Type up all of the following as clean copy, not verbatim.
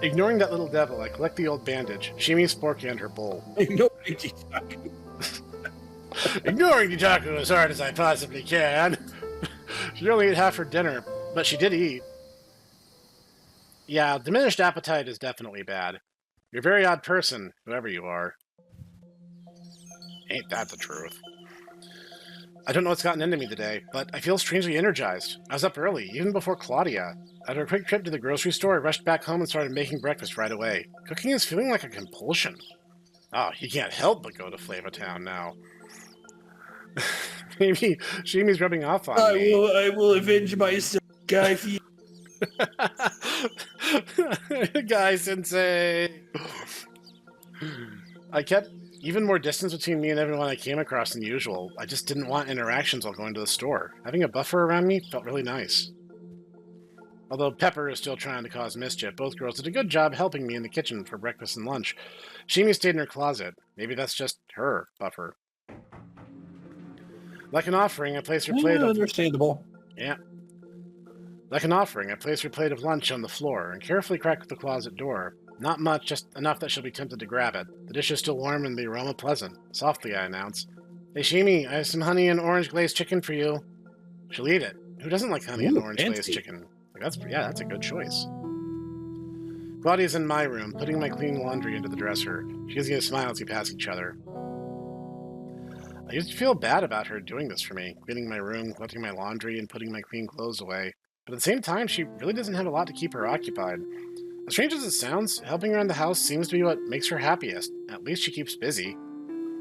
Ignoring that little devil, I collect the old bandage, Shimi's fork, and her bowl. Ignoring Jitaku. Ignoring Jitaku as hard as I possibly can. She only ate half her dinner, but she did eat. Yeah, diminished appetite is definitely bad. You're a very odd person, whoever you are. Ain't that the truth? I don't know what's gotten into me today, but I feel strangely energized. I was up early, even before Claudia. After a quick trip to the grocery store, I rushed back home and started making breakfast right away. Cooking is feeling like a compulsion. Oh, you can't help but go to Flavor Town now. Maybe Shimi's rubbing off on me. I will avenge myself, Guy. Guy Sensei! I kept even more distance between me and everyone I came across than usual. I just didn't want interactions while going to the store. Having a buffer around me felt really nice. Although Pepper is still trying to cause mischief, both girls did a good job helping me in the kitchen for breakfast and lunch. Shimi stayed in her closet. Maybe that's just her buffer. Like an offering, I placed her plate of... Understandable. Yeah. Like an offering, I placed her plate of lunch on the floor and carefully cracked the closet door. Not much, just enough that she'll be tempted to grab it. The dish is still warm and the aroma pleasant. Softly, I announce, "Hey, Shimi, I have some honey and orange glazed chicken for you." She'll eat it. Who doesn't like honey and orange glazed chicken? Like, that's a good choice. Claudia's in my room, putting my clean laundry into the dresser. She gives me a smile as we pass each other. I used to feel bad about her doing this for me, cleaning my room, collecting my laundry, and putting my clean clothes away. But at the same time, she really doesn't have a lot to keep her occupied. As strange as it sounds, helping around the house seems to be what makes her happiest. At least she keeps busy.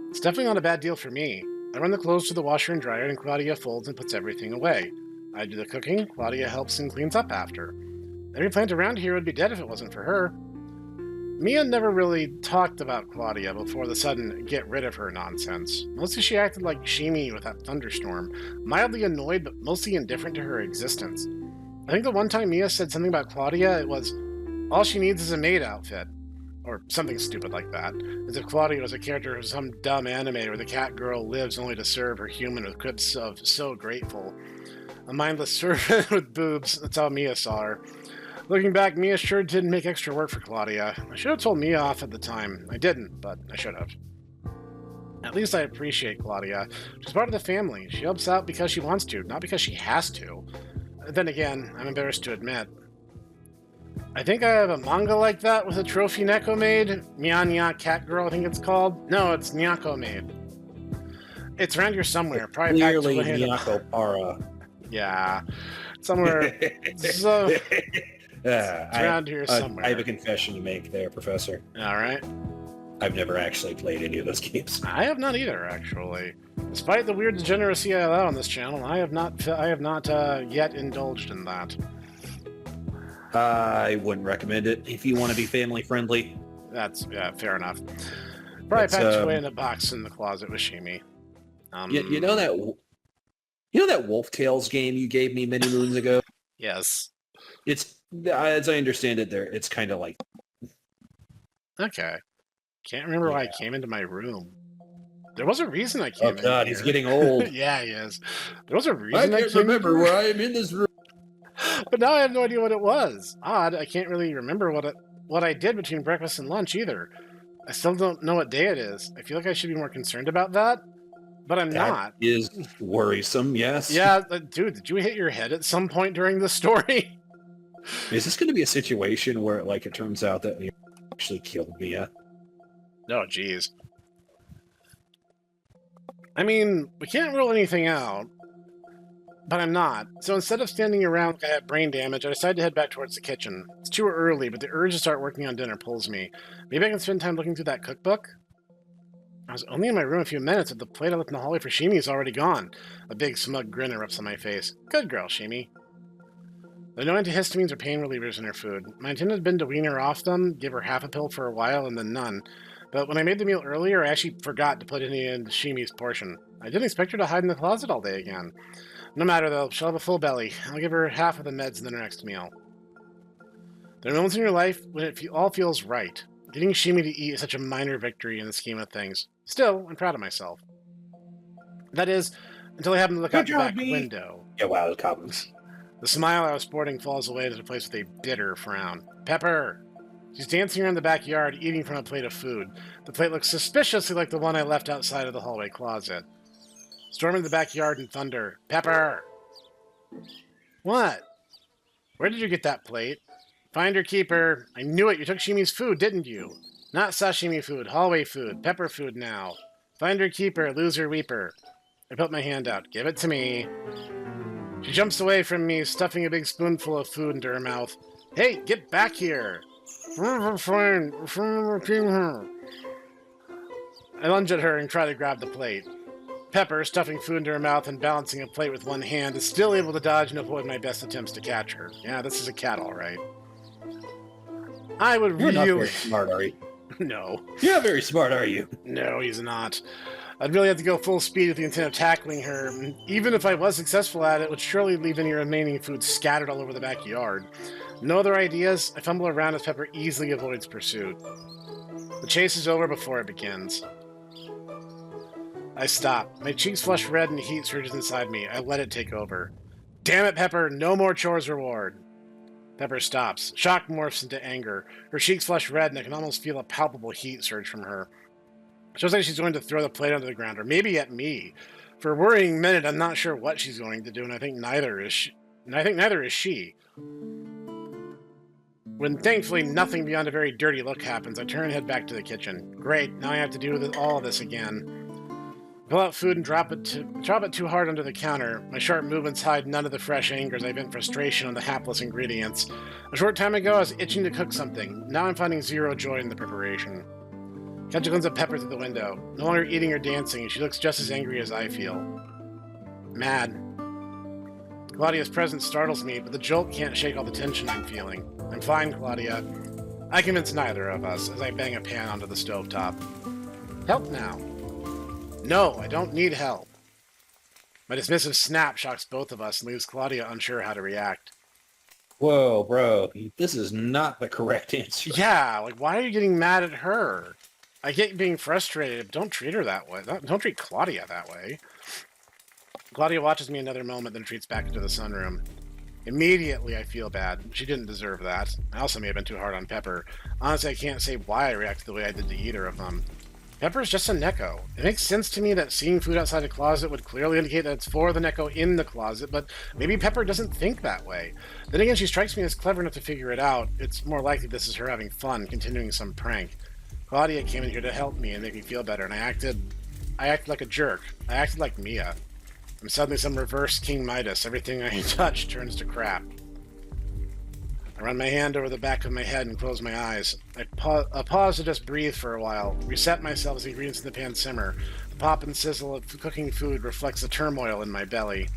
It's definitely not a bad deal for me. I run the clothes to the washer and dryer, and Claudia folds and puts everything away. I do the cooking, Claudia helps and cleans up after. Every plant around here would be dead if it wasn't for her. Mia never really talked about Claudia before the sudden get rid of her nonsense. Mostly she acted like Shimi with that thunderstorm, mildly annoyed but mostly indifferent to her existence. I think the one time Mia said something about Claudia, it was, "All she needs is a maid outfit." Or something stupid like that. As if Claudia was a character of some dumb anime where the cat girl lives only to serve her human with quips of "so grateful." A mindless servant with boobs, that's how Mia saw her. Looking back, Mia sure didn't make extra work for Claudia. I should have told Mia off at the time. I didn't, but I should have. At least I appreciate Claudia. She's part of the family. She helps out because she wants to, not because she has to. Then again, I'm embarrassed to admit. I think I have a manga like that with a trophy Neko maid. Nya Cat Girl, I think it's called. No, it's Nyako maid. It's around here somewhere. Probably clearly Nyako Para. Yeah, somewhere. So, it's around here somewhere. I have a confession to make there, Professor. All right. I've never actually played any of those games. I have not either, actually. Despite the weird degeneracy I allow on this channel, I have not yet indulged in that. I wouldn't recommend it if you want to be family friendly. That's fair enough. Probably packed away in a box in the closet with Shimi. You know that Wolf Tales game you gave me many moons ago? Yes. It's, as I understand it, it's kind of like... Okay. Can't remember why I came into my room. There was a reason I came in. Oh God, he's getting old. Yeah, he is. There was a reason I can't remember why I am in this room. But now I have no idea what it was. Odd, I can't really remember what I did between breakfast and lunch either. I still don't know what day it is. I feel like I should be more concerned about that, but I'm not. That is worrisome, yes. Yeah, dude, did you hit your head at some point during the story? Is this going to be a situation where, like, it turns out that you actually killed Mia? Oh, jeez. I mean, we can't rule anything out, but I'm not. So instead of standing around like I have brain damage, I decided to head back towards the kitchen. It's too early, but the urge to start working on dinner pulls me. Maybe I can spend time looking through that cookbook? I was only in my room a few minutes, but the plate I left in the hallway for Shimi is already gone. A big smug grin erupts on my face. Good girl, Shimi. There are no antihistamines or pain relievers in her food. My intent had been to wean her off them, give her half a pill for a while, and then none. But when I made the meal earlier, I actually forgot to put any in Shimi's portion. I didn't expect her to hide in the closet all day again. No matter, though, she'll have a full belly. I'll give her half of the meds in the next meal. There are moments in your life when it all feels right. Getting Shimi to eat is such a minor victory in the scheme of things. Still, I'm proud of myself. That is, until I happen to look out the back window. Yeah, wow, it comes. The smile I was sporting falls away to replace with a bitter frown. Pepper! She's dancing around the backyard, eating from a plate of food. The plate looks suspiciously like the one I left outside of the hallway closet. Storm in the backyard and thunder. Pepper! What? Where did you get that plate? Finder keeper. I knew it. You took Shimi's food, didn't you? Not sashimi food, hallway food, pepper food now. Finder keeper, loser weeper. I put my hand out. Give it to me. She jumps away from me, stuffing a big spoonful of food into her mouth. Hey, get back here! I lunge at her and try to grab the plate. Pepper, stuffing food into her mouth and balancing a plate with one hand, is still able to dodge and avoid my best attempts to catch her. Yeah, this is a cat, all right. I would You're really... not very smart, are you? No. You're not very smart, are you? No, he's not. I'd really have to go full speed with the intent of tackling her. And even if I was successful at it, it would surely leave any remaining food scattered all over the backyard. No other ideas? I fumble around as Pepper easily avoids pursuit. The chase is over before it begins. I stop. My cheeks flush red and heat surges inside me. I let it take over. Damn it, Pepper! No more chores reward! Pepper stops. Shock morphs into anger. Her cheeks flush red and I can almost feel a palpable heat surge from her. It feels like she's going to throw the plate onto the ground, or maybe at me. For a worrying minute, I'm not sure what she's going to do, and I think neither is she. When thankfully nothing beyond a very dirty look happens, I turn and head back to the kitchen. Great, now I have to do all of this again. Pull out food and drop it too hard under the counter. My sharp movements hide none of the fresh angers I vent frustration on the hapless ingredients. A short time ago, I was itching to cook something. Now I'm finding zero joy in the preparation. Catch a glimpse of Pepper through the window. No longer eating or dancing, she looks just as angry as I feel. Mad. Claudia's presence startles me, but the jolt can't shake all the tension I'm feeling. I'm fine, Claudia. I convince neither of us as I bang a pan onto the stovetop. Help now. No, I don't need help. My dismissive snap shocks both of us and leaves Claudia unsure how to react. Whoa, bro. This is not the correct answer. Yeah, like, why are you getting mad at her? I get being frustrated, but don't treat her that way. Don't treat Claudia that way. Claudia watches me another moment, then retreats back into the sunroom. Immediately, I feel bad. She didn't deserve that. I also may have been too hard on Pepper. Honestly, I can't say why I reacted the way I did to either of them. Pepper's just a Neko. It makes sense to me that seeing food outside a closet would clearly indicate that it's for the Neko in the closet, but maybe Pepper doesn't think that way. Then again, she strikes me as clever enough to figure it out. It's more likely this is her having fun, continuing some prank. Claudia came in here to help me and make me feel better, and I acted like a jerk. I acted like Mia. I'm suddenly some reverse King Midas. Everything I touch turns to crap. I run my hand over the back of my head and close my eyes. I pause to just breathe for a while, reset myself as the ingredients in the pan simmer. The pop and sizzle of cooking food reflects the turmoil in my belly.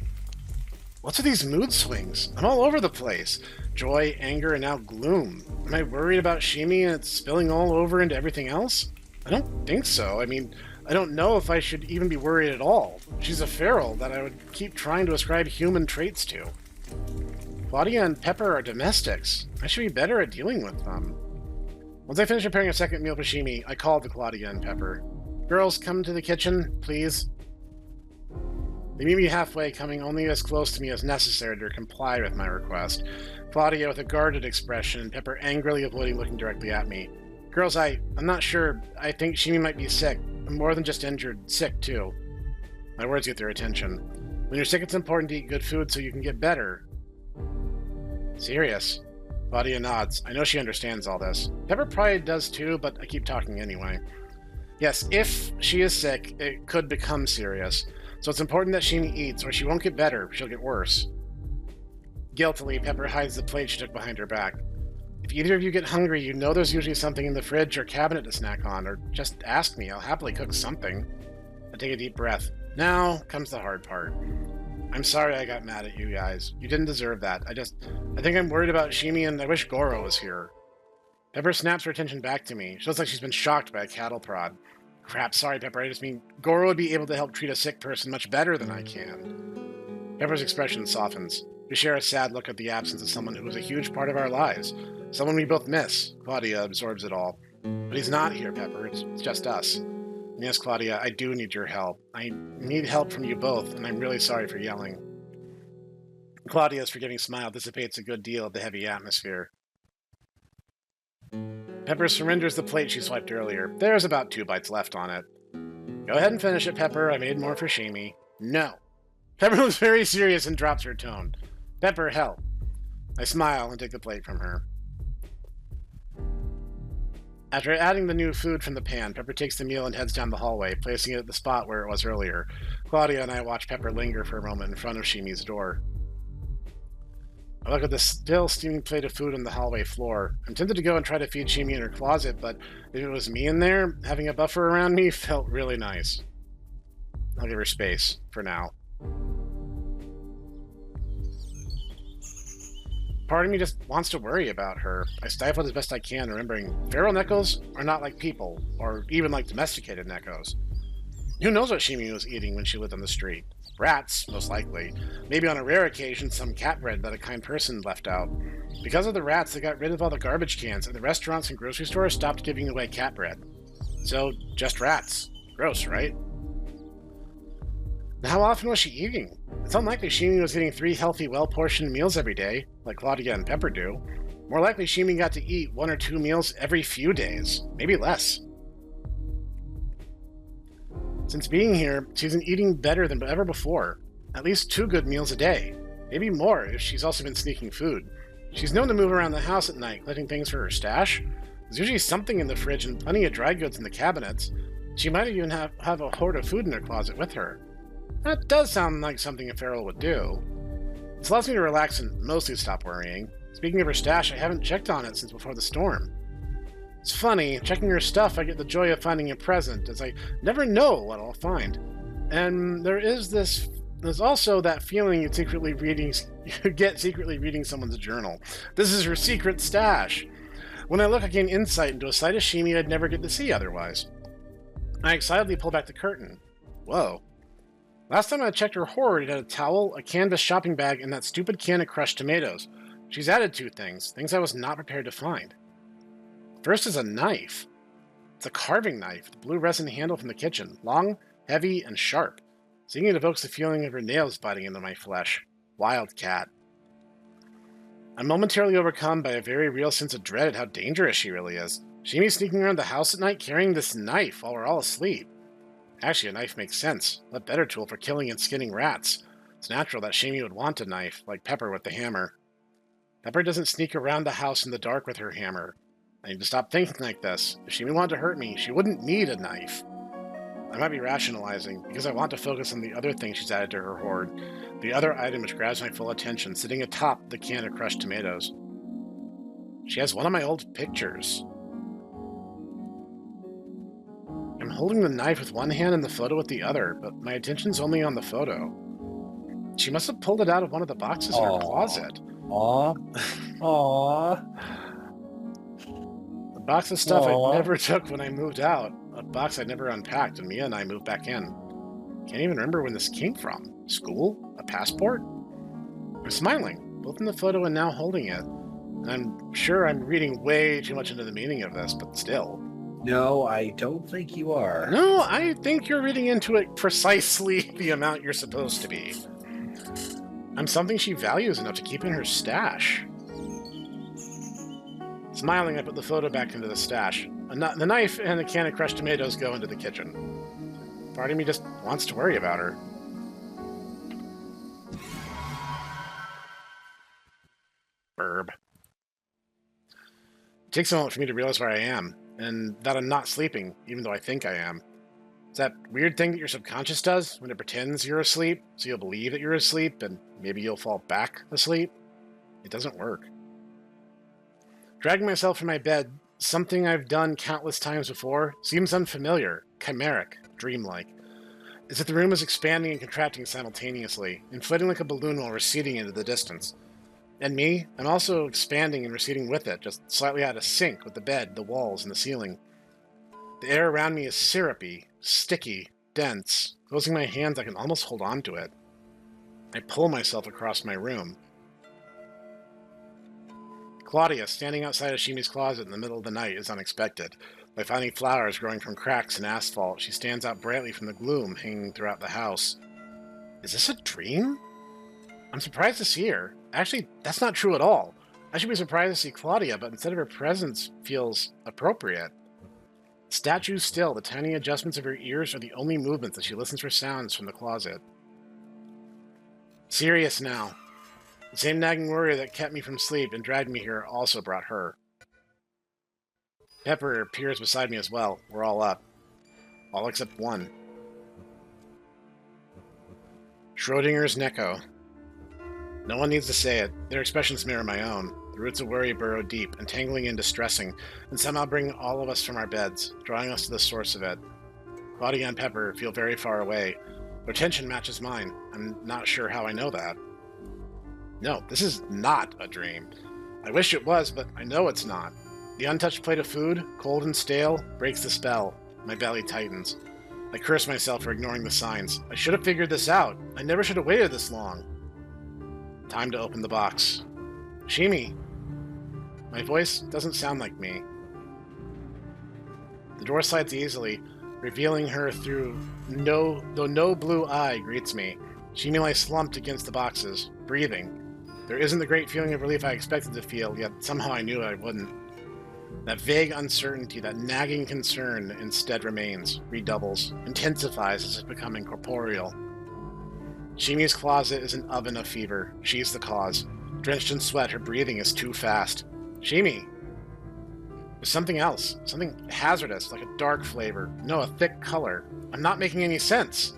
What's with these mood swings? I'm all over the place. Joy, anger, and now gloom. Am I worried about Shimi and it's spilling all over into everything else? I don't think so. I mean, I don't know if I should even be worried at all. She's a feral that I would keep trying to ascribe human traits to. Claudia and Pepper are domestics. I should be better at dealing with them. Once I finished preparing a second meal for Shimi, I called to Claudia and Pepper. Girls, come to the kitchen, please. They meet me halfway, coming only as close to me as necessary to comply with my request. Claudia with a guarded expression, and Pepper angrily avoiding looking directly at me. Girls, I'm not sure. I think Shimi might be sick. More than just injured. Sick, too. My words get their attention. When you're sick, it's important to eat good food so you can get better. Serious. Claudia nods. I know she understands all this. Pepper probably does too, but I keep talking anyway. Yes, if she is sick, it could become serious. So it's important that Shimi eats, or she won't get better. She'll get worse. Guiltily, Pepper hides the plate she took behind her back. If either of you get hungry, you know there's usually something in the fridge or cabinet to snack on, or just ask me. I'll happily cook something. I take a deep breath. Now comes the hard part. I'm sorry I got mad at you guys. You didn't deserve that. I think I'm worried about Shimi, and I wish Goro was here. Pepper snaps her attention back to me. She looks like she's been shocked by a cattle prod. Crap, sorry, Pepper. I just mean Goro would be able to help treat a sick person much better than I can. Pepper's expression softens. We share a sad look at the absence of someone who was a huge part of our lives. Someone we both miss. Claudia absorbs it all. But he's not here, Pepper. It's just us. And yes, Claudia, I do need your help. I need help from you both, and I'm really sorry for yelling. Claudia's forgiving smile dissipates a good deal of the heavy atmosphere. Pepper surrenders the plate she swiped earlier. There's about 2 bites left on it. Go ahead and finish it, Pepper. I made more for Shimi. No. Pepper was very serious and drops her tone. Pepper, hell. I smile and take the plate from her. After adding the new food from the pan, Pepper takes the meal and heads down the hallway, placing it at the spot where it was earlier. Claudia and I watch Pepper linger for a moment in front of Shimi's door. I look at the still steaming plate of food on the hallway floor. I'm tempted to go and try to feed Shimi in her closet, but if it was me in there, having a buffer around me felt really nice. I'll give her space, for now. Part of me just wants to worry about her. I stifle it as best I can, remembering feral Nekos are not like people, or even like domesticated Nekos. Who knows what Shimi was eating when she lived on the street? Rats, most likely. Maybe on a rare occasion, some cat bread that a kind person left out. Because of the rats, they got rid of all the garbage cans, and the restaurants and grocery stores stopped giving away cat bread. So, just rats. Gross, right? How often was she eating? It's unlikely Shimi was getting 3 healthy, well-portioned meals every day, like Claudia and Pepper do. More likely Shimi got to eat 1 or 2 meals every few days, maybe less. Since being here, she's been eating better than ever before. At least 2 good meals a day. Maybe more if she's also been sneaking food. She's known to move around the house at night, collecting things for her stash. There's usually something in the fridge and plenty of dry goods in the cabinets. She might even have a hoard of food in her closet with her. That does sound like something a feral would do. This allows me to relax and mostly stop worrying. Speaking of her stash, I haven't checked on it since before the storm. It's funny, checking her stuff, I get the joy of finding a present, as I never know what I'll find. And there's also that feeling you get secretly reading someone's journal. This is her secret stash. When I look, I gain insight into a side of Shimi I'd never get to see otherwise. I excitedly pull back the curtain. Whoa. Last time I checked her hoard, it had a towel, a canvas shopping bag, and that stupid can of crushed tomatoes. She's added 2 things I was not prepared to find. First is a knife. It's a carving knife, the blue resin handle from the kitchen, long, heavy, and sharp. Seeing it evokes the feeling of her nails biting into my flesh. Wild cat. I'm momentarily overcome by a very real sense of dread at how dangerous she really is. Shimi's sneaking around the house at night carrying this knife while we're all asleep. Actually, a knife makes sense. What better tool for killing and skinning rats? It's natural that Shimi would want a knife, like Pepper with the hammer. Pepper doesn't sneak around the house in the dark with her hammer. I need to stop thinking like this. If Shimi wanted to hurt me, she wouldn't need a knife. I might be rationalizing, because I want to focus on the other thing she's added to her hoard. The other item which grabs my full attention, sitting atop the can of crushed tomatoes. She has one of my old pictures. I'm holding the knife with one hand and the photo with the other, but my attention's only on the photo. She must have pulled it out of one of the boxes in her closet. Aww. A box of stuff I never took when I moved out. A box I never unpacked, and Mia and I moved back in. Can't even remember when this came from. School? A passport? I'm smiling, both in the photo and now holding it. And I'm sure I'm reading way too much into the meaning of this, but still. No, I don't think you are. No, I think you're reading into it precisely the amount you're supposed to be. I'm something she values enough to keep in her stash. Smiling, I put the photo back into the stash. The knife and the can of crushed tomatoes go into the kitchen. Part of me just wants to worry about her. Burb. It takes a moment for me to realize where I am, and that I'm not sleeping, even though I think I am. It's that weird thing that your subconscious does when it pretends you're asleep, so you'll believe that you're asleep, and maybe you'll fall back asleep. It doesn't work. Dragging myself from my bed, something I've done countless times before, seems unfamiliar, chimeric, dreamlike. As if the room is expanding and contracting simultaneously, inflating like a balloon while receding into the distance. And me, I'm also expanding and receding with it, just slightly out of sync with the bed, the walls, and the ceiling. The air around me is syrupy, sticky, dense. Closing my hands, I can almost hold on to it. I pull myself across my room. Claudia, standing outside of Shimi's closet in the middle of the night, is unexpected. By finding flowers growing from cracks in asphalt, she stands out brightly from the gloom hanging throughout the house. Is this a dream? I'm surprised to see her. Actually, that's not true at all. I should be surprised to see Claudia, but instead of her presence feels appropriate. Statue still, the tiny adjustments of her ears are the only movements as she listens for sounds from the closet. Serious now. The same nagging worry that kept me from sleep and dragged me here also brought her. Pepper appears beside me as well. We're all up. All except one. Schrodinger's Neko. No one needs to say it. Their expressions mirror my own. The roots of worry burrow deep, entangling and distressing, and somehow bring all of us from our beds, drawing us to the source of it. Claudia and Pepper feel very far away. Their tension matches mine. I'm not sure how I know that. No, this is not a dream. I wish it was, but I know it's not. The untouched plate of food, cold and stale, breaks the spell. My belly tightens. I curse myself for ignoring the signs. I should have figured this out. I never should have waited this long. Time to open the box. Shimi. My voice doesn't sound like me. The door slides easily, revealing her though no blue eye greets me. Shimi lies slumped against the boxes, breathing. There isn't the great feeling of relief I expected to feel, yet somehow I knew I wouldn't. That vague uncertainty, that nagging concern instead remains, redoubles, intensifies as if becoming corporeal. Shimi's closet is an oven of fever. She's the cause. Drenched in sweat, her breathing is too fast. Shimi! There's something else. Something hazardous, like a dark flavor. No, a thick color. I'm not making any sense.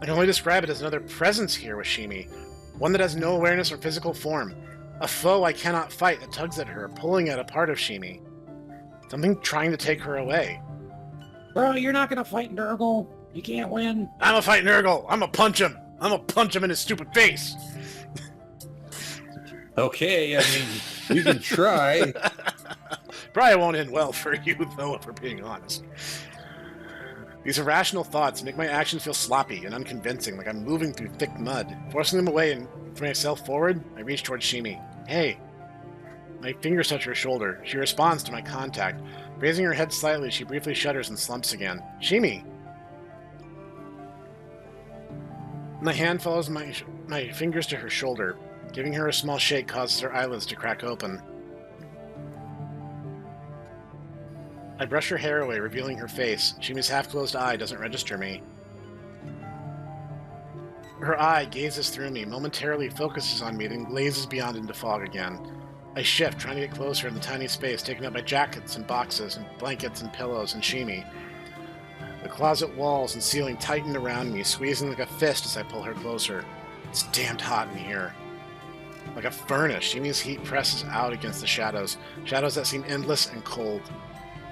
I can only describe it as another presence here with Shimi. One that has no awareness or physical form. A foe I cannot fight that tugs at her, pulling at a part of Shimi. Something trying to take her away. Bro, you're not gonna fight Nurgle. You can't win. I'm gonna fight Nurgle. I'm gonna punch him. I'm gonna punch him in his stupid face. Okay, I mean, you can try. Probably won't end well for you, though, if we're being honest. These irrational thoughts make my actions feel sloppy and unconvincing, like I'm moving through thick mud. Forcing them away and throwing myself forward, I reach towards Shimi. Hey. My fingers touch her shoulder. She responds to my contact. Raising her head slightly, she briefly shudders and slumps again. Shimi! My hand follows my fingers to her shoulder. Giving her a small shake causes her eyelids to crack open. I brush her hair away, revealing her face. Shimi's half-closed eye doesn't register me. Her eye gazes through me, momentarily focuses on me, then glazes beyond into fog again. I shift, trying to get closer in the tiny space taken up by jackets and boxes and blankets and pillows and Shimi. The closet walls and ceiling tighten around me, squeezing like a fist as I pull her closer. It's damned hot in here. Like a furnace, Shimi's heat presses out against the shadows that seem endless and cold.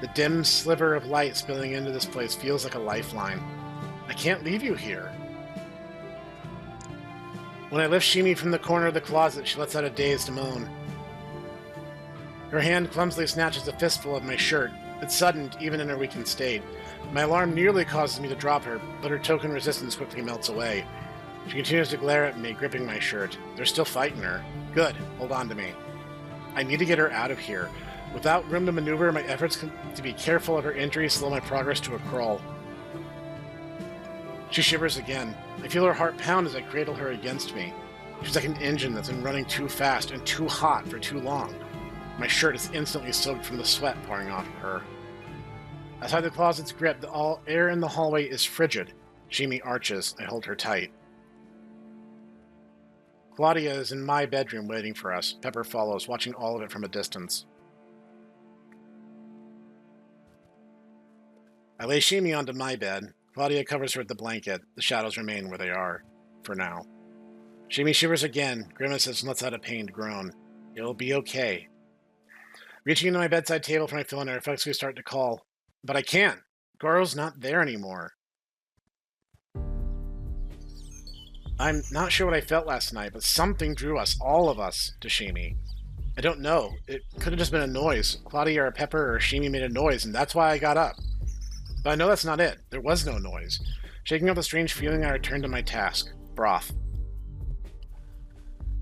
The dim sliver of light spilling into this place feels like a lifeline. I can't leave you here. When I lift Shimi from the corner of the closet, she lets out a dazed moan. Her hand clumsily snatches a fistful of my shirt. It's sudden, even in her weakened state. My alarm nearly causes me to drop her, but her token resistance quickly melts away. She continues to glare at me, gripping my shirt. They're still fighting her. Good. Hold on to me. I need to get her out of here. Without room to maneuver, my efforts to be careful of her injury slow my progress to a crawl. She shivers again. I feel her heart pound as I cradle her against me. She's like an engine that's been running too fast and too hot for too long. My shirt is instantly soaked from the sweat pouring off of her. Outside the closet's grip, the air in the hallway is frigid. Shimi arches. I hold her tight. Claudia is in my bedroom waiting for us. Pepper follows, watching all of it from a distance. I lay Shimi onto my bed. Claudia covers her with the blanket. The shadows remain where they are, for now. Shimi shivers again, grimaces and lets out a pained groan. It'll be okay. Reaching into my bedside table for my phone, I reflexively start to call. But I can't. Goro's not there anymore. I'm not sure what I felt last night, but something drew us, all of us, to Shimi. I don't know. It could have just been a noise. Claudia or Pepper or Shimi made a noise, and that's why I got up. But I know that's not it. There was no noise. Shaking off the strange feeling, I returned to my task. Broth.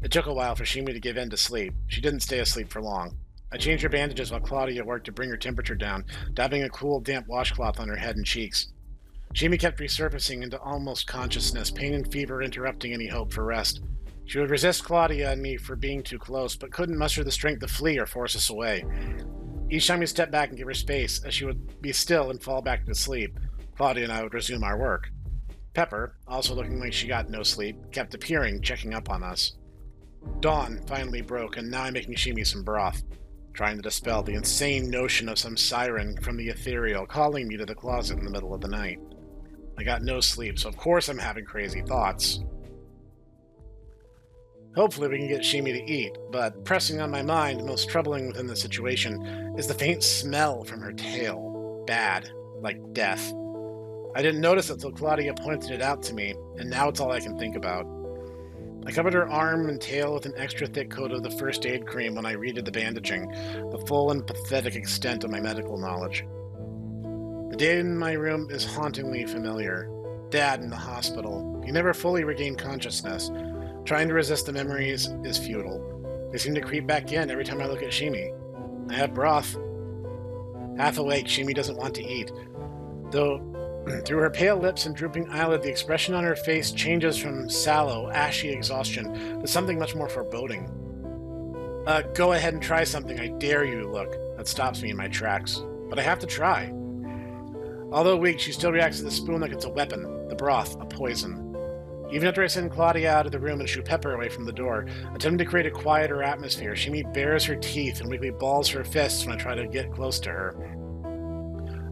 It took a while for Shimi to give in to sleep. She didn't stay asleep for long. I changed her bandages while Claudia worked to bring her temperature down, dabbing a cool, damp washcloth on her head and cheeks. Shimi kept resurfacing into almost consciousness, pain and fever interrupting any hope for rest. She would resist Claudia and me for being too close, but couldn't muster the strength to flee or force us away. Each time we stepped back and give her space, as she would be still and fall back to sleep, Claudia and I would resume our work. Pepper, also looking like she got no sleep, kept appearing, checking up on us. Dawn finally broke, and now I'm making Shimi some broth, trying to dispel the insane notion of some siren from the ethereal calling me to the closet in the middle of the night. I got no sleep, so of course I'm having crazy thoughts. Hopefully we can get Shimi to eat, but pressing on my mind, most troubling within the situation, is the faint smell from her tail. Bad, like death. I didn't notice it until Claudia pointed it out to me, and now it's all I can think about. I covered her arm and tail with an extra thick coat of the first aid cream when I redid the bandaging, the full and pathetic extent of my medical knowledge. The day in my room is hauntingly familiar. Dad in the hospital. He never fully regained consciousness. Trying to resist the memories is futile. They seem to creep back in every time I look at Shimi. I have broth. Half awake, Shimi doesn't want to eat. Though, through her pale lips and drooping eyelid, the expression on her face changes from sallow, ashy exhaustion to something much more foreboding. Go ahead and try something, I dare you, look. That stops me in my tracks. But I have to try. Although weak, she still reacts to the spoon like it's a weapon, the broth, a poison. Even after I send Claudia out of the room and shoo Pepper away from the door, attempting to create a quieter atmosphere, Shimi bares her teeth and weakly balls her fists when I try to get close to her.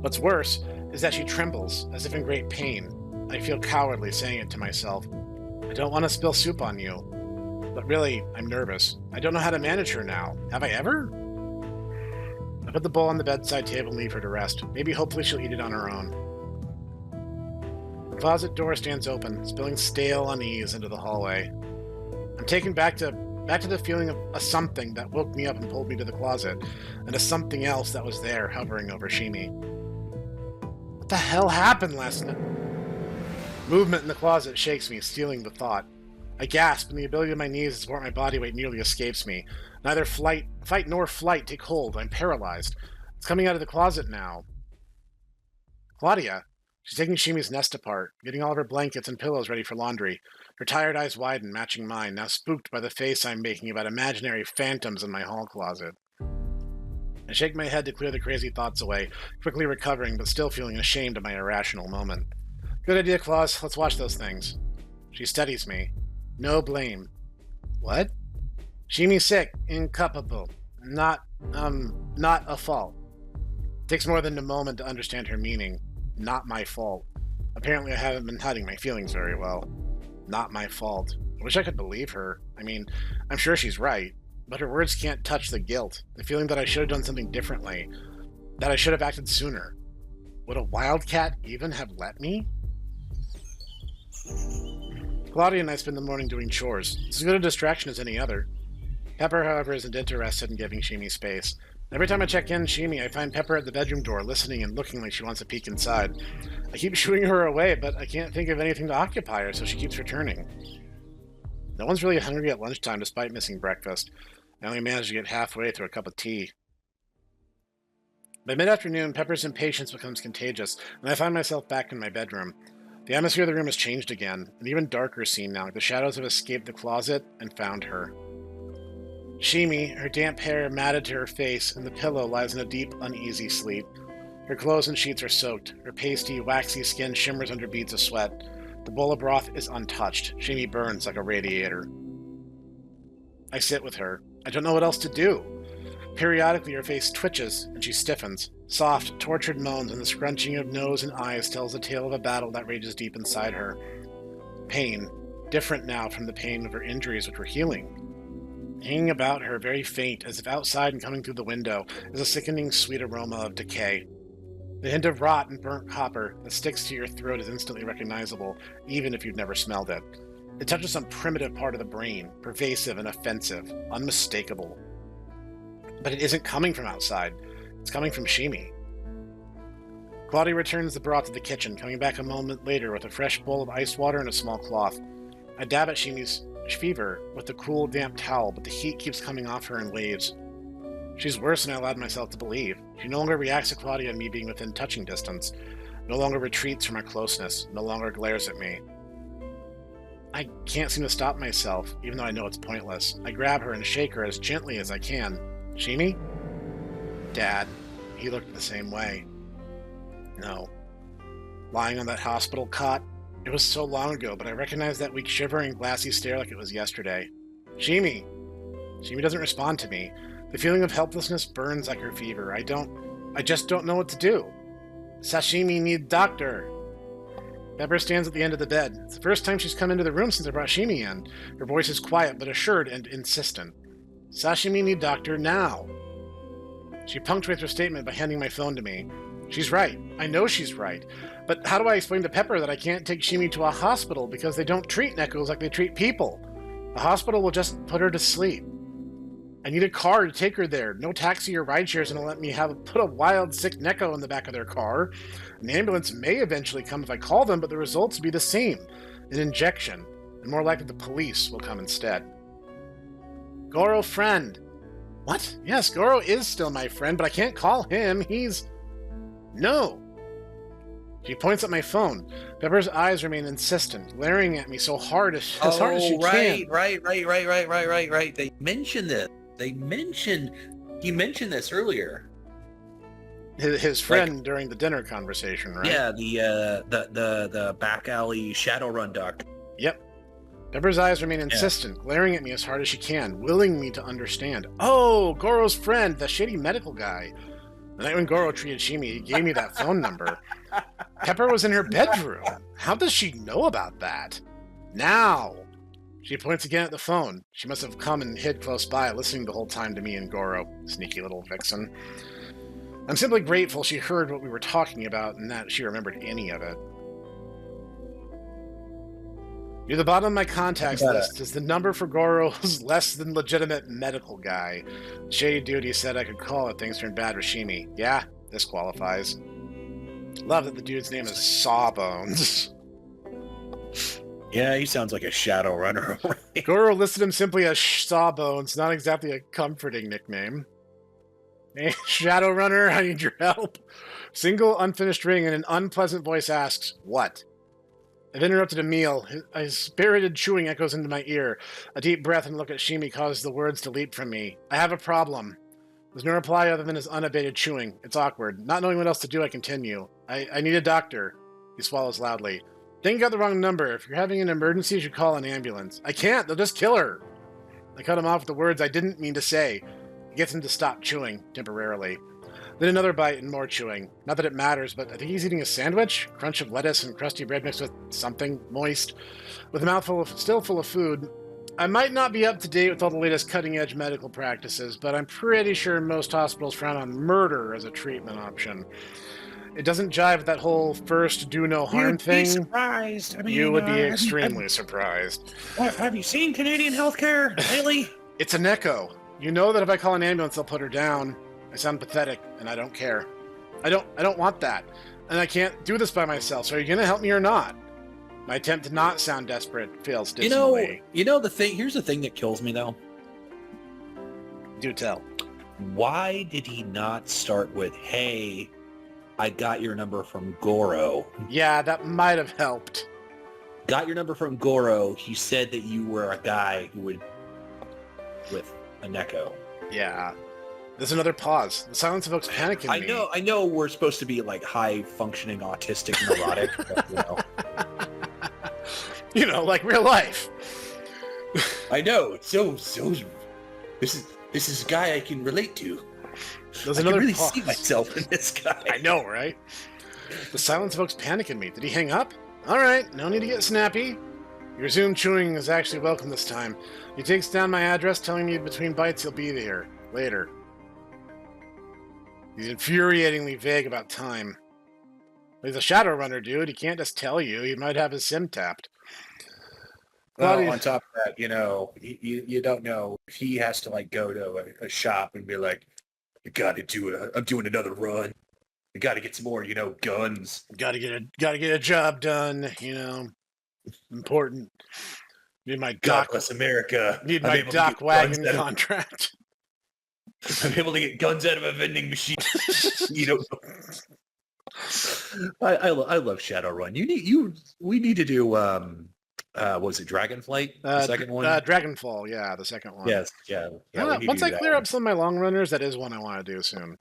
What's worse is that she trembles, as if in great pain. I feel cowardly saying it to myself. I don't want to spill soup on you. But really, I'm nervous. I don't know how to manage her now. Have I ever? I put the bowl on the bedside table and leave her to rest. Maybe hopefully she'll eat it on her own. The closet door stands open, spilling stale unease into the hallway. I'm taken back to the feeling of a something that woke me up and pulled me to the closet, and a something else that was there, hovering over Shimi. What the hell happened last night? Movement in the closet shakes me, stealing the thought. I gasp, and the ability of my knees to support my body weight nearly escapes me. Neither fight nor flight take hold. I'm paralyzed. It's coming out of the closet now. Claudia. She's taking Shimi's nest apart, getting all of her blankets and pillows ready for laundry. Her tired eyes widen, matching mine, now spooked by the face I'm making about imaginary phantoms in my hall closet. I shake my head to clear the crazy thoughts away, quickly recovering but still feeling ashamed of my irrational moment. Good idea, Claus. Let's watch those things. She steadies me. No blame. What? Shimi's sick, incapable. Not a fault. Takes more than a moment to understand her meaning. Not my fault. Apparently I haven't been hiding my feelings very well. Not my fault. I wish I could believe her. I mean, I'm sure she's right, but her words can't touch the guilt, the feeling that I should have done something differently, that I should have acted sooner. Would a wildcat even have let me? Claudia and I spend the morning doing chores. It's as good a distraction as any other. Pepper, however, isn't interested in giving Shimi space. Every time I check in Shimi, I find Pepper at the bedroom door, listening and looking like she wants a peek inside. I keep shooing her away, but I can't think of anything to occupy her, so she keeps returning. No one's really hungry at lunchtime, despite missing breakfast. I only managed to get halfway through a cup of tea. By mid-afternoon, Pepper's impatience becomes contagious, and I find myself back in my bedroom. The atmosphere of the room has changed again, an even darker scene now. The shadows have escaped the closet and found her. Shimi, her damp hair matted to her face, and the pillow lies in a deep, uneasy sleep. Her clothes and sheets are soaked. Her pasty, waxy skin shimmers under beads of sweat. The bowl of broth is untouched. Shimi burns like a radiator. I sit with her. I don't know what else to do. Periodically, her face twitches, and she stiffens. Soft, tortured moans and the scrunching of nose and eyes tells the tale of a battle that rages deep inside her. Pain, different now from the pain of her injuries which were healing. Hanging about her, very faint, as if outside and coming through the window, is a sickening sweet aroma of decay. The hint of rot and burnt copper that sticks to your throat is instantly recognizable, even if you've never smelled it. It touches some primitive part of the brain, pervasive and offensive, unmistakable. But it isn't coming from outside. It's coming from Shimi. Claudia returns the broth to the kitchen, coming back a moment later with a fresh bowl of iced water and a small cloth. I dab at Shimi's fever with the cool, damp towel, but the heat keeps coming off her in waves. She's worse than I allowed myself to believe. She no longer reacts to Claudia and me being within touching distance, no longer retreats from our closeness, no longer glares at me. I can't seem to stop myself, even though I know it's pointless. I grab her and shake her as gently as I can. Shimi? Dad. He looked the same way. No. Lying on that hospital cot? It was so long ago, but I recognize that weak shivering, glassy stare like it was yesterday. Shimi! Shimi doesn't respond to me. The feeling of helplessness burns like her fever. I just don't know what to do. Sashimi need doctor. Pepper stands at the end of the bed. It's the first time she's come into the room since I brought Shimi in. Her voice is quiet but assured and insistent. Sashimi need doctor now. She punctuates her statement by handing my phone to me. She's right. I know she's right. But how do I explain to Pepper that I can't take Shimi to a hospital because they don't treat Nekos like they treat people? The hospital will just put her to sleep. I need a car to take her there. No taxi or rideshare is going to let me put a wild, sick Neko in the back of their car. An ambulance may eventually come if I call them, but the results will be the same. An injection. And more likely the police will come instead. Goro friend. What? Yes, Goro is still my friend, but I can't call him. He's... No. She points at my phone. Pepper's eyes remain insistent, glaring at me so hard as hard as she can. Right. They mentioned this. He mentioned this earlier. His friend during the dinner conversation, right? Yeah, the back alley Shadowrun doctor. Yep. Pepper's eyes remain insistent, glaring at me as hard as she can, willing me to understand. Oh, Goro's friend, the shitty medical guy. The night when Goro treated Shimi, he gave me that phone number. Pepper was in her bedroom. How does she know about that? Now. She points again at the phone. She must have come and hid close by, listening the whole time to me and Goro. Sneaky little vixen. I'm simply grateful she heard what we were talking about and that she remembered any of it. Near the bottom of my contacts list is the number for Goro's less than legitimate medical guy. Shady dude he said I could call if things turned bad with Shimi. Yeah, this qualifies. Love that the dude's name is Sawbones. Yeah, he sounds like a shadow runner. Goro listed him simply as Sawbones, not exactly a comforting nickname. Hey, Shadowrunner, I need your help. Single unfinished ring and an unpleasant voice asks, what? I've interrupted a meal. A spirited chewing echoes into my ear. A deep breath and look at Shimi causes the words to leap from me. I have a problem. There's no reply other than his unabated chewing. It's awkward. Not knowing what else to do, I continue. I need a doctor. He swallows loudly. Think you got the wrong number. If you're having an emergency, you should call an ambulance. I can't. They'll just kill her. I cut him off with the words I didn't mean to say. It gets him to stop chewing, temporarily. Then another bite and more chewing. Not that it matters, but I think he's eating a sandwich? Crunch of lettuce and crusty bread mixed with something moist. With a mouthful still full of food. I might not be up to date with all the latest cutting-edge medical practices, but I'm pretty sure most hospitals frown on murder as a treatment option. It doesn't jive with that whole first do no harm thing. You'd be surprised. I mean, you would be extremely surprised. What, have you seen Canadian healthcare lately? It's a Neko. You know that if I call an ambulance, they'll put her down. I sound pathetic, and I don't care. I don't want that. And I can't do this by myself, so are you going to help me or not? My attempt to not sound desperate fails dismally. You know the thing, here's the thing that kills me, though. Do tell. Why did he not start with, hey, I got your number from Goro? Yeah, that might have helped. Got your number from Goro. He said that you were a guy who would... with a Neko. Yeah. There's another pause. The silence evokes panic in me. I know we're supposed to be like high-functioning autistic neurotic, but, you know. You know, like real life. I know. So this is a guy I can relate to. There's I another can really pause. see myself in this guy. I know, right? The silence evokes panic in me. Did he hang up? All right, no need to get snappy. Your Zoom chewing is actually welcome this time. He takes down my address, telling me between bites he'll be there later. He's infuriatingly vague about time. He's a Shadowrunner, dude. He can't just tell you. He might have his SIM tapped. Well, on top of that, you know, you don't know if he has to like go to a shop and be like, "You got to do it. I'm doing another run. You got to get some more, you know, guns. Got to get a job done. You know, important. Need my God bless America. Need my dock wagon contract. I'm able to get guns out of a vending machine. You don't know. I love Shadowrun. We need to do Was it Dragonflight? The second one? Dragonfall, yeah, the second one. Yes, yeah. Once I clear up some of my long runners, that is one I want to do soon.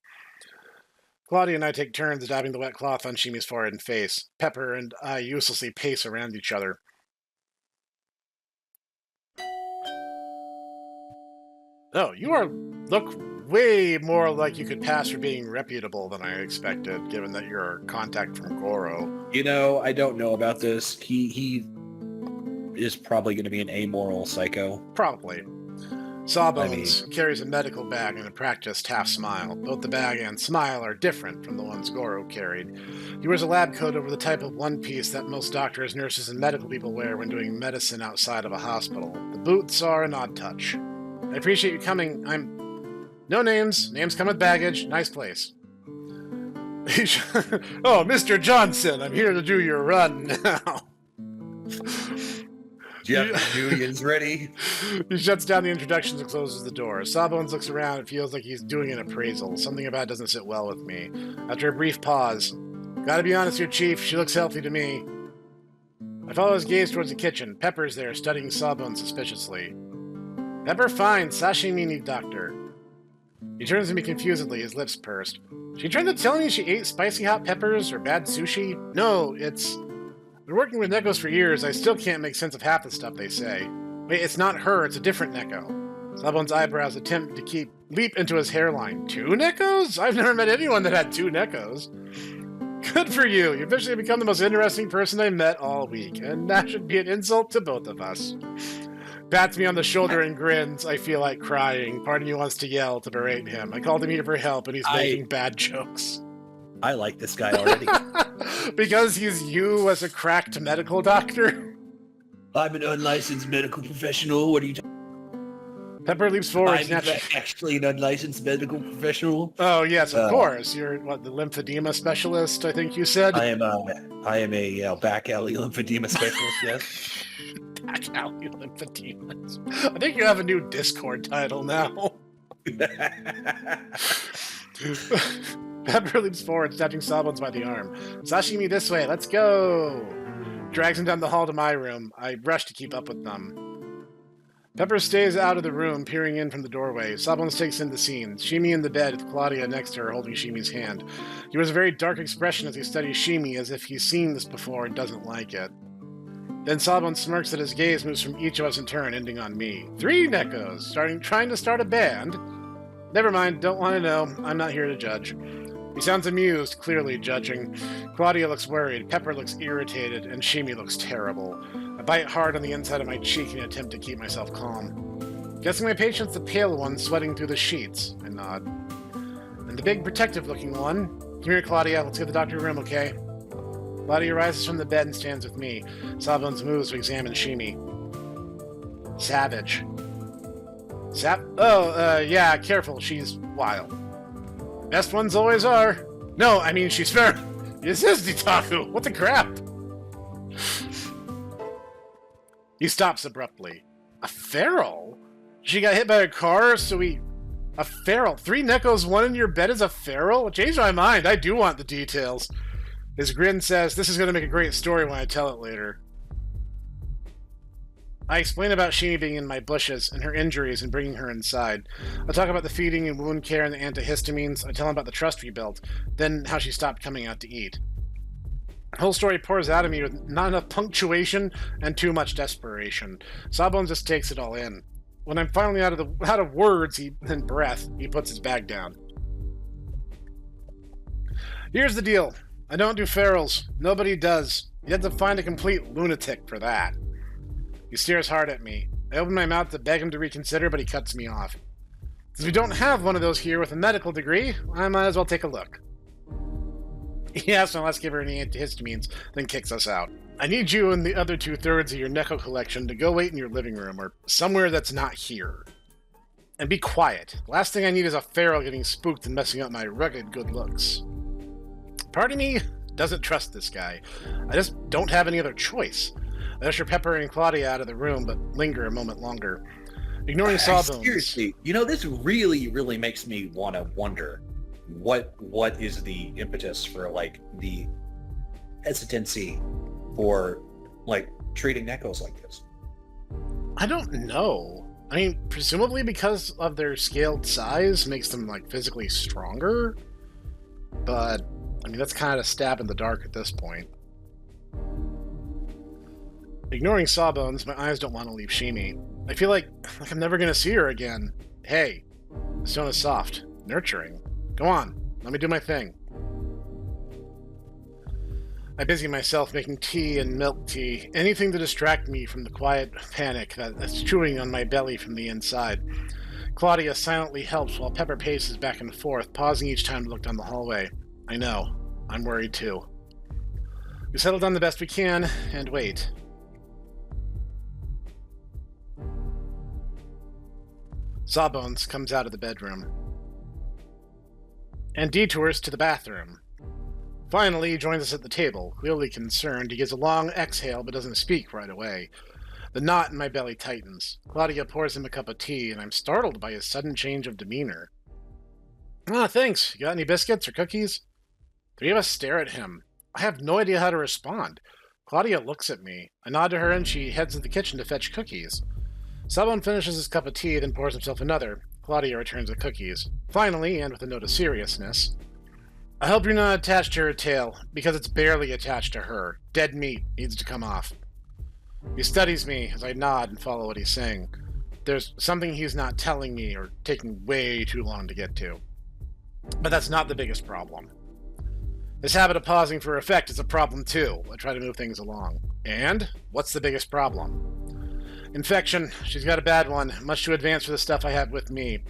Claudia and I take turns dabbing the wet cloth on Shimi's forehead and face. Pepper and I uselessly pace around each other. Oh, look way more like you could pass for being reputable than I expected, given that you're a contact from Goro. You know, I don't know about this. He is probably going to be an amoral psycho. Probably. Sawbones carries a medical bag and a practiced half smile. Both the bag and smile are different from the ones Goro carried. He wears a lab coat over the type of one piece that most doctors, nurses, and medical people wear when doing medicine outside of a hospital. The boots are an odd touch. I appreciate you coming. No names. Names come with baggage. Nice place. Oh, Mr. Johnson, I'm here to do your run now. Do you have the millions ready? He shuts down the introductions and closes the door. Sawbones looks around and feels like he's doing an appraisal. Something about it doesn't sit well with me. After a brief pause, gotta be honest here, Chief, she looks healthy to me. I follow his gaze towards the kitchen. Pepper's there, studying Sawbones suspiciously. Pepper, fine. Sashimi need doctor. He turns to me confusedly, his lips pursed. She trying to tell me she ate spicy hot peppers or bad sushi? No, it's... Been working with Nekos for years, I still can't make sense of half the stuff they say. Wait, it's not her, it's a different Neko. Sawbones' eyebrows attempt to leap into his hairline. 2 Nekos? I've never met anyone that had 2 Nekos. Good for you. You officially become the most interesting person I met all week, and that should be an insult to both of us. Pats me on the shoulder and grins. I feel like crying. Part of me wants to yell to berate him. I called him here for help, and he's making bad jokes. I like this guy already. Because he's you as a cracked medical doctor? I'm an unlicensed medical professional. What are you talking? Pepper leaps forward. I'm actually an unlicensed medical professional. Oh, yes, of course. You're, the lymphedema specialist, I think you said? I am a back alley lymphedema specialist, yes. Back alley lymphedema. I think you have a new Discord title now. Pepper leaps forward, snatching Sawbones by the arm. Sashimi this way, let's go! Drags him down the hall to my room. I rush to keep up with them. Pepper stays out of the room, peering in from the doorway. Sawbones takes in the scene. Shimi in the bed, with Claudia next to her, holding Shimi's hand. He wears a very dark expression as he studies Shimi, as if he's seen this before and doesn't like it. Then Sawbones smirks that his gaze moves from each of us in turn, ending on me. 3 Nekos, trying to start a band? Never mind, don't want to know. I'm not here to judge. He sounds amused, clearly judging. Claudia looks worried, Pepper looks irritated, and Shimi looks terrible. I bite hard on the inside of my cheek in an attempt to keep myself calm. Guessing my patient's the pale one sweating through the sheets. I nod. And the big protective-looking one. Come here, Claudia. Let's get the doctor room, okay? Claudia rises from the bed and stands with me. Sawbones moves to examine Shimi. Savage. Yeah, careful. She's wild. Best ones always are. No, I mean, she's fair. This is Ditaku. What the crap? He stops abruptly. A feral? She got hit by a car, so we... A feral? 3 Nekos, 1 in your bed is a feral? Change my mind. I do want the details. His grin says, this is going to make a great story when I tell it later. I explain about Shimi being in my bushes and her injuries and bringing her inside. I talk about the feeding and wound care and the antihistamines. I tell him about the trust we built, then how she stopped coming out to eat. The whole story pours out of me with not enough punctuation and too much desperation. Sawbones just takes it all in. When I'm finally out of words and breath, he puts his bag down. Here's the deal. I don't do ferals. Nobody does. You have to find a complete lunatic for that. He stares hard at me. I open my mouth to beg him to reconsider, but he cuts me off. Since we don't have one of those here with a medical degree, I might as well take a look. He asks me, let's give her any antihistamines, then kicks us out. I need you and the other 2/3 of your Neko collection to go wait in your living room, or somewhere that's not here. And be quiet. The last thing I need is a feral getting spooked and messing up my rugged good looks. Part of me doesn't trust this guy. I just don't have any other choice. I usher Pepper and Claudia out of the room, but linger a moment longer. Ignoring Sawbones. Seriously, this really, really makes me want to wonder what is the impetus for, the hesitancy for, treating Nekos like this? I don't know. I mean, presumably because of their scaled size makes them, like, physically stronger. But, I mean, that's kind of a stab in the dark at this point. Ignoring Sawbones, my eyes don't want to leave Shimi. I feel like I'm never going to see her again. Hey, the stone is soft, nurturing. Go on, let me do my thing. I busy myself making tea and milk tea, anything to distract me from the quiet panic that's chewing on my belly from the inside. Claudia silently helps while Pepper paces back and forth, pausing each time to look down the hallway. I know, I'm worried too. We settle down the best we can, and wait. Sawbones comes out of the bedroom and detours to the bathroom. Finally, he joins us at the table. Clearly concerned, he gives a long exhale but doesn't speak right away. The knot in my belly tightens. Claudia pours him a cup of tea, and I'm startled by his sudden change of demeanor. Ah, thanks. You got any biscuits or cookies? Three of us stare at him. I have no idea how to respond. Claudia looks at me. I nod to her, and she heads to the kitchen to fetch cookies. Sawbones finishes his cup of tea, then pours himself another. Claudia returns the cookies. Finally, and with a note of seriousness, I hope you're not attached to her tail, because it's barely attached to her. Dead meat needs to come off. He studies me as I nod and follow what he's saying. There's something he's not telling me or taking way too long to get to. But that's not the biggest problem. This habit of pausing for effect is a problem too. I try to move things along. And what's the biggest problem? Infection. She's got a bad one, much too advanced for the stuff I have with me.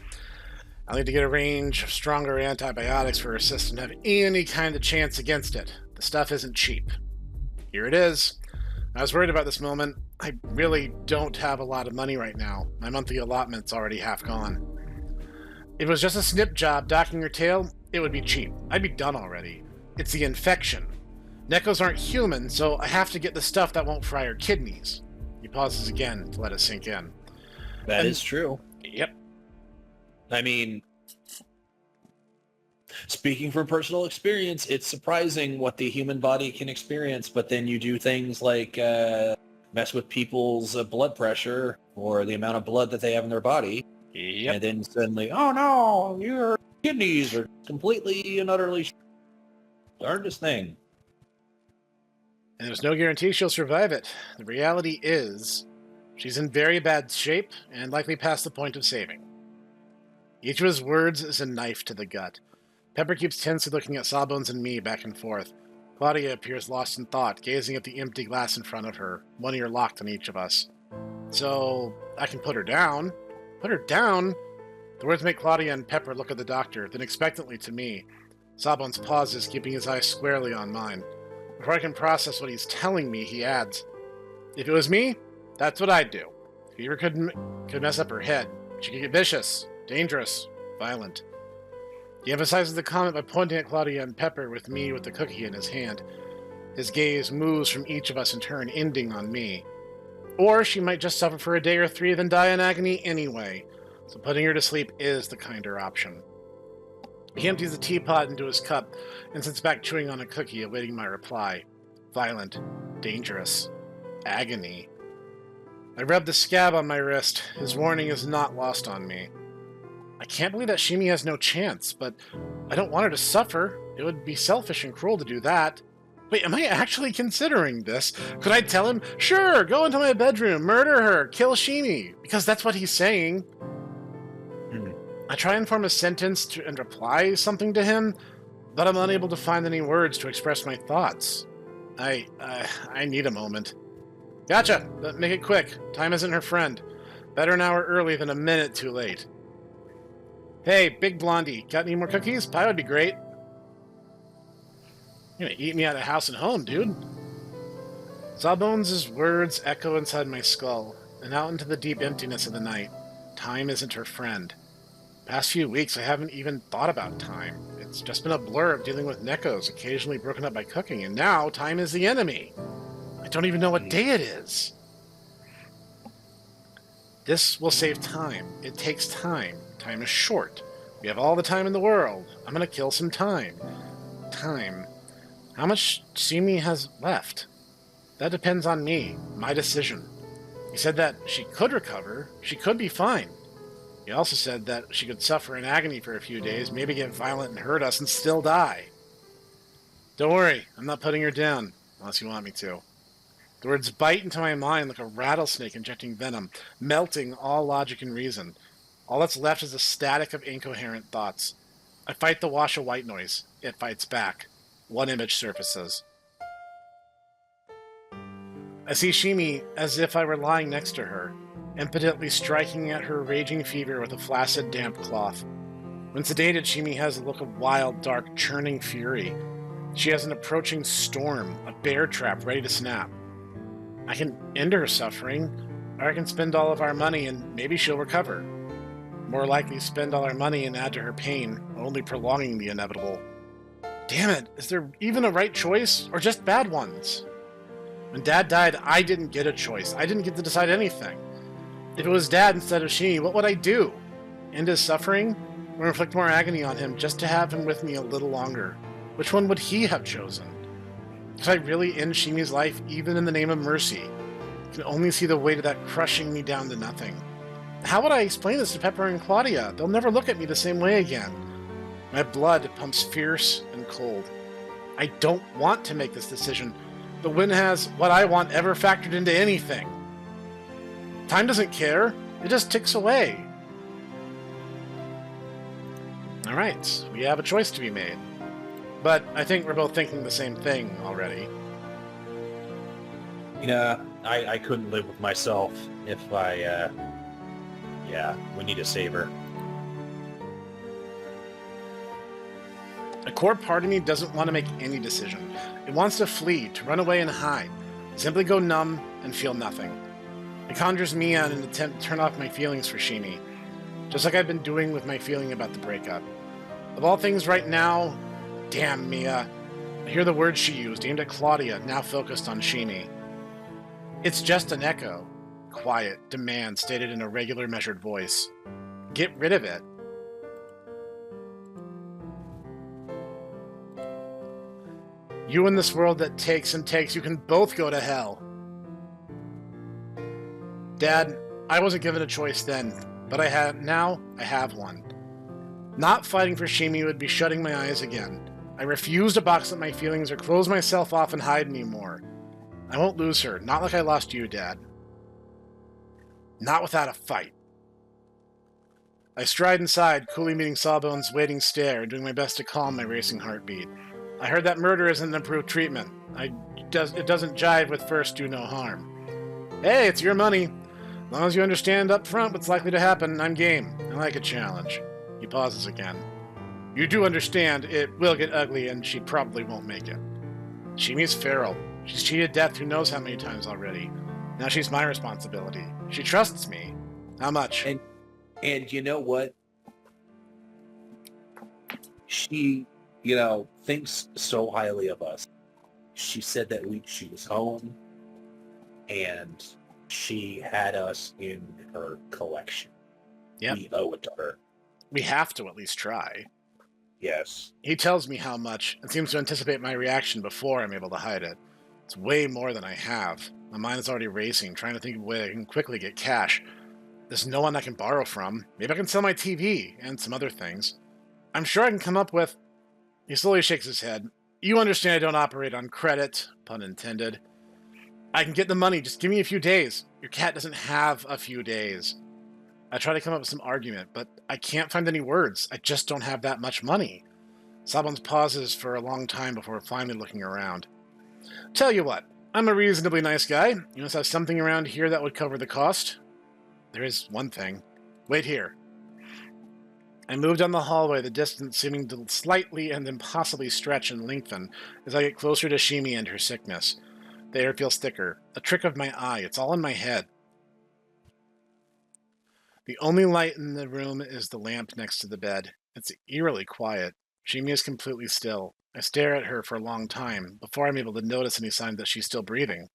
I'll need to get a range of stronger antibiotics for her system to have any kind of chance against it. The stuff isn't cheap. Here it is. I was worried about this moment. I really don't have a lot of money right now. My monthly allotment's already half gone. If it was just a snip job docking her tail, it would be cheap. I'd be done already. It's the infection. Nekos aren't human, so I have to get the stuff that won't fry her kidneys. He pauses again to let it sink in. That is true. Yep. I mean, speaking from personal experience, it's surprising what the human body can experience, but then you do things like mess with people's blood pressure or the amount of blood that they have in their body, and then suddenly, oh no, your kidneys are completely and utterly darndest thing. And there's no guarantee she'll survive it. The reality is, she's in very bad shape and likely past the point of saving. Each of his words is a knife to the gut. Pepper keeps tensely looking at Sawbones and me back and forth. Claudia appears lost in thought, gazing at the empty glass in front of her, one ear locked on each of us. So, I can put her down. Put her down? The words make Claudia and Pepper look at the doctor, then expectantly to me. Sawbones pauses, keeping his eyes squarely on mine. Before I can process what he's telling me, he adds, If it was me, that's what I'd do. If Fever could mess up her head. She could get vicious, dangerous, violent. He emphasizes the comment by pointing at Claudia and Pepper with me with the cookie in his hand. His gaze moves from each of us in turn, ending on me. Or she might just suffer for a day or three, then die in agony anyway. So putting her to sleep is the kinder option. He empties the teapot into his cup and sits back chewing on a cookie, awaiting my reply. Violent, dangerous, agony. I rub the scab on my wrist. His warning is not lost on me. I can't believe that Shimi has no chance, but I don't want her to suffer. It would be selfish and cruel to do that. Wait, am I actually considering this? Could I tell him, sure, go into my bedroom, murder her, kill Shimi? Because that's what he's saying. I try and form a sentence and reply something to him, but I'm unable to find any words to express my thoughts. I need a moment. Gotcha, but make it quick. Time isn't her friend. Better an hour early than a minute too late. Hey, Big Blondie, got any more cookies? Pie would be great. You're gonna eat me out of house and home, dude. Sawbones' words echo inside my skull, and out into the deep emptiness of the night. Time isn't her friend. Past few weeks, I haven't even thought about time. It's just been a blur of dealing with Nekos, occasionally broken up by cooking, and now time is the enemy. I don't even know what day it is. This will save time. It takes time. Time is short. We have all the time in the world. I'm gonna kill some time. Time. How much Shimi has left? That depends on me, my decision. He said that she could recover, she could be fine. He also said that she could suffer in agony for a few days, maybe get violent and hurt us and still die. Don't worry, I'm not putting her down, unless you want me to. The words bite into my mind like a rattlesnake injecting venom, melting all logic and reason. All that's left is a static of incoherent thoughts. I fight the wash of white noise. It fights back. One image surfaces. I see Shimi as if I were lying next to her, impotently striking at her raging fever with a flaccid, damp cloth. When sedated, Shimi has a look of wild, dark, churning fury. She has an approaching storm, a bear trap ready to snap. I can end her suffering, or I can spend all of our money and maybe she'll recover. More likely spend all our money and add to her pain, only prolonging the inevitable. Damn it, is there even a right choice, or just bad ones? When Dad died, I didn't get a choice. I didn't get to decide anything. If it was Dad instead of Shimi, what would I do? End his suffering, or inflict more agony on him just to have him with me a little longer? Which one would he have chosen? Could I really end Shimi's life even in the name of mercy? I can only see the weight of that crushing me down to nothing. How would I explain this to Pepper and Claudia? They'll never look at me the same way again. My blood pumps fierce and cold. I don't want to make this decision, but when has what I want ever factored into anything? Time doesn't care. It just ticks away. Alright, we have a choice to be made. But I think we're both thinking the same thing already. I couldn't live with myself if we need to save her. A core part of me doesn't want to make any decision. It wants to flee, to run away and hide. Simply go numb and feel nothing. It conjures me on an attempt to turn off my feelings for Shimi, just like I've been doing with my feeling about the breakup. Of all things right now, damn Mia. I hear the words she used, aimed at Claudia, now focused on Shimi. It's just an echo. Quiet, demand stated in a regular, measured voice. Get rid of it. You in this world that takes and takes, you can both go to hell. Dad, I wasn't given a choice then, but I have one. Not fighting for Shimi would be shutting my eyes again. I refuse to box up my feelings or close myself off and hide anymore. I won't lose her, not like I lost you, Dad. Not without a fight. I stride inside, coolly meeting Sawbone's waiting stare and doing my best to calm my racing heartbeat. I heard that murder isn't an approved treatment. It doesn't jive with first do no harm. Hey, it's your money. As long as you understand up front what's likely to happen, I'm game. I like a challenge. He pauses again. You do understand it will get ugly and she probably won't make it. Shimi's feral. She's cheated death who knows how many times already. Now she's my responsibility. She trusts me. How much? And you know what? She, thinks so highly of us. She said that she was home and she had us in her collection. Yep. We owe it to her. We have to at least try. Yes. He tells me how much and seems to anticipate my reaction before I'm able to hide it. It's way more than I have. My mind is already racing, trying to think of a way I can quickly get cash. There's no one I can borrow from. Maybe I can sell my TV and some other things. I'm sure I can come up with... He slowly shakes his head. You understand I don't operate on credit, pun intended. I can get the money, just give me a few days. Your cat doesn't have a few days. I try to come up with some argument, but I can't find any words. I just don't have that much money. Sawbones pauses for a long time before finally looking around. Tell you what, I'm a reasonably nice guy. You must have something around here that would cover the cost. There is one thing. Wait here. I move down the hallway, the distance seeming to slightly and impossibly stretch and lengthen as I get closer to Shimi and her sickness. The air feels thicker. A trick of my eye. It's all in my head. The only light in the room is the lamp next to the bed. It's eerily quiet. Shimi is completely still. I stare at her for a long time, before I'm able to notice any sign that she's still breathing.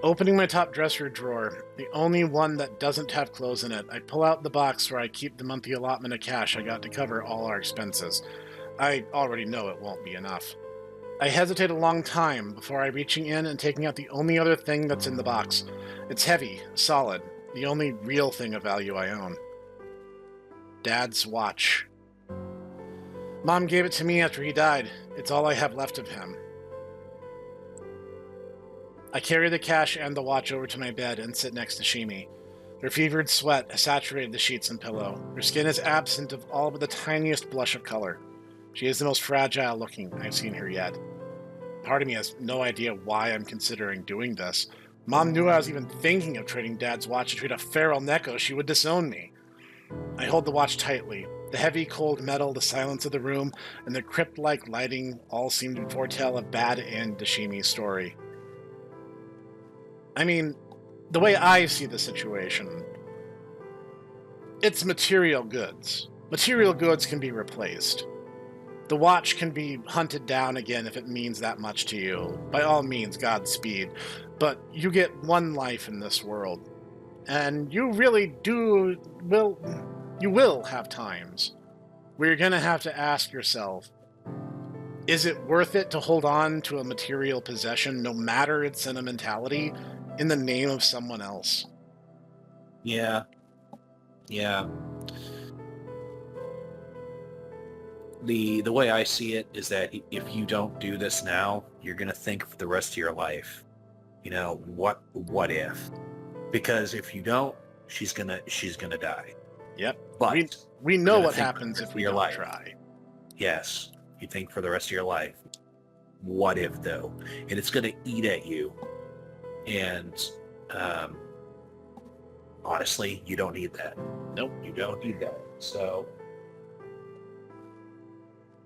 Opening my top dresser drawer, the only one that doesn't have clothes in it, I pull out the box where I keep the monthly allotment of cash I got to cover all our expenses. I already know it won't be enough. I hesitate a long time before I reaching in and taking out the only other thing that's in the box. It's heavy, solid, the only real thing of value I own. Dad's watch. Mom gave it to me after he died. It's all I have left of him. I carry the cash and the watch over to my bed and sit next to Shimi. Her fevered sweat has saturated the sheets and pillow. Her skin is absent of all but the tiniest blush of color. She is the most fragile looking I've seen her yet. Part of me has no idea why I'm considering doing this. Mom knew I was even thinking of trading Dad's watch to trade a feral Neko, she would disown me. I hold the watch tightly. The heavy, cold metal, the silence of the room, and the crypt-like lighting all seem to foretell a bad end to Shimi's story. I mean, the way I see the situation, it's material goods. Material goods can be replaced. The watch can be hunted down again if it means that much to you. By all means, Godspeed. But you get one life in this world. And you really will have times where you're going to have to ask yourself, is it worth it to hold on to a material possession, no matter its sentimentality, in the name of someone else? Yeah. The way I see it is that if you don't do this now, you're going to think for the rest of your life, what if? Because if you don't, she's gonna die. Yep. But we know what happens if we don't try. Yes. You think for the rest of your life, what if though? And it's gonna eat at you. And honestly, you don't need that. Nope. You don't need that. So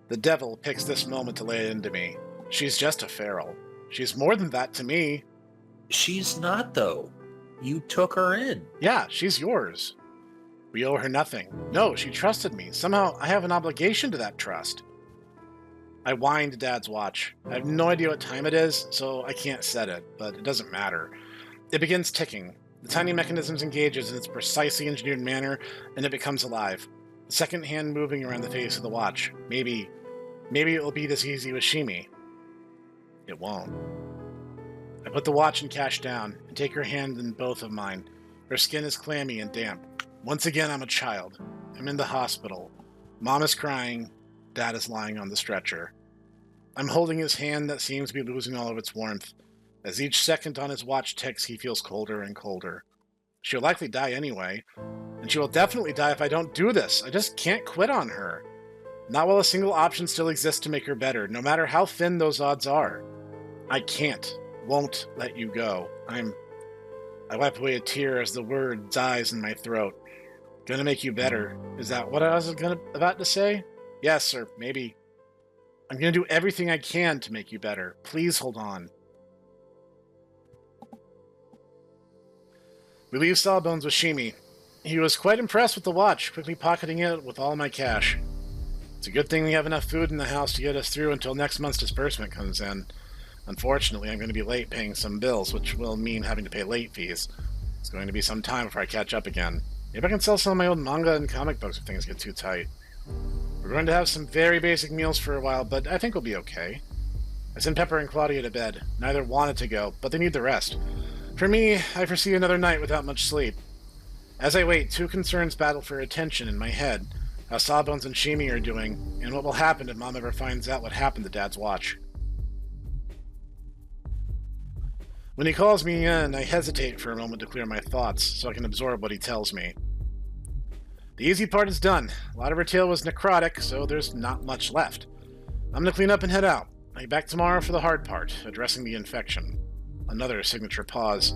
the devil picks this moment to lay it into me. She's just a feral. She's more than that to me. She's not, though. You took her in. Yeah, she's yours. We owe her nothing. No, she trusted me. Somehow, I have an obligation to that trust. I wind Dad's watch. I have no idea what time it is, so I can't set it, but it doesn't matter. It begins ticking. The tiny mechanism engages in its precisely engineered manner, and it becomes alive. The second hand moving around the face of the watch. Maybe it will be this easy with Shimi. It won't. I put the watch and cash down, and take her hand in both of mine. Her skin is clammy and damp. Once again, I'm a child. I'm in the hospital. Mom is crying. Dad is lying on the stretcher. I'm holding his hand that seems to be losing all of its warmth. As each second on his watch ticks, he feels colder and colder. She'll likely die anyway, and she will definitely die if I don't do this. I just can't quit on her. Not while a single option still exists to make her better, no matter how thin those odds are. I won't let you go. I wipe away a tear as the word dies in my throat. Gonna make you better. Is that what I was about to say? Yes, or maybe. I'm gonna do everything I can to make you better. Please hold on. We leave Sawbones with Shimi. He was quite impressed with the watch, quickly pocketing it with all my cash. It's a good thing we have enough food in the house to get us through until next month's disbursement comes in. Unfortunately, I'm going to be late paying some bills, which will mean having to pay late fees. It's going to be some time before I catch up again. Maybe I can sell some of my old manga and comic books if things get too tight. We're going to have some very basic meals for a while, but I think we'll be okay. I sent Pepper and Claudia to bed. Neither wanted to go, but they need the rest. For me, I foresee another night without much sleep. As I wait, two concerns battle for attention in my head. How Sawbones and Shimi are doing, and what will happen if Mom ever finds out what happened to Dad's watch. When he calls me in, I hesitate for a moment to clear my thoughts, so I can absorb what he tells me. The easy part is done. A lot of her tale was necrotic, so there's not much left. I'm gonna clean up and head out. I'll be back tomorrow for the hard part, addressing the infection. Another signature pause.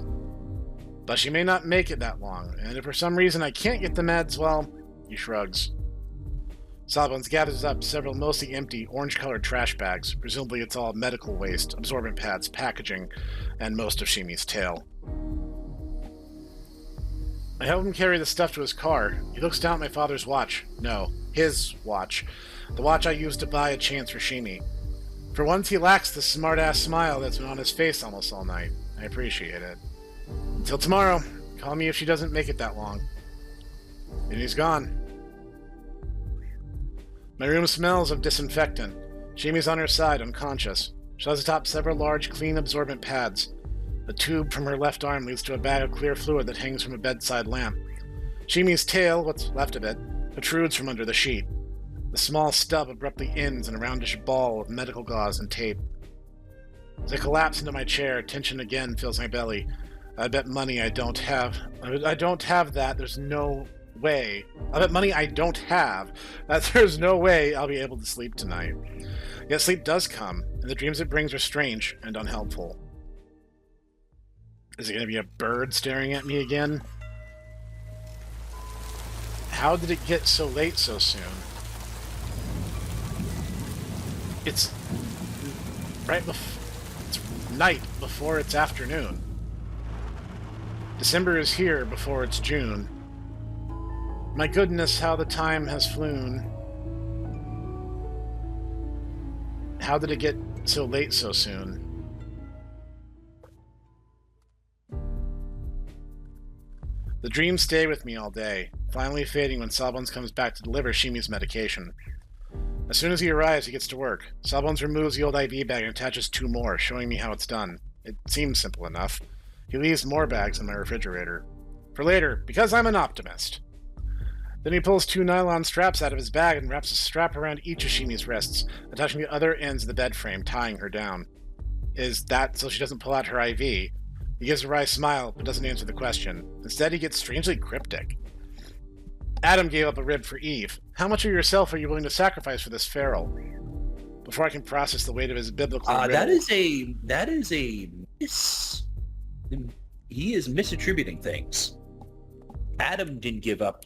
But she may not make it that long, and if for some reason I can't get the meds, well, he shrugs. Sawbones gathers up several mostly empty, orange-colored trash bags. Presumably it's all medical waste, absorbent pads, packaging, and most of Shimi's tail. I help him carry the stuff to his car. He looks down at my father's watch. No, his watch. The watch I used to buy a chance for Shimi. For once, he lacks the smart-ass smile that's been on his face almost all night. I appreciate it. Until tomorrow. Call me if she doesn't make it that long. And he's gone. My room smells of disinfectant. Shimi's on her side, unconscious. She lies atop several large, clean, absorbent pads. A tube from her left arm leads to a bag of clear fluid that hangs from a bedside lamp. Shimi's tail, what's left of it, protrudes from under the sheet. The small stub abruptly ends in a roundish ball of medical gauze and tape. As I collapse into my chair, tension again fills my belly. I bet money I don't have. I don't have that. There's no way. I bet money I don't have that there's no way I'll be able to sleep tonight. Yet sleep does come, and the dreams it brings are strange and unhelpful. Is it going to be a bird staring at me again? How did it get so late so soon? It's it's night before it's afternoon. December is here before it's June. My goodness, how the time has flown. How did it get so late so soon? The dreams stay with me all day, finally fading when Sawbones comes back to deliver Shimi's medication. As soon as he arrives, he gets to work. Sawbones removes the old IV bag and attaches 2 more, showing me how it's done. It seems simple enough. He leaves more bags in my refrigerator. For later, because I'm an optimist. Then he pulls 2 nylon straps out of his bag and wraps a strap around each of Shimi's wrists, attaching the other ends of the bed frame, tying her down. Is that so she doesn't pull out her IV? He gives a wry smile, but doesn't answer the question. Instead, he gets strangely cryptic. Adam gave up a rib for Eve. How much of yourself are you willing to sacrifice for this feral? Before I can process the weight of his biblical riddle... That is a he is misattributing things. Adam didn't give up.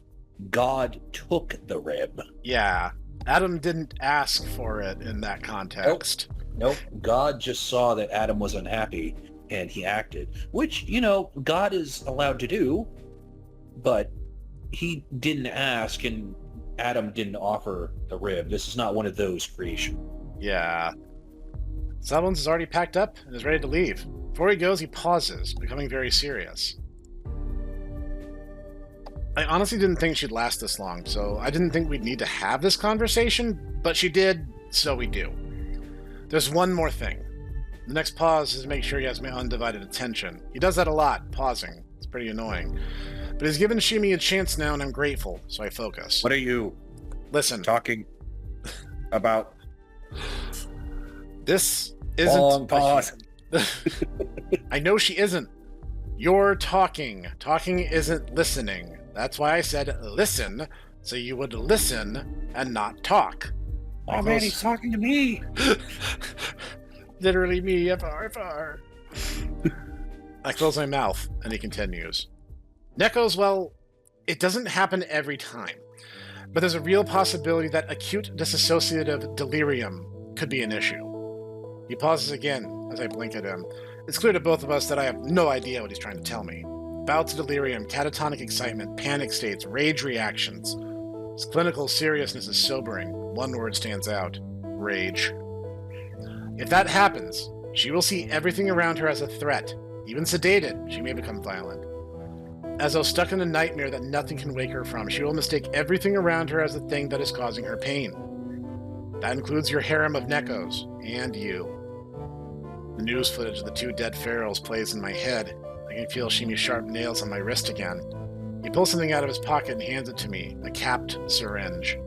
God took the rib. Yeah. Adam didn't ask for it in that context. Nope. God just saw that Adam was unhappy and he acted. Which, God is allowed to do, but he didn't ask and Adam didn't offer the rib. This is not one of those creations. Yeah. Sawbones is already packed up and is ready to leave. Before he goes, he pauses, becoming very serious. I honestly didn't think she'd last this long, so I didn't think we'd need to have this conversation, but she did, so we do. There's one more thing. The next pause is to make sure he has my undivided attention. He does that a lot, pausing. It's pretty annoying. But he's given Shimi a chance now, and I'm grateful, so I focus. What are you... Listen. Talking about... This isn't... Long pause. I know she isn't. You're talking. Talking isn't listening. That's why I said listen, so you would listen and not talk. Oh man, he's talking to me. Literally me, FR. I close my mouth, and he continues. Neko's, well, it doesn't happen every time. But there's a real possibility that acute dissociative delirium could be an issue. He pauses again as I blink at him. It's clear to both of us that I have no idea what he's trying to tell me. Bouts of delirium, catatonic excitement, panic states, rage reactions. His clinical seriousness is sobering. One word stands out. Rage. If that happens, she will see everything around her as a threat. Even sedated, she may become violent. As though stuck in a nightmare that nothing can wake her from, she will mistake everything around her as the thing that is causing her pain. That includes your harem of Nekos, and you. The news footage of the 2 dead ferals plays in my head. I can feel Shimi's sharp nails on my wrist again. He pulls something out of his pocket and hands it to me, a capped syringe.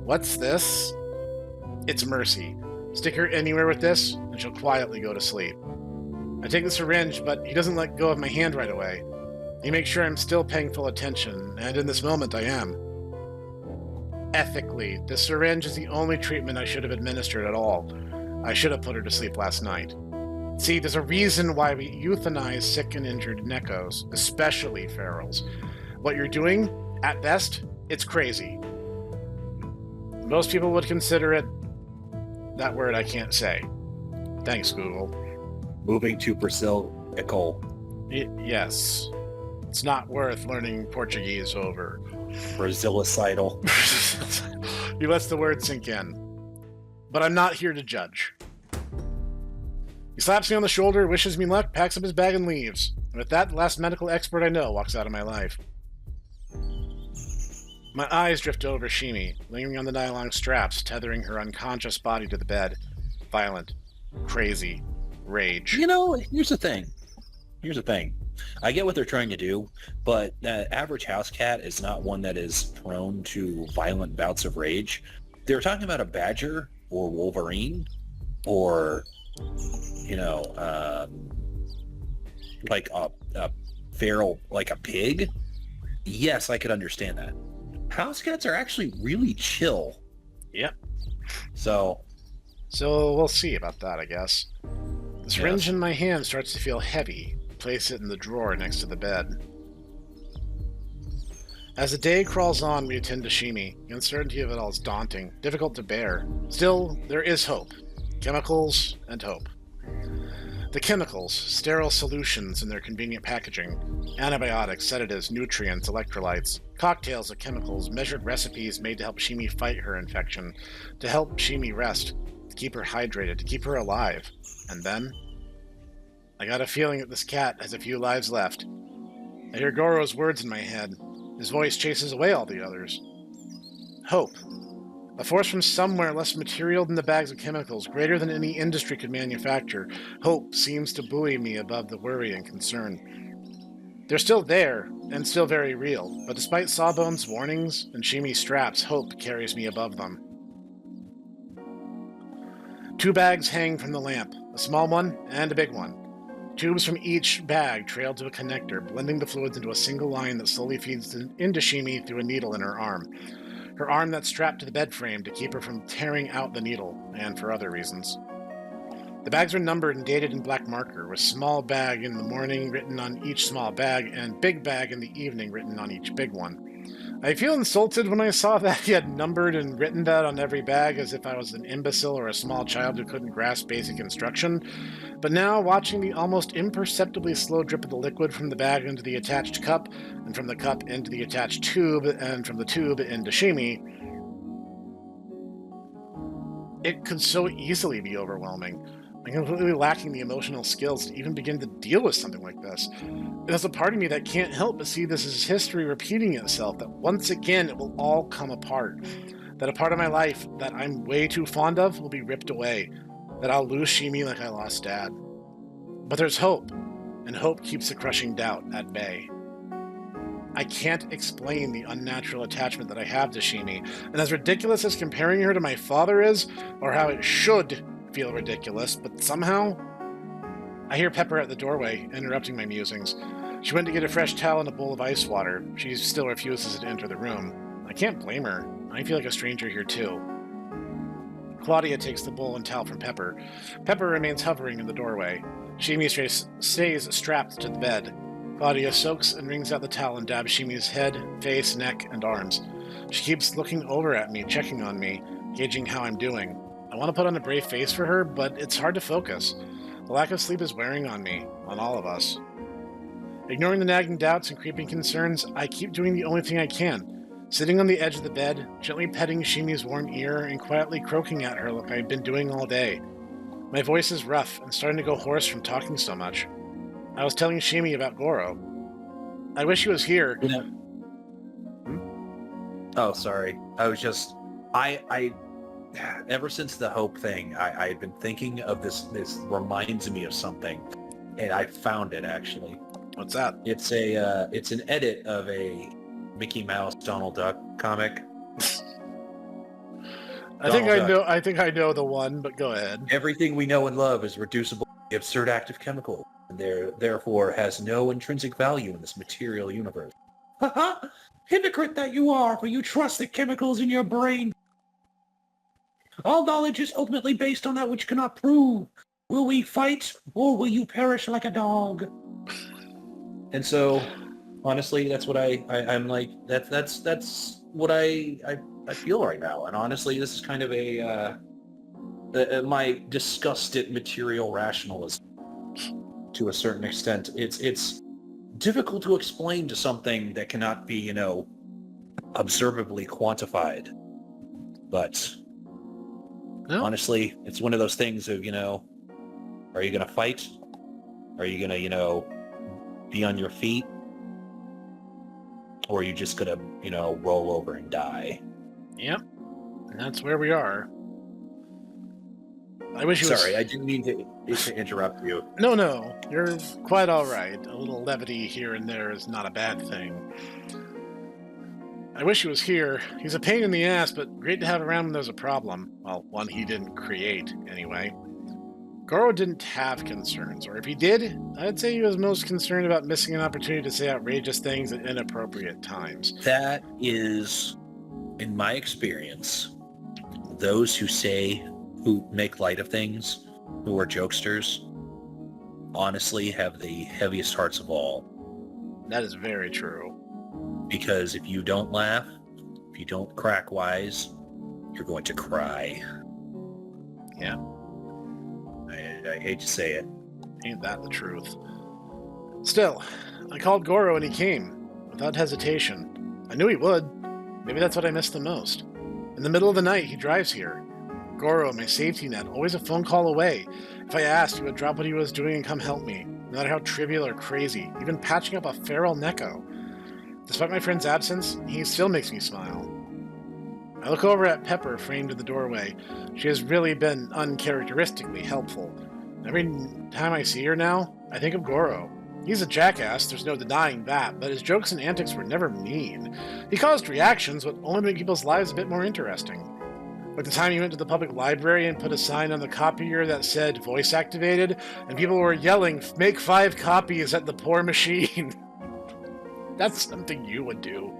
What's this? It's mercy. Stick her anywhere with this, and she'll quietly go to sleep. I take the syringe, but he doesn't let go of my hand right away. He makes sure I'm still paying full attention, and in this moment I am. Ethically, this syringe is the only treatment I should have administered at all. I should have put her to sleep last night. See, there's a reason why we euthanize sick and injured Nekos, especially ferals. What you're doing, at best, it's crazy. Most people would consider it... that word I can't say. Thanks, Google. Moving to Brazil, Nicole. Yes. It's not worth learning Portuguese over. Brazilicidal. He lets the word sink in. But I'm not here to judge. He slaps me on the shoulder, wishes me luck, packs up his bag, and leaves. And with that, the last medical expert I know walks out of my life. My eyes drift over Shimi, lingering on the nylon straps, tethering her unconscious body to the bed. Violent. crazy rage. Here's the thing. I get what they're trying to do, but the average house cat is not one that is prone to violent bouts of rage. They're talking about a badger or Wolverine or, like a feral, like a pig. Yes, I could understand that. House cats are actually really chill. Yep. So we'll see about that, I guess. The syringe in my hand starts to feel heavy. Place it in the drawer next to the bed. As the day crawls on, we attend to Shimi. The uncertainty of it all is daunting, difficult to bear. Still, there is hope. Chemicals and hope. The chemicals, sterile solutions in their convenient packaging, antibiotics, sedatives, nutrients, electrolytes, cocktails of chemicals, measured recipes made to help Shimi fight her infection, to help Shimi rest, to keep her hydrated, to keep her alive. And then, I got a feeling that this cat has a few lives left. I hear Goro's words in my head. His voice chases away all the others. Hope. A force from somewhere less material than the bags of chemicals, greater than any industry could manufacture. Hope seems to buoy me above the worry and concern. They're still there, and still very real, but despite Sawbone's warnings and Shimi's straps, hope carries me above them. 2 bags hang from the lamp, a small one and a big one. Tubes from each bag trail to a connector, blending the fluids into a single line that slowly feeds into Shimi through a needle in her arm. Her arm that's strapped to the bed frame to keep her from tearing out the needle, and for other reasons. The bags are numbered and dated in black marker, with small bag in the morning written on each small bag, and big bag in the evening written on each big one. I feel insulted when I saw that he had numbered and written that on every bag, as if I was an imbecile or a small child who couldn't grasp basic instruction. But now, watching the almost imperceptibly slow drip of the liquid from the bag into the attached cup, and from the cup into the attached tube, and from the tube into Shimi, it could so easily be overwhelming. I'm completely lacking the emotional skills to even begin to deal with something like this. There's a part of me that can't help but see this as history repeating itself, that once again it will all come apart. That a part of my life that I'm way too fond of will be ripped away. That I'll lose Shimi like I lost Dad. But there's hope, and hope keeps the crushing doubt at bay. I can't explain the unnatural attachment that I have to Shimi, and as ridiculous as comparing her to my father is, or how it should feel ridiculous, but somehow... I hear Pepper at the doorway, interrupting my musings. She went to get a fresh towel and a bowl of ice water. She still refuses to enter the room. I can't blame her. I feel like a stranger here too. Claudia takes the bowl and towel from Pepper. Pepper remains hovering in the doorway. Shimi stays strapped to the bed. Claudia soaks and wrings out the towel and dabs Shimi's head, face, neck, and arms. She keeps looking over at me, checking on me, gauging how I'm doing. I want to put on a brave face for her, but it's hard to focus. The lack of sleep is wearing on me, on all of us. Ignoring the nagging doubts and creeping concerns, I keep doing the only thing I can. Sitting on the edge of the bed, gently petting Shimi's warm ear and quietly croaking at her like I've been doing all day. My voice is rough and starting to go hoarse from talking so much. I was telling Shimi about Goro. I wish he was here. Oh, sorry. I was just... Ever since the Hope thing, I had been thinking of this. This reminds me of something, and I found it actually. What's that? It's an edit of a Mickey Mouse Donald Duck comic. I think I know the one, but go ahead. Everything we know and love is reducible to absurd active chemical, and therefore has no intrinsic value in this material universe. Ha! Hypocrite that you are, for you trust the chemicals in your brain. All knowledge is ultimately based on that which cannot prove. Will we fight, or will you perish like a dog? And so, honestly, that's what I'm like. That's what I feel right now. And honestly, this is kind of my disgust at material rationalism. To a certain extent, it's difficult to explain to something that cannot be, observably quantified. But no. Honestly, it's one of those things of, are you going to fight? Are you going to, be on your feet? Or are you just going to, roll over and die? Yep. And that's where we are. I wish you Sorry, I didn't mean to interrupt you. No, you're quite all right. A little levity here and there is not a bad thing. I wish he was here. He's a pain in the ass, but great to have around when there's a problem. Well, one he didn't create, anyway. Goro didn't have concerns, or if he did, I'd say he was most concerned about missing an opportunity to say outrageous things at inappropriate times. That is, in my experience, those who make light of things, who are jokesters, honestly have the heaviest hearts of all. That is very true. Because if you don't laugh, if you don't crack wise, you're going to cry. Yeah. I hate to say it. Ain't that the truth? Still, I called Goro and he came, without hesitation. I knew he would. Maybe that's what I missed the most. In the middle of the night, he drives here. Goro, my safety net, always a phone call away. If I asked, he would drop what he was doing and come help me, no matter how trivial or crazy, even patching up a feral Neko. Despite my friend's absence, he still makes me smile. I look over at Pepper, framed in the doorway. She has really been uncharacteristically helpful. Every time I see her now, I think of Goro. He's a jackass, there's no denying that, but his jokes and antics were never mean. He caused reactions, but only made people's lives a bit more interesting. Like the time he went to the public library and put a sign on the copier that said voice activated, and people were yelling, "Make 5 copies at the poor machine." That's something you would do.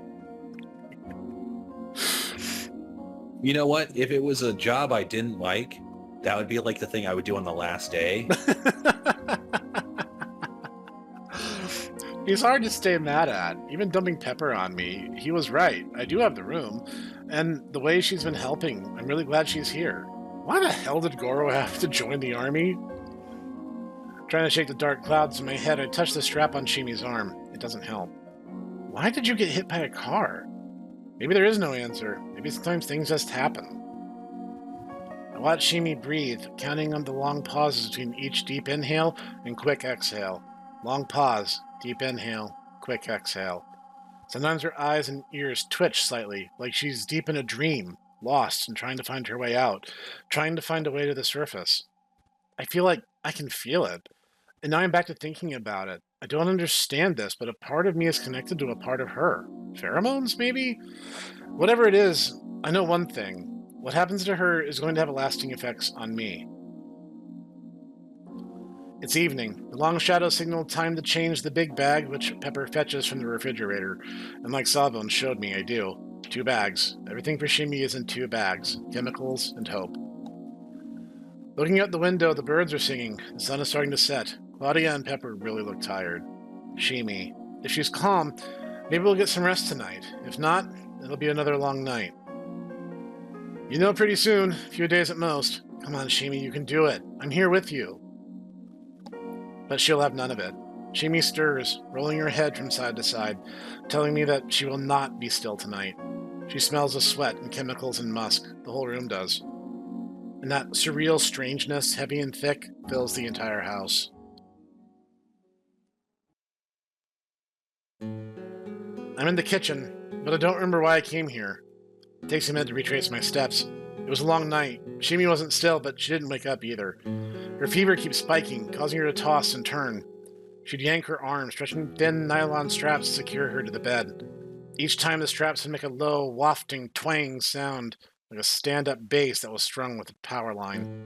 You know what? If it was a job I didn't like, that would be like the thing I would do on the last day. He's hard to stay mad at. Even dumping Pepper on me, he was right. I do have the room. And the way she's been helping, I'm really glad she's here. Why the hell did Goro have to join the army? Trying to shake the dark clouds in my head, I touch the strap on Shimi's arm. It doesn't help. Why did you get hit by a car? Maybe there is no answer. Maybe sometimes things just happen. I watch Shimi breathe, counting on the long pauses between each deep inhale and quick exhale. Long pause, deep inhale, quick exhale. Sometimes her eyes and ears twitch slightly, like she's deep in a dream, lost and trying to find her way out, trying to find a way to the surface. I feel like I can feel it. And now I'm back to thinking about it. I don't understand this, but a part of me is connected to a part of her. Pheromones, maybe? Whatever it is, I know one thing. What happens to her is going to have lasting effects on me. It's evening. The long shadow signaled time to change the big bag, which Pepper fetches from the refrigerator. And like Sawbones showed me, I do. 2 bags. Everything for Shimi is in 2 bags. Chemicals and hope. Looking out the window, the birds are singing. The sun is starting to set. Claudia and Pepper really look tired. Shimi. If she's calm, maybe we'll get some rest tonight. If not, it'll be another long night. You know pretty soon, a few days at most. Come on, Shimi, you can do it. I'm here with you. But she'll have none of it. Shimi stirs, rolling her head from side to side, telling me that she will not be still tonight. She smells of sweat and chemicals and musk. The whole room does. And that surreal strangeness, heavy and thick, fills the entire house. I'm in the kitchen, but I don't remember why I came here. It takes a minute to retrace my steps. It was a long night. Shimi wasn't still, but she didn't wake up either. Her fever keeps spiking, causing her to toss and turn. She'd yank her arm, stretching thin nylon straps to secure her to the bed. Each time the straps would make a low, wafting twang sound, like a stand-up bass that was strung with a power line.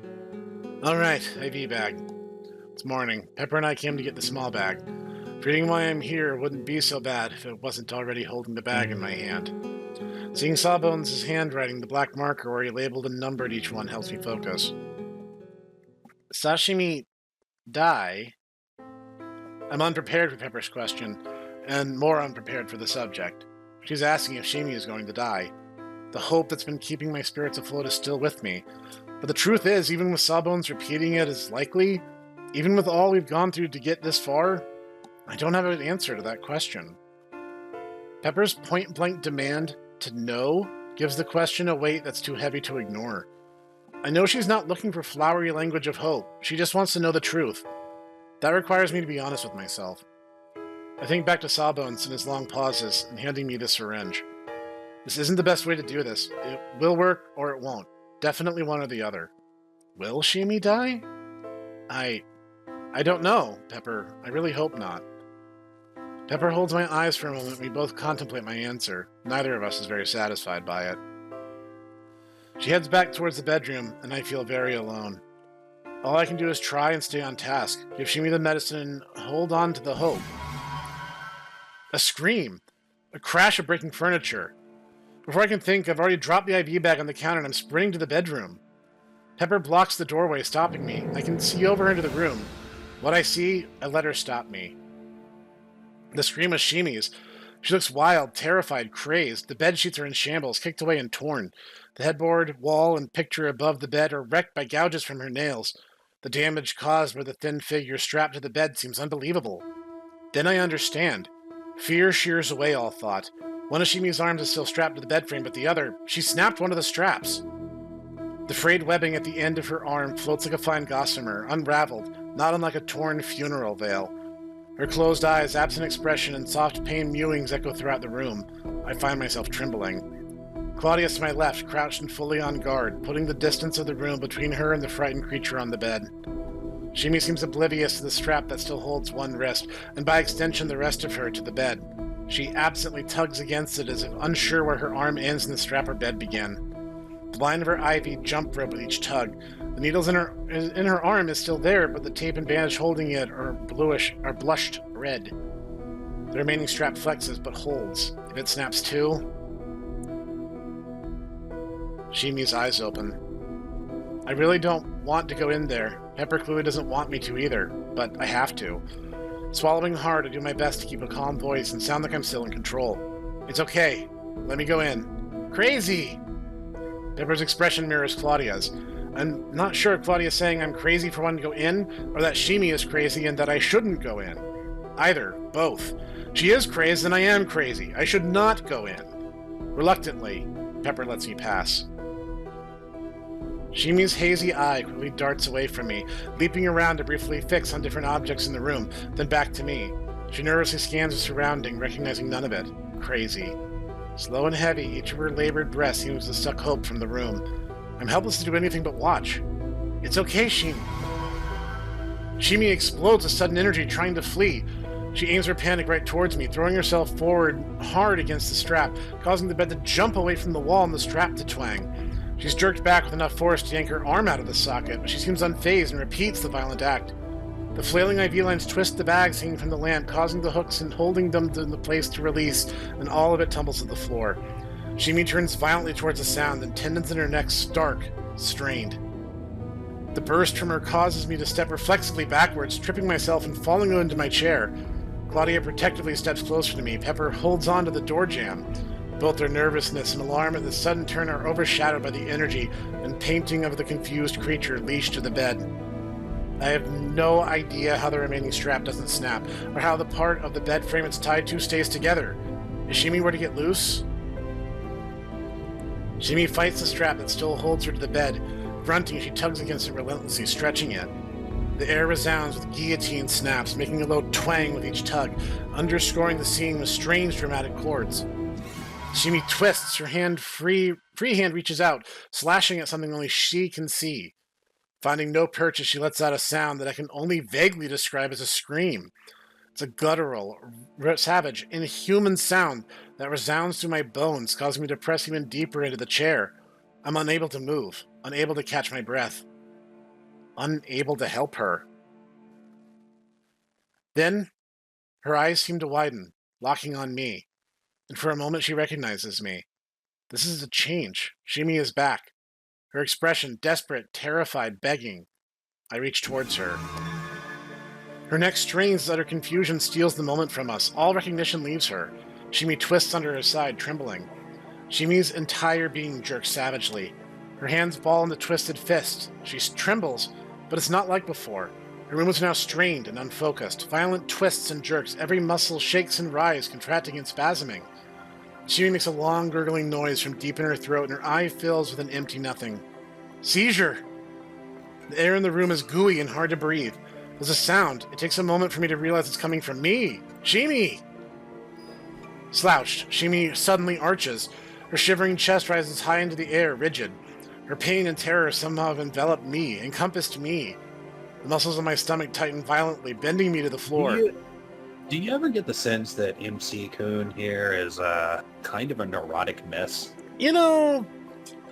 All right, IV bag. It's morning. Pepper and I came to get the small bag. Reading why I'm here wouldn't be so bad if it wasn't already holding the bag in my hand. Seeing Sawbones' handwriting, the black marker where he labeled and numbered each one helps me focus. Sashimi die? I'm unprepared for Pepper's question, and more unprepared for the subject. She's asking if Shimi is going to die. The hope that's been keeping my spirits afloat is still with me. But the truth is, even with Sawbones repeating it as likely, even with all we've gone through to get this far, I don't have an answer to that question. Pepper's point-blank demand to know gives the question a weight that's too heavy to ignore. I know she's not looking for flowery language of hope. She just wants to know the truth. That requires me to be honest with myself. I think back to Sawbones and his long pauses and handing me the syringe. This isn't the best way to do this. It will work or it won't. Definitely one or the other. Will Shimi die? I don't know, Pepper. I really hope not. Pepper holds my eyes for a moment. We both contemplate my answer. Neither of us is very satisfied by it. She heads back towards the bedroom, and I feel very alone. All I can do is try and stay on task, give Shimi the medicine, and hold on to the hope. A scream. A crash of breaking furniture. Before I can think, I've already dropped the IV bag on the counter and I'm sprinting to the bedroom. Pepper blocks the doorway, stopping me. I can see over into the room. What I see, I let her stop me. The scream is Shimi's. She looks wild, terrified, crazed. The bed sheets are in shambles, kicked away and torn. The headboard, wall, and picture above the bed are wrecked by gouges from her nails. The damage caused by the thin figure strapped to the bed seems unbelievable. Then I understand. Fear shears away all thought. One of Shimi's arms is still strapped to the bed frame, but the other, she snapped one of the straps. The frayed webbing at the end of her arm floats like a fine gossamer, unraveled, not unlike a torn funeral veil. Her closed eyes, absent expression, and soft pain mewings echo throughout the room. I find myself trembling. Claudius to my left, crouched and fully on guard, putting the distance of the room between her and the frightened creature on the bed. Shimi seems oblivious to the strap that still holds one wrist, and by extension the rest of her, to the bed. She absently tugs against it as if unsure where her arm ends and the strap her bed began. The line of her IV jump rope with each tug. The needles in her arm is still there, but the tape and bandage holding it are blushed red. The remaining strap flexes, but holds. If it snaps too... Shimi's eyes open. I really don't want to go in there. Pepper clearly doesn't want me to either, but I have to. Swallowing hard, I do my best to keep a calm voice and sound like I'm still in control. It's okay. Let me go in. Crazy! Pepper's expression mirrors Claudia's. I'm not sure if Claudia's saying I'm crazy for wanting to go in, or that Shimi is crazy and that I shouldn't go in. Either. Both. She is crazed and I am crazy. I should not go in. Reluctantly, Pepper lets me pass. Shimi's hazy eye quickly darts away from me, leaping around to briefly fix on different objects in the room, then back to me. She nervously scans the surrounding, recognizing none of it. Crazy. Slow and heavy, each of her labored breaths seems to suck hope from the room. I'm helpless to do anything but watch. It's okay, Shimi. Shimi explodes with sudden energy, trying to flee. She aims her panic right towards me, throwing herself forward hard against the strap, causing the bed to jump away from the wall and the strap to twang. She's jerked back with enough force to yank her arm out of the socket, but she seems unfazed and repeats the violent act. The flailing IV lines twist the bags hanging from the lamp, causing the hooks and holding them in the place to release, and all of it tumbles to the floor. Shimi turns violently towards the sound, and tendons in her neck stark, strained. The burst from her causes me to step reflexively backwards, tripping myself and falling into my chair. Claudia protectively steps closer to me. Pepper holds on to the door jamb. Both their nervousness and alarm at the sudden turn are overshadowed by the energy and painting of the confused creature leashed to the bed. I have no idea how the remaining strap doesn't snap, or how the part of the bed frame it's tied to stays together. Is Shimi were to get loose? Shimi fights the strap that still holds her to the bed. Grunting, she tugs against it relentlessly, stretching it. The air resounds with guillotine snaps, making a low twang with each tug, underscoring the scene with strange dramatic chords. Shimi twists, her free hand reaches out, slashing at something only she can see. Finding no purchase, she lets out a sound that I can only vaguely describe as a scream. It's a guttural, savage, inhuman sound that resounds through my bones, causing me to press even deeper into the chair. I'm unable to move, unable to catch my breath, unable to help her. Then, her eyes seem to widen, locking on me, and for a moment she recognizes me. This is a change. Shimi is back. Her expression, desperate, terrified, begging. I reach towards her. Her neck strains as utter confusion steals the moment from us. All recognition leaves her. Shimi twists under her side, trembling. Shimi's entire being jerks savagely. Her hands ball into twisted fists. She trembles, but it's not like before. Her movements are now strained and unfocused. Violent twists and jerks. Every muscle shakes and writhes, contracting and spasming. Shimi makes a long, gurgling noise from deep in her throat, and her eye fills with an empty nothing. Seizure! The air in the room is gooey and hard to breathe. There's a sound. It takes a moment for me to realize it's coming from me. Shimi! Slouched, Shimi suddenly arches. Her shivering chest rises high into the air, rigid. Her pain and terror somehow have enveloped me, encompassed me. The muscles of my stomach tighten violently, bending me to the floor. Do you ever get the sense that MC Coon here is kind of a neurotic mess? You know,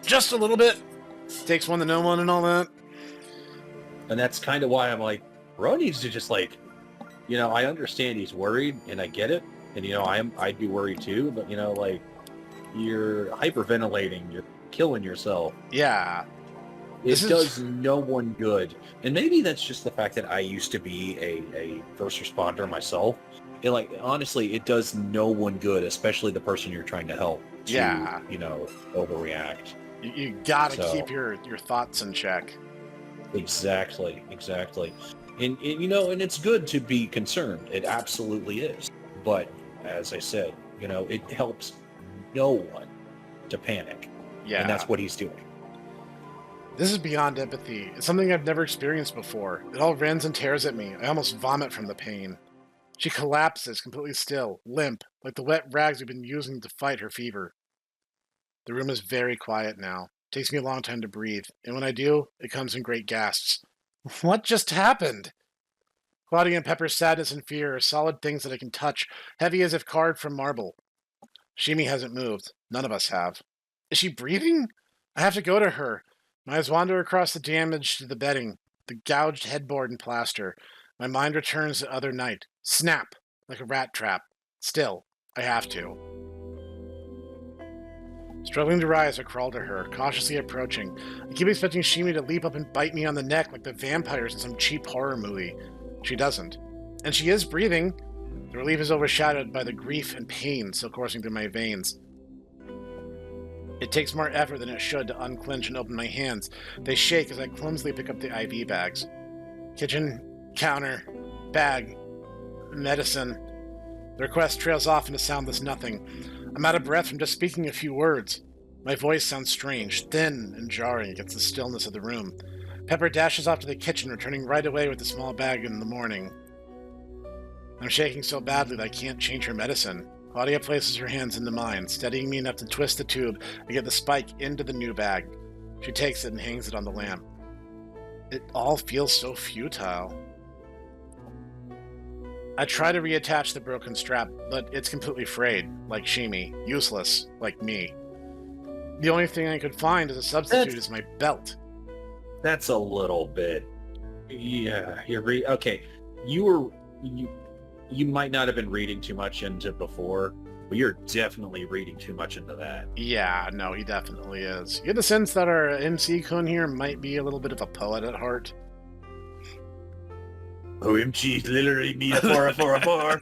just a little bit. Takes one to know one and all that. And that's kind of why I'm like, Ro needs to just like, I understand he's worried and I get it. And, I'd be worried too, but, like, you're hyperventilating, you're killing yourself. Yeah. It does no one good. And maybe that's just the fact that I used to be a first responder myself. And like, honestly, it does no one good, especially the person you're trying to help to, overreact. You gotta keep your thoughts in check. Exactly. And and it's good to be concerned. It absolutely is. But as I said, it helps no one to panic. Yeah. And that's what he's doing. This is beyond empathy. It's something I've never experienced before. It all rends and tears at me. I almost vomit from the pain. She collapses, completely still, limp, like the wet rags we've been using to fight her fever. The room is very quiet now. It takes me a long time to breathe, and when I do, it comes in great gasps. What just happened? Claudia and Pepper's sadness and fear are solid things that I can touch, heavy as if carved from marble. Shimi hasn't moved. None of us have. Is she breathing? I have to go to her. My eyes wander across the damage to the bedding, the gouged headboard and plaster. My mind returns to other night. Snap! Like a rat trap. Still, I have to. Struggling to rise, I crawl to her, cautiously approaching. I keep expecting Shimi to leap up and bite me on the neck like the vampires in some cheap horror movie. She doesn't. And she is breathing. The relief is overshadowed by the grief and pain still coursing through my veins. It takes more effort than it should to unclench and open my hands. They shake as I clumsily pick up the IV bags. Kitchen, counter, bag, medicine. The request trails off into soundless nothing. I'm out of breath from just speaking a few words. My voice sounds strange, thin and jarring against the stillness of the room. Pepper dashes off to the kitchen, returning right away with the small bag in the morning. I'm shaking so badly that I can't change her medicine. Claudia places her hands into mine, steadying me enough to twist the tube and get the spike into the new bag. She takes it and hangs it on the lamp. It all feels so futile. I try to reattach the broken strap, but it's completely frayed, like Shimi. Useless, like me. The only thing I could find as a substitute is my belt. That's a little bit... Yeah, okay. You might not have been reading too much into before, but you're definitely reading too much into that. Yeah, no, he definitely is. You get the sense that our MC-kun here might be a little bit of a poet at heart. OMG, literally me a bar.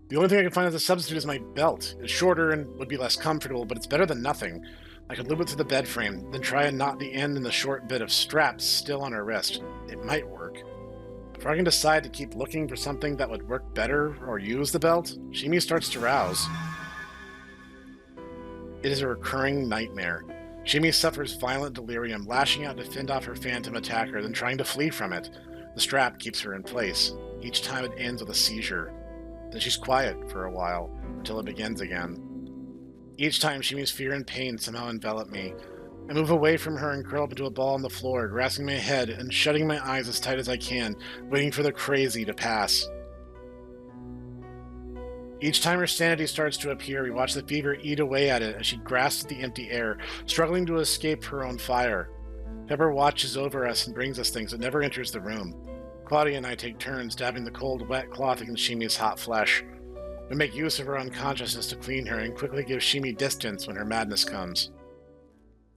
The only thing I can find as a substitute is my belt. It's shorter and would be less comfortable, but it's better than nothing. I could loop it to the bed frame, then try and knot the end in the short bit of straps still on her wrist. It might work. Before I can decide to keep looking for something that would work better or use the belt, Shimi starts to rouse. It is a recurring nightmare. Shimi suffers violent delirium, lashing out to fend off her phantom attacker, then trying to flee from it. The strap keeps her in place. Each time it ends with a seizure. Then she's quiet for a while, until it begins again. Each time Shimi's fear and pain somehow envelop me. I move away from her and curl up into a ball on the floor, grasping my head and shutting my eyes as tight as I can, waiting for the crazy to pass. Each time her sanity starts to appear, we watch the fever eat away at it as she grasps at the empty air, struggling to escape her own fire. Pepper watches over us and brings us things that never enters the room. Claudia and I take turns dabbing the cold, wet cloth against Shimi's hot flesh. We make use of her unconsciousness to clean her and quickly give Shimi distance when her madness comes.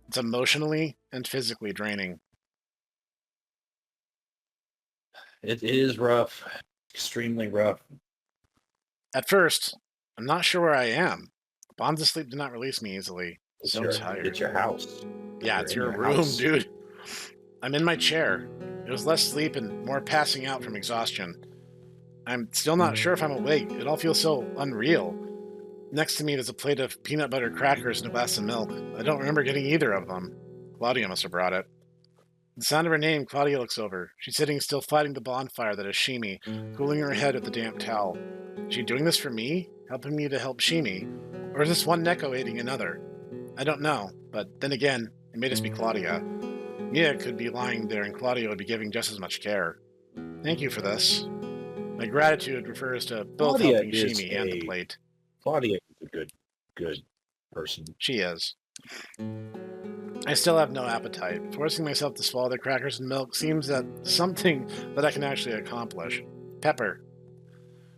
It's emotionally and physically draining. It is rough. Extremely rough. At first, I'm not sure where I am. Bonds of sleep do not release me easily. Tired. It's your house. Yeah, it's your room, dude. I'm in my chair. It was less sleep and more passing out from exhaustion. I'm still not sure if I'm awake. It all feels so unreal. Next to me, there's a plate of peanut butter crackers and a glass of milk. I don't remember getting either of them. Claudia must have brought it. The sound of her name, Claudia looks over. She's sitting still fighting the bonfire that is Shimi, cooling her head with the damp towel. Is she doing this for me? Helping me to help Shimi? Or is this one Neko aiding another? I don't know, but then again, It may just be Claudia. Mia could be lying there and Claudia would be giving just as much care. Thank you for this. My gratitude refers to both Claudia helping is Shimi and the plate. Claudia is a good person. She is. I still have no appetite. Forcing myself to swallow the crackers and milk seems that something that I can actually accomplish. Pepper.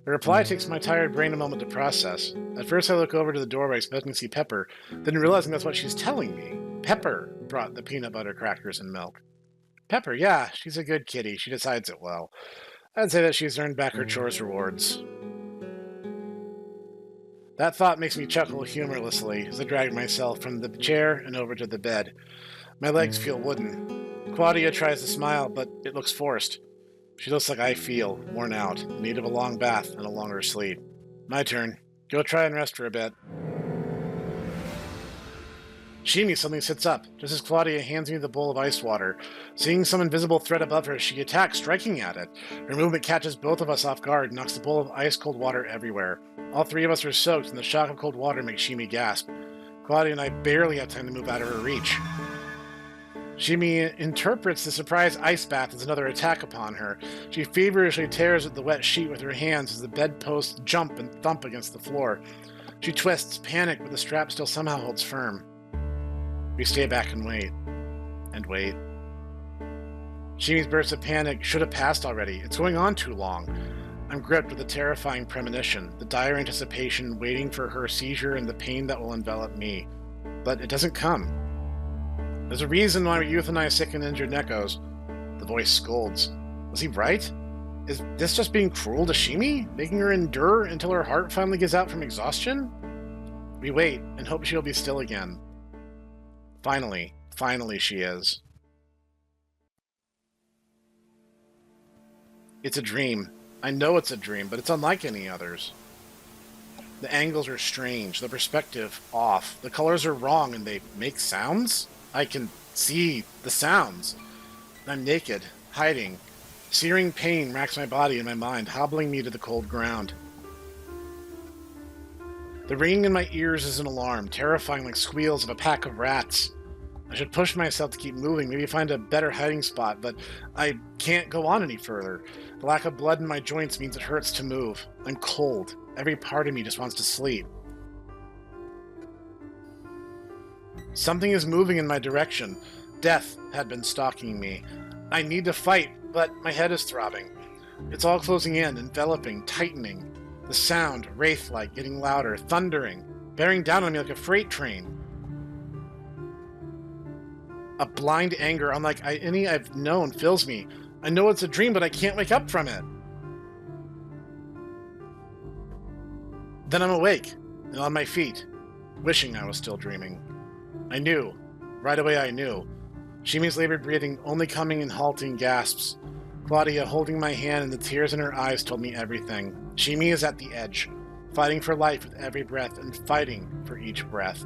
The reply takes my tired brain a moment to process. At first I look over to the doorway expecting to see Pepper, then realizing that's what she's telling me. Pepper brought the peanut butter crackers and milk. Pepper, yeah, she's a good kitty. She decides it well. I'd say that she's earned back her chores rewards. That thought makes me chuckle humorlessly as I drag myself from the chair and over to the bed. My legs feel wooden. Claudia tries to smile, but it looks forced. She looks like I feel, worn out, in need of a long bath and a longer sleep. My turn. Go try and rest for a bit. Shimi suddenly sits up, just as Claudia hands me the bowl of ice water. Seeing some invisible thread above her, she attacks, striking at it. Her movement catches both of us off guard and knocks the bowl of ice-cold water everywhere. All three of us are soaked, and the shock of cold water makes Shimi gasp. Claudia and I barely have time to move out of her reach. Shimi interprets the surprise ice bath as another attack upon her. She feverishly tears at the wet sheet with her hands as the bedposts jump and thump against the floor. She twists, panicked, but the strap still somehow holds firm. We stay back and wait. And wait. Shimi's burst of panic should have passed already. It's going on too long. I'm gripped with a terrifying premonition, the dire anticipation waiting for her seizure and the pain that will envelop me. But it doesn't come. There's a reason why we euthanize sick and injured Nekos. The voice scolds. Was he right? Is this just being cruel to Shimi? Making her endure until her heart finally gives out from exhaustion? We wait and hope she'll be still again. Finally she is. It's a dream. I know it's a dream, but it's unlike any others. The angles are strange, the perspective off, the colors are wrong, and they make sounds? I can see the sounds. I'm naked, hiding. Searing pain racks my body and my mind, hobbling me to the cold ground. The ringing in my ears is an alarm, terrifying like squeals of a pack of rats. I should push myself to keep moving, maybe find a better hiding spot, but I can't go on any further. The lack of blood in my joints means it hurts to move. I'm cold. Every part of me just wants to sleep. Something is moving in my direction. Death had been stalking me. I need to fight, but my head is throbbing. It's all closing in, enveloping, tightening. The sound, wraith-like, getting louder, thundering, bearing down on me like a freight train. A blind anger unlike any I've known fills me. I know it's a dream, but I can't wake up from it. Then I'm awake, and on my feet, wishing I was still dreaming. I knew. Right away I knew. Shimi's labored breathing only coming in halting gasps. Claudia holding my hand and the tears in her eyes told me everything. Shimi is at the edge, fighting for life with every breath and fighting for each breath.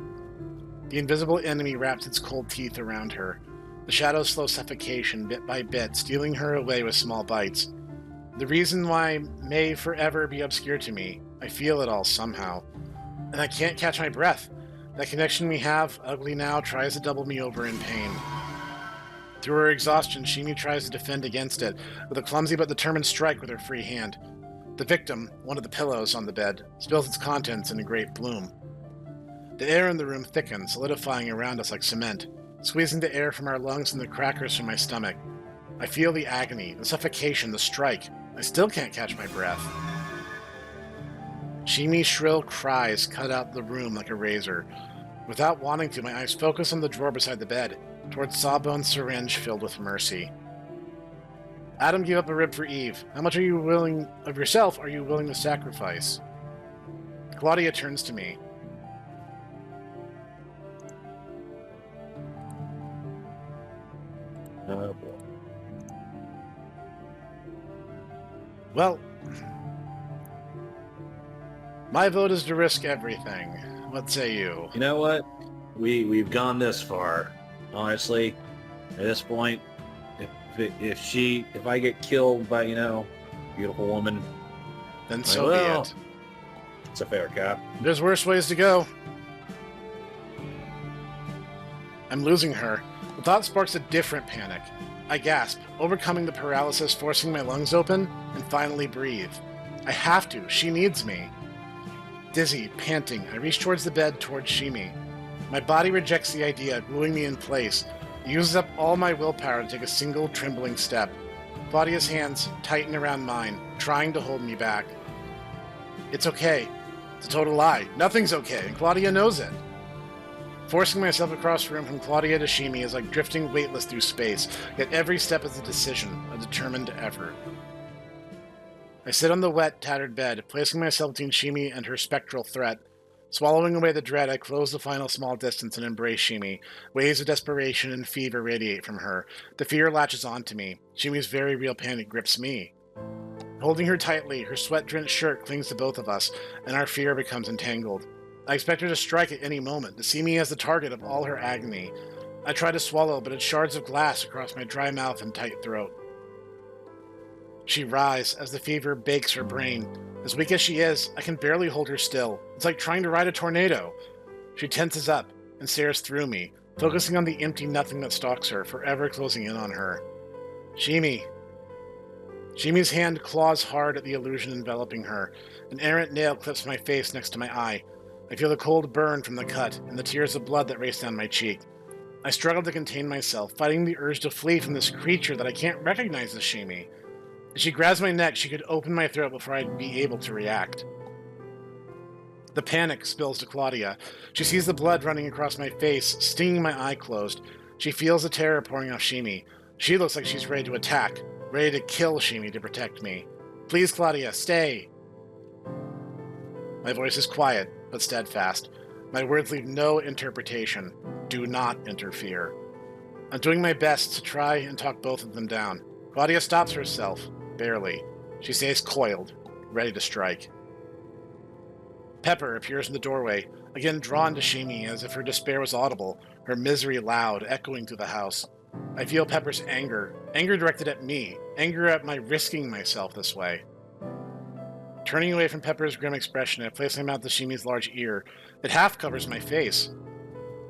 The invisible enemy wraps its cold teeth around her. The shadows slow suffocation bit by bit, stealing her away with small bites. The reason why may forever be obscure to me. I feel it all somehow. And I can't catch my breath. That connection we have, ugly now, tries to double me over in pain. Through her exhaustion, Shimi tries to defend against it, with a clumsy but determined strike with her free hand. The victim, one of the pillows on the bed, spills its contents in a great bloom. The air in the room thickens, solidifying around us like cement, squeezing the air from our lungs and the crackers from my stomach. I feel the agony, the suffocation, the strike. I still can't catch my breath. Shimi's shrill cries cut out the room like a razor. Without wanting to, my eyes focus on the drawer beside the bed, towards Sawbone's syringe filled with mercy. Adam gave up a rib for Eve. How much are you willing of yourself are you willing to sacrifice? Claudia turns to me. Oh, boy. Well, my vote is to risk everything. What say you? You know what? We've gone this far. Honestly, at this point, if I get killed by, beautiful woman, Then so be it. It's a fair cap. There's worse ways to go. I'm losing her. The thought sparks a different panic. I gasp, overcoming the paralysis, forcing my lungs open, and finally breathe. I have to. She needs me. Dizzy, panting, I reach towards the bed towards Shimi. My body rejects the idea, gluing me in place. It uses up all my willpower to take a single trembling step. Claudia's hands tighten around mine, trying to hold me back. It's okay. It's a total lie. Nothing's okay, and Claudia knows it. Forcing myself across the room from Claudia to Shimi is like drifting weightless through space, yet every step is a decision, a determined effort. I sit on the wet, tattered bed, placing myself between Shimi and her spectral threat. Swallowing away the dread, I close the final small distance and embrace Shimi. Waves of desperation and fever radiate from her. The fear latches onto me. Shimi's very real panic grips me. Holding her tightly, her sweat-drenched shirt clings to both of us, and our fear becomes entangled. I expect her to strike at any moment, to see me as the target of all her agony. I try to swallow, but it's shards of glass across my dry mouth and tight throat. She writhes as the fever bakes her brain. As weak as she is, I can barely hold her still. It's like trying to ride a tornado. She tenses up and stares through me, focusing on the empty nothing that stalks her, forever closing in on her. Shimi. Shimi's hand claws hard at the illusion enveloping her. An errant nail clips my face next to my eye. I feel the cold burn from the cut and the tears of blood that race down my cheek. I struggle to contain myself, fighting the urge to flee from this creature that I can't recognize as Shimi. As she grabs my neck, she could open my throat before I'd be able to react. The panic spills to Claudia. She sees the blood running across my face, stinging my eye closed. She feels the terror pouring off Shimi. She looks like she's ready to attack, ready to kill Shimi to protect me. Please, Claudia, stay! My voice is quiet, but steadfast. My words leave no interpretation. Do not interfere. I'm doing my best to try and talk both of them down. Claudia stops herself. Barely. She stays coiled, ready to strike. Pepper appears in the doorway, again drawn to Shimi as if her despair was audible, her misery loud, echoing through the house. I feel Pepper's anger directed at me, anger at my risking myself this way. Turning away from Pepper's grim expression, I place my mouth to Shimi's large ear. It half covers my face.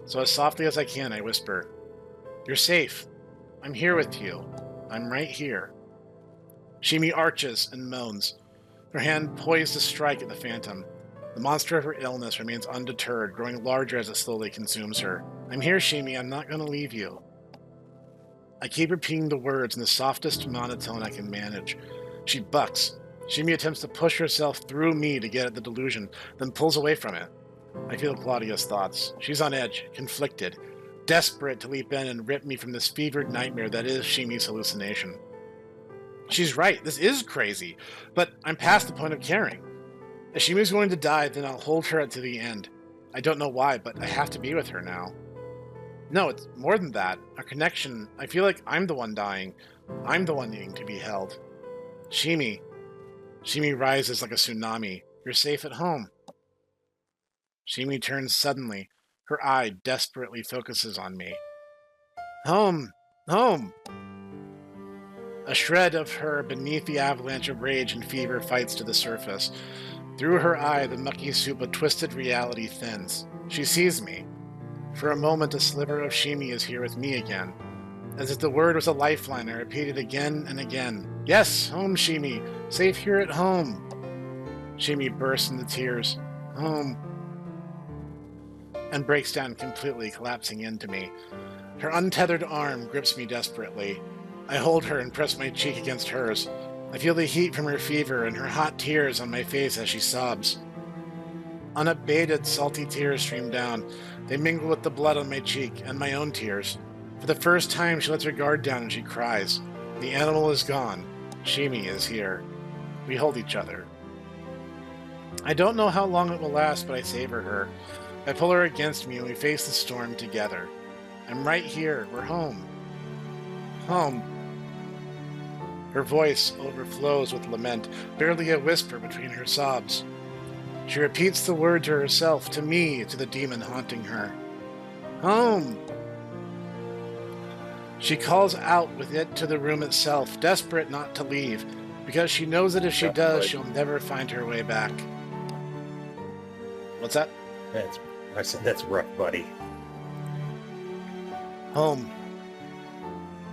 So as softly as I can, I whisper, "You're safe. I'm here with you. I'm right here." Shimi arches and moans, her hand poised to strike at the phantom. The monster of her illness remains undeterred, growing larger as it slowly consumes her. "I'm here, Shimi. I'm not going to leave you." I keep repeating the words in the softest monotone I can manage. She bucks. Shimi attempts to push herself through me to get at the delusion, then pulls away from it. I feel Claudia's thoughts. She's on edge, conflicted, desperate to leap in and rip me from this fevered nightmare that is Shimi's hallucination. She's right, this is crazy, but I'm past the point of caring. If Shimi's going to die, then I'll hold her to the end. I don't know why, but I have to be with her now. No, it's more than that. Our connection, I feel like I'm the one dying. I'm the one needing to be held. Shimi. Shimi rises like a tsunami. You're safe at home. Shimi turns suddenly. Her eye desperately focuses on me. Home! Home! A shred of her beneath the avalanche of rage and fever fights to the surface. Through her eye, the mucky soup of twisted reality thins. She sees me. For a moment, a sliver of Shimi is here with me again. As if the word was a lifeline, I repeat it again and again. Yes, home, Shimi. Safe here at home. Shimi bursts into tears. Home. And breaks down completely, collapsing into me. Her untethered arm grips me desperately. I hold her and press my cheek against hers. I feel the heat from her fever and her hot tears on my face as she sobs. Unabated, salty tears stream down. They mingle with the blood on my cheek and my own tears. For the first time, she lets her guard down and she cries. The animal is gone. Shimi is here. We hold each other. I don't know how long it will last, but I savor her. I pull her against me and we face the storm together. I'm right here. We're home. Home. Her voice overflows with lament, barely a whisper between her sobs. She repeats the word to herself, to me, to the demon haunting her. Home! She calls out with it to the room itself, desperate not to leave, because she knows that if she does, she'll never find her way back. What's that? I said that's rough, buddy. Home.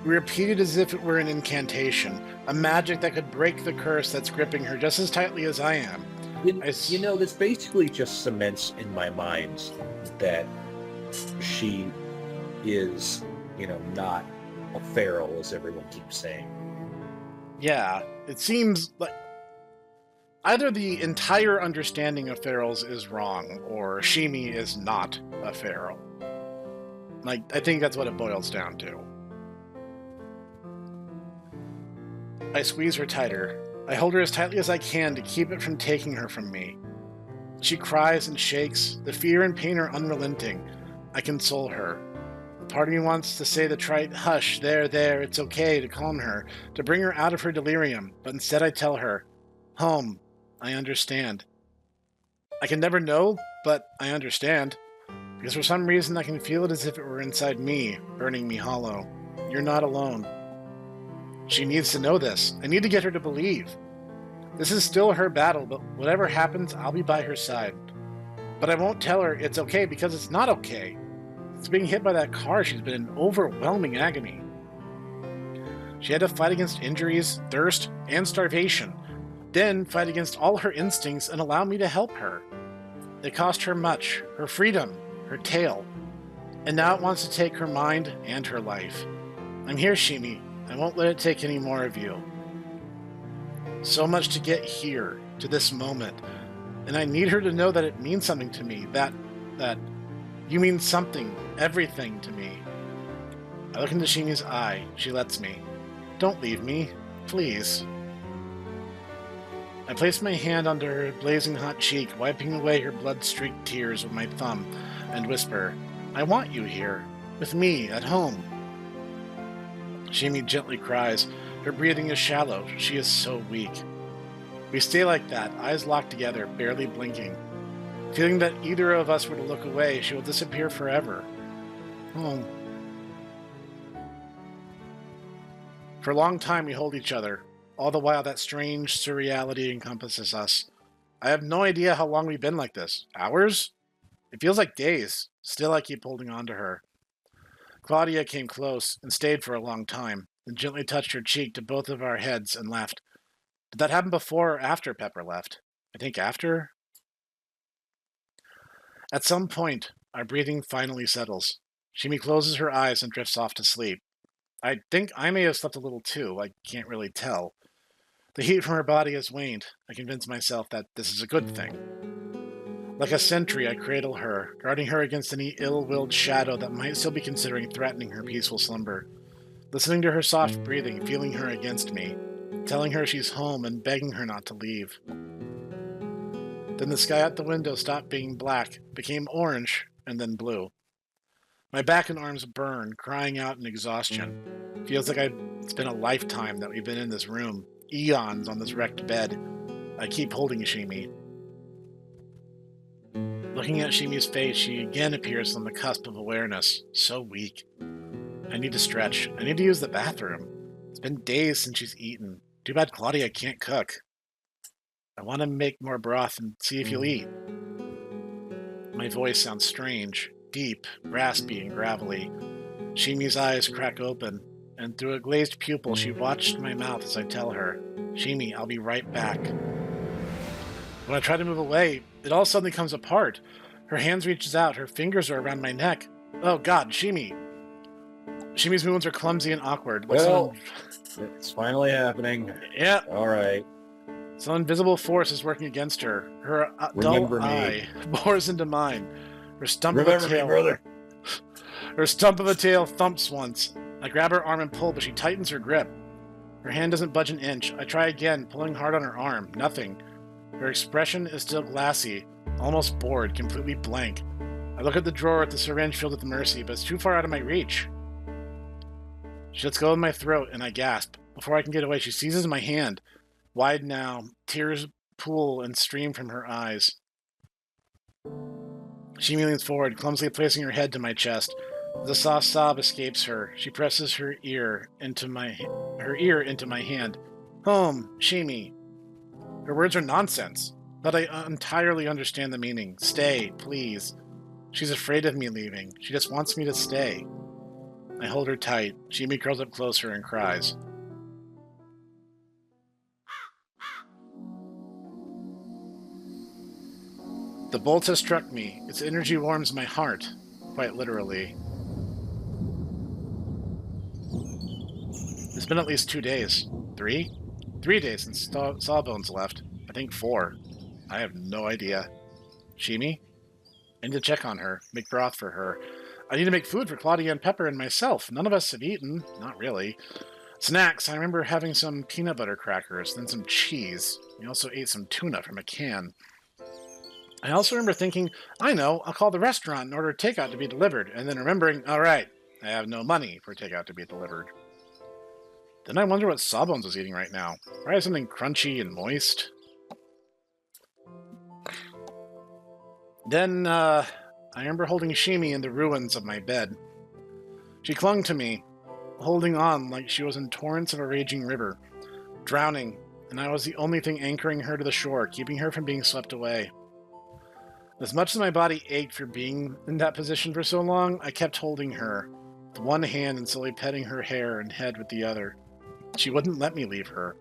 We repeated as if it were an incantation, a magic that could break the curse that's gripping her just as tightly as I am. You know, this basically just cements in my mind that she is, not a feral, as everyone keeps saying. Yeah, it seems like either the entire understanding of ferals is wrong, or Shimi is not a feral. I think that's what it boils down to. I squeeze her tighter. I hold her as tightly as I can to keep it from taking her from me. She cries and shakes. The fear and pain are unrelenting. I console her. Part of me wants to say the trite, "Hush, there, it's okay," to calm her, to bring her out of her delirium, but instead I tell her, "Home, I understand." I can never know, but I understand. Because for some reason I can feel it as if it were inside me, burning me hollow. You're not alone. She needs to know this. I need to get her to believe. This is still her battle, but whatever happens, I'll be by her side. But I won't tell her it's okay because it's not okay. Since being hit by that car, she's been in overwhelming agony. She had to fight against injuries, thirst, and starvation, then fight against all her instincts and allow me to help her. It cost her much, her freedom, her tail, and now it wants to take her mind and her life. I'm here, Shimi. I won't let it take any more of you. So much to get here, to this moment, and I need her to know that it means something to me, that you mean something, everything to me. I look into Shimi's eye. She lets me. Don't leave me, please. I place my hand under her blazing hot cheek, wiping away her blood-streaked tears with my thumb, and whisper, I want you here, with me, at home. Shimi gently cries. Her breathing is shallow. She is so weak. We stay like that, eyes locked together, barely blinking. Feeling that either of us were to look away, she will disappear forever. Home. For a long time we hold each other, all the while that strange surreality encompasses us. I have no idea how long we've been like this. Hours? It feels like days. Still I keep holding on to her. Claudia came close and stayed for a long time, then gently touched her cheek to both of our heads and left. Did that happen before or after Pepper left? I think after. At some point, our breathing finally settles. Shimi closes her eyes and drifts off to sleep. I think I may have slept a little too. I can't really tell. The heat from her body has waned. I convince myself that this is a good thing. Like a sentry, I cradle her, guarding her against any ill-willed shadow that might still be considering threatening her peaceful slumber. Listening to her soft breathing, feeling her against me, telling her she's home and begging her not to leave. Then the sky out the window stopped being black, became orange, and then blue. My back and arms burn, crying out in exhaustion. Feels like it's been a lifetime that we've been in this room, eons on this wrecked bed. I keep holding Shimi. Looking at Shimi's face, she again appears on the cusp of awareness, so weak. I need to stretch. I need to use the bathroom. It's been days since she's eaten. Too bad Claudia can't cook. I want to make more broth and see if you'll eat. My voice sounds strange, deep, raspy, and gravelly. Shimi's eyes crack open, and through a glazed pupil she watched my mouth as I tell her, Shimi, I'll be right back. When I try to move away, it all suddenly comes apart. Her hands reaches out, her fingers are around my neck. Oh God, Shimi. Shimi's movements are clumsy and awkward. Well, it's finally happening. Yeah. All right. Some invisible force is working against her. Her dull eye bores into mine. Her stump of a tail. Brother. Her stump of a tail thumps once. I grab her arm and pull, but she tightens her grip. Her hand doesn't budge an inch. I try again, pulling hard on her arm. Nothing. Her expression is still glassy, almost bored, completely blank. I look at the drawer with the syringe filled with mercy, but it's too far out of my reach. She lets go of my throat, and I gasp. Before I can get away, she seizes my hand. Wide now, tears pool and stream from her eyes. She leans forward, clumsily placing her head to my chest. As a soft sob escapes her, she presses her ear into my hand. Home, Shimi. Her words are nonsense, but I entirely understand the meaning. Stay, please. She's afraid of me leaving. She just wants me to stay. I hold her tight. Shimi curls up closer and cries. The bolt has struck me. Its energy warms my heart, quite literally. It's been at least 2 days. 3? 3 days since Sawbones left. I think 4. I have no idea. Shimi? I need to check on her, make broth for her. I need to make food for Claudia and Pepper and myself. None of us have eaten. Not really. Snacks. I remember having some peanut butter crackers, then some cheese. We also ate some tuna from a can. I also remember thinking, I know, I'll call the restaurant and order takeout to be delivered, and then remembering, all right, I have no money for takeout to be delivered. Then I wonder what Sawbones is eating right now. Probably something crunchy and moist. Then, I remember holding Shimi in the ruins of my bed. She clung to me, holding on like she was in torrents of a raging river, drowning, and I was the only thing anchoring her to the shore, keeping her from being swept away. As much as my body ached for being in that position for so long, I kept holding her, with one hand and slowly petting her hair and head with the other. She wouldn't let me leave her.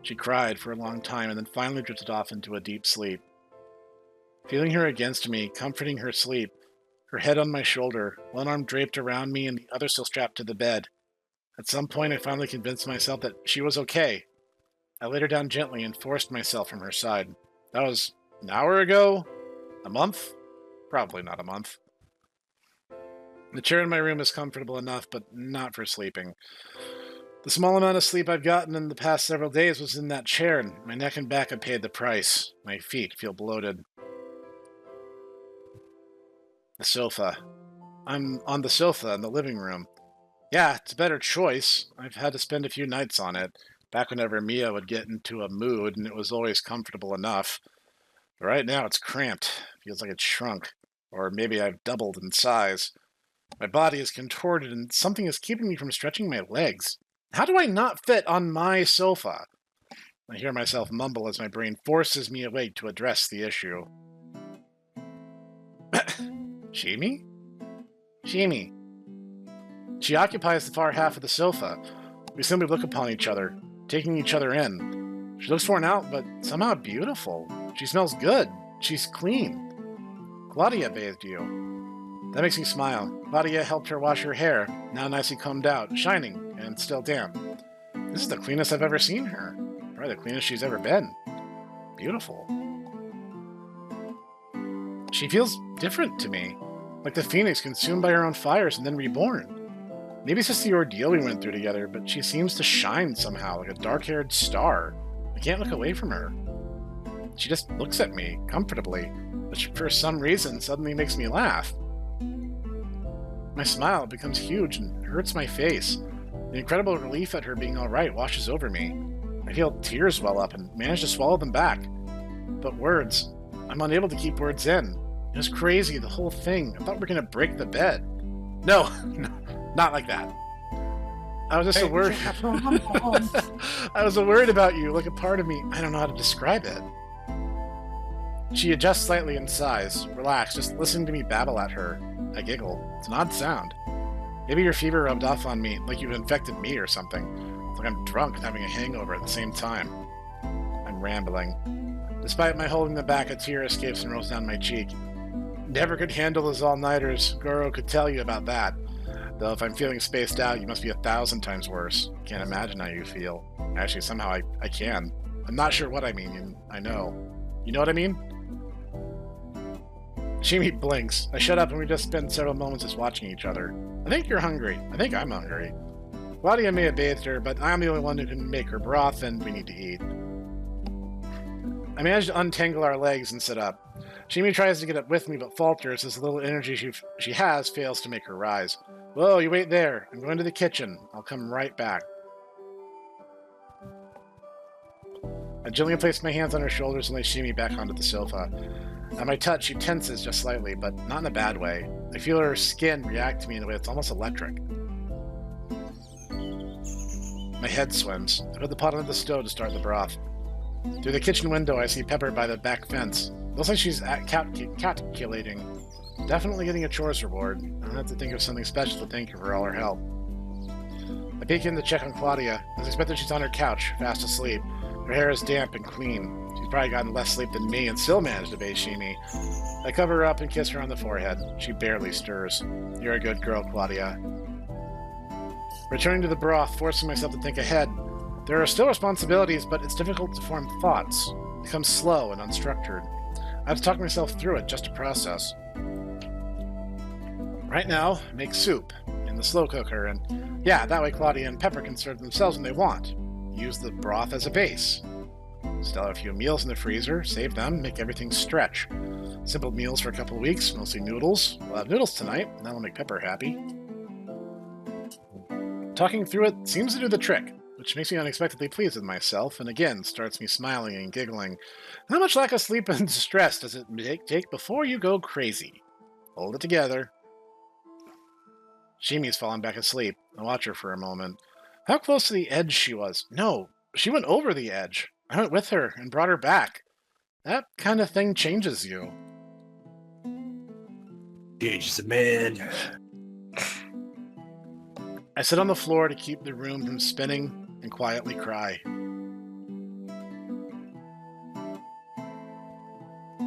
She cried for a long time and then finally drifted off into a deep sleep. Feeling her against me, comforting her sleep, her head on my shoulder, one arm draped around me and the other still strapped to the bed. At some point, I finally convinced myself that she was okay. I laid her down gently and forced myself from her side. That was an hour ago? A month? Probably not a month. The chair in my room is comfortable enough, but not for sleeping. The small amount of sleep I've gotten in the past several days was in that chair, and my neck and back have paid the price. My feet feel bloated. The sofa. I'm on the sofa in the living room. Yeah, it's a better choice. I've had to spend a few nights on it, back whenever Mia would get into a mood, and it was always comfortable enough. But right now it's cramped. Feels like it's shrunk. Or maybe I've doubled in size. My body is contorted, and something is keeping me from stretching my legs. How do I not fit on my sofa? I hear myself mumble as my brain forces me awake to address the issue. Shimi? Shimi. She occupies the far half of the sofa. We simply look upon each other, taking each other in. She looks worn out, but somehow beautiful. She smells good. She's clean. Claudia bathed you. That makes me smile. Claudia helped her wash her hair, now nicely combed out, shining, and still damp. This is the cleanest I've ever seen her. Probably the cleanest she's ever been. Beautiful. She feels different to me, like the phoenix consumed by her own fires and then reborn. Maybe it's just the ordeal we went through together, but she seems to shine somehow, like a dark-haired star. I can't look away from her. She just looks at me, comfortably, which for some reason suddenly makes me laugh. My smile becomes huge and hurts my face. The incredible relief at her being alright washes over me. I feel tears well up and manage to swallow them back. But words, I'm unable to keep words in. It was crazy, the whole thing. I thought we were going to break the bed. No, not like that. I was just worried. I was worried about you, like a part of me. I don't know how to describe it. She adjusts slightly in size, relaxed, just listening to me babble at her. I giggle. It's an odd sound. Maybe your fever rubbed off on me, like you've infected me or something. It's like I'm drunk and having a hangover at the same time. I'm rambling. Despite my holding them back, a tear escapes and rolls down my cheek. Never could handle those all-nighters. Goro could tell you about that. Though if I'm feeling spaced out, you must be 1,000 times worse. Can't imagine how you feel. Actually, somehow I can. I'm not sure what I mean, and I know. You know what I mean? Shimi blinks. I shut up and we just spend several moments just watching each other. I think you're hungry. I think I'm hungry. Claudia may have bathed her, but I'm the only one who can make her broth, and we need to eat. I manage to untangle our legs and sit up. Shimi tries to get up with me, but falters as the little energy she has fails to make her rise. Whoa, you wait there. I'm going to the kitchen. I'll come right back. I gently place my hands on her shoulders and lay Shimi back onto the sofa. At my touch, she tenses just slightly, but not in a bad way. I feel her skin react to me in a way that's almost electric. My head swims. I put the pot onto the stove to start the broth. Through the kitchen window, I see Pepper by the back fence. Looks like she's calculating. Definitely getting a chores reward. I'll have to think of something special to thank her for all her help. I peek in to check on Claudia. As expected, she's on her couch, fast asleep. Her hair is damp and clean. She's probably gotten less sleep than me and still managed to bathe Shimi. I cover her up and kiss her on the forehead. She barely stirs. You're a good girl, Claudia. Returning to the broth, forcing myself to think ahead. There are still responsibilities, but it's difficult to form thoughts. It becomes slow and unstructured. I have to talk myself through it just to process. Right now, make soup in the slow cooker, and yeah, that way Claudia and Pepper can serve themselves when they want. Use the broth as a base. Still have a few meals in the freezer, save them, make everything stretch. Simple meals for a couple of weeks, mostly noodles. We'll have noodles tonight, and that'll make Pepper happy. Talking through it seems to do the trick, which makes me unexpectedly pleased with myself, and again starts me smiling and giggling. How much lack of sleep and stress does it take before you go crazy? Hold it together. Shimi's fallen back asleep. I watch her for a moment. How close to the edge she was. No, she went over the edge. I went with her and brought her back. That kind of thing changes you. Changes a man. I sit on the floor to keep the room from spinning and quietly cry.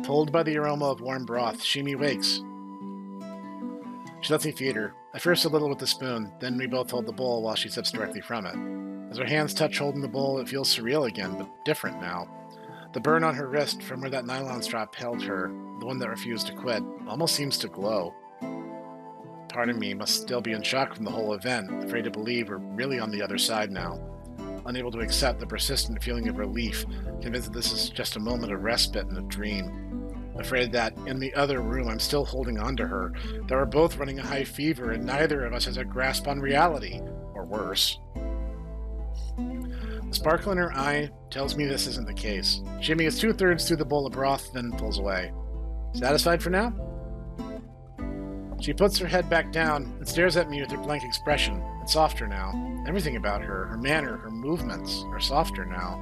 Pulled by the aroma of warm broth, Shimi wakes. She lets me feed her. I first a little with the spoon, then we both hold the bowl while she sips directly from it. As our hands touch holding the bowl, it feels surreal again, but different now. The burn on her wrist from where that nylon strap held her, the one that refused to quit, almost seems to glow. Part of me must still be in shock from the whole event, afraid to believe we're really on the other side now. Unable to accept the persistent feeling of relief, convinced that this is just a moment of respite in a dream. Afraid that, in the other room, I'm still holding on to her, that we're both running a high fever and neither of us has a grasp on reality, or worse. The sparkle in her eye tells me this isn't the case. Shimi is 2/3 through the bowl of broth, then pulls away. Satisfied for now? She puts her head back down and stares at me with her blank expression. It's softer now. Everything about her, her manner, her movements, are softer now.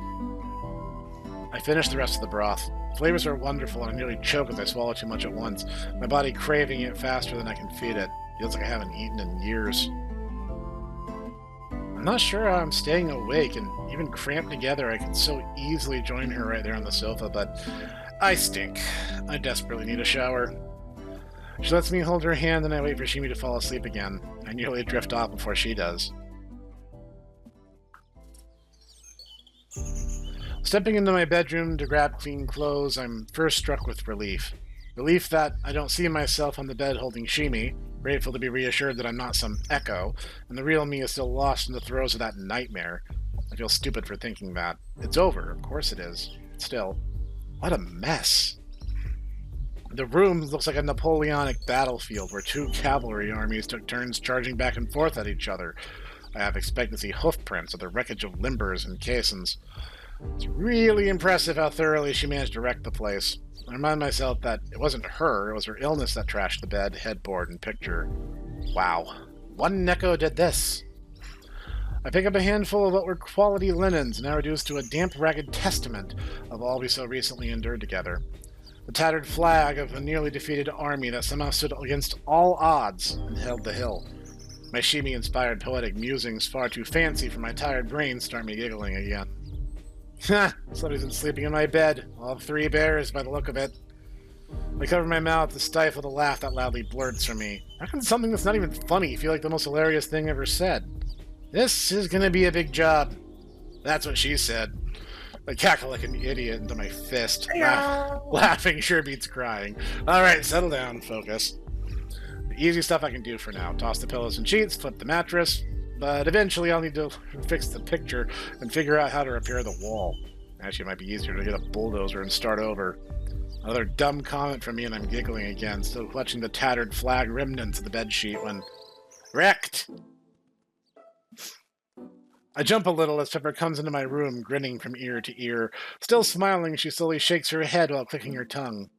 I finish the rest of the broth. Flavors are wonderful and I nearly choke as I swallow too much at once, my body craving it faster than I can feed it. Feels like I haven't eaten in years. I'm not sure how I'm staying awake, and even cramped together I could so easily join her right there on the sofa, but I stink. I desperately need a shower. She lets me hold her hand and I wait for Shimi to fall asleep again. I nearly drift off before she does. Stepping into my bedroom to grab clean clothes, I'm first struck with relief. Relief that I don't see myself on the bed holding Shimi, grateful to be reassured that I'm not some echo, and the real me is still lost in the throes of that nightmare. I feel stupid for thinking that. It's over, of course it is. Still, what a mess. The room looks like a Napoleonic battlefield where two cavalry armies took turns charging back and forth at each other. I half expect to see hoof prints of the wreckage of limbers and caissons. It's really impressive how thoroughly she managed to wreck the place. I remind myself that it wasn't her, it was her illness that trashed the bed, headboard, and picture. Wow. OmOneko did this. I pick up a handful of what were quality linens, now reduced to a damp, ragged testament of all we so recently endured together. The tattered flag of a nearly defeated army that somehow stood against all odds and held the hill. My Shimi-inspired poetic musings, far too fancy for my tired brain, start me giggling again. Ha! Somebody's been sleeping in my bed. All three bears, by the look of it. I cover my mouth to stifle the laugh that loudly blurts from me. How can something that's not even funny feel like the most hilarious thing ever said? This is gonna be a big job. That's what she said. I cackle like an idiot into my fist. Laughing sure beats crying. Alright, settle down, focus. The easy stuff I can do for now. Toss the pillows and sheets, flip the mattress. But eventually I'll need to fix the picture and figure out how to repair the wall. Actually, it might be easier to get a bulldozer and start over. Another dumb comment from me and I'm giggling again, still clutching the tattered flag remnants of the bedsheet when... Wrecked! I jump a little as Pepper comes into my room, grinning from ear to ear. Still smiling, she slowly shakes her head while clicking her tongue.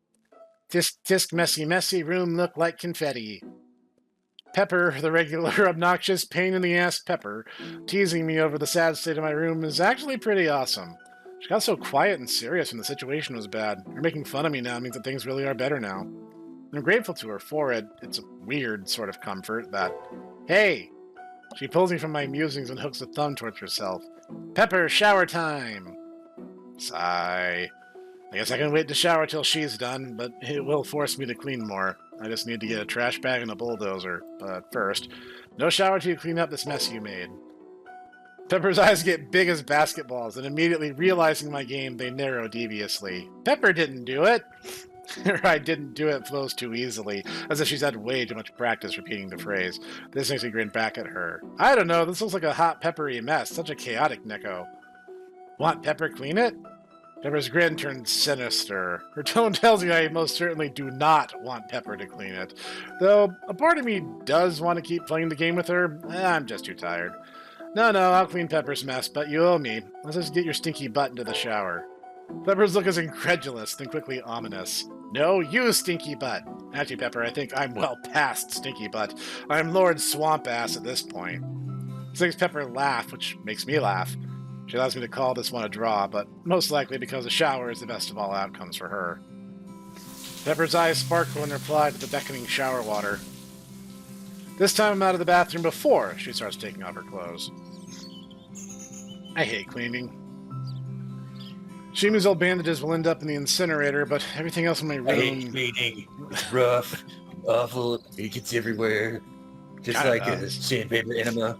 Tisk, tisk, messy, messy, room look like confetti. Pepper, the regular obnoxious pain-in-the-ass Pepper, teasing me over the sad state of my room is actually pretty awesome. She got so quiet and serious when the situation was bad. Her making fun of me now means that things really are better now. I'm grateful to her for it. It's a weird sort of comfort that, hey, She pulls me from my musings and hooks a thumb towards herself. Pepper, shower time! Sigh. I guess I can wait to shower till she's done, but it will force me to clean more. I just need to get a trash bag and a bulldozer. But first, no shower till you clean up this mess you made. Pepper's eyes get big as basketballs, and immediately realizing my game, they narrow deviously. Pepper didn't do it! Her I didn't do it flows too easily, as if she's had way too much practice repeating the phrase. This makes me grin back at her. I don't know, this looks like a hot peppery mess. Such a chaotic Neko. Want Pepper clean it? Pepper's grin turns sinister. Her tone tells me I most certainly do not want Pepper to clean it. Though, a part of me does want to keep playing the game with her. I'm just too tired. No, I'll clean Pepper's mess, but you owe me. Let's just get your stinky butt into the shower. Pepper's look is incredulous, then quickly ominous. No, you stinky butt. Actually, Pepper, I think I'm well past stinky butt. I'm Lord Swamp Ass at this point. This makes Pepper laugh, which makes me laugh. She allows me to call this one a draw, but most likely because a shower is the best of all outcomes for her. Pepper's eyes sparkle in reply to the beckoning shower water. This time I'm out of the bathroom before she starts taking off her clothes. I hate cleaning. Shimi's old bandages will end up in the incinerator, but everything else in my room... I hate cleaning. It's rough, awful, it gets everywhere. Just like a sandpaper enema.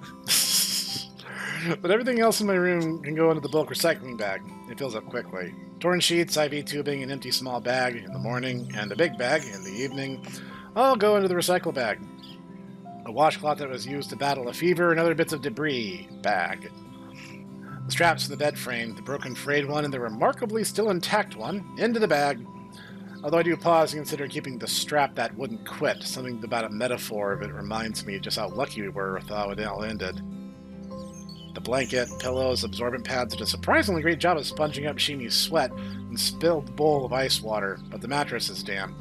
But everything else in my room can go into the bulk recycling bag. It fills up quickly. Torn sheets, IV tubing, an empty small bag in the morning, and a big bag in the evening. All go into the recycle bag. A washcloth that was used to battle a fever, and other bits of debris. Bag. The straps for the bed frame, the broken frayed one, and the remarkably still intact one, into the bag. Although I do pause and consider keeping the strap that wouldn't quit. Something about a metaphor of it reminds me just how lucky we were with how it all ended. The blanket, pillows, absorbent pads did a surprisingly great job of sponging up Shimi's sweat and spilled the bowl of ice water, but the mattress is damp.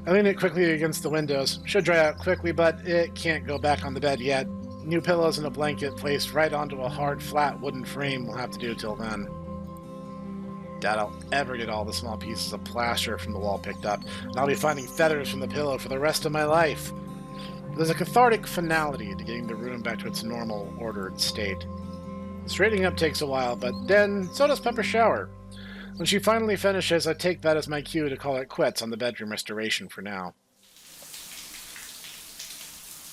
I lean it quickly against the windows. Should dry out quickly, but it can't go back on the bed yet. New pillows and a blanket placed right onto a hard, flat wooden frame will have to do till then. Doubt I'll ever get all the small pieces of plaster from the wall picked up, and I'll be finding feathers from the pillow for the rest of my life. There's a cathartic finality to getting the room back to its normal, ordered state. Straightening up takes a while, but then so does Pepper's shower. When she finally finishes, I take that as my cue to call it quits on the bedroom restoration for now.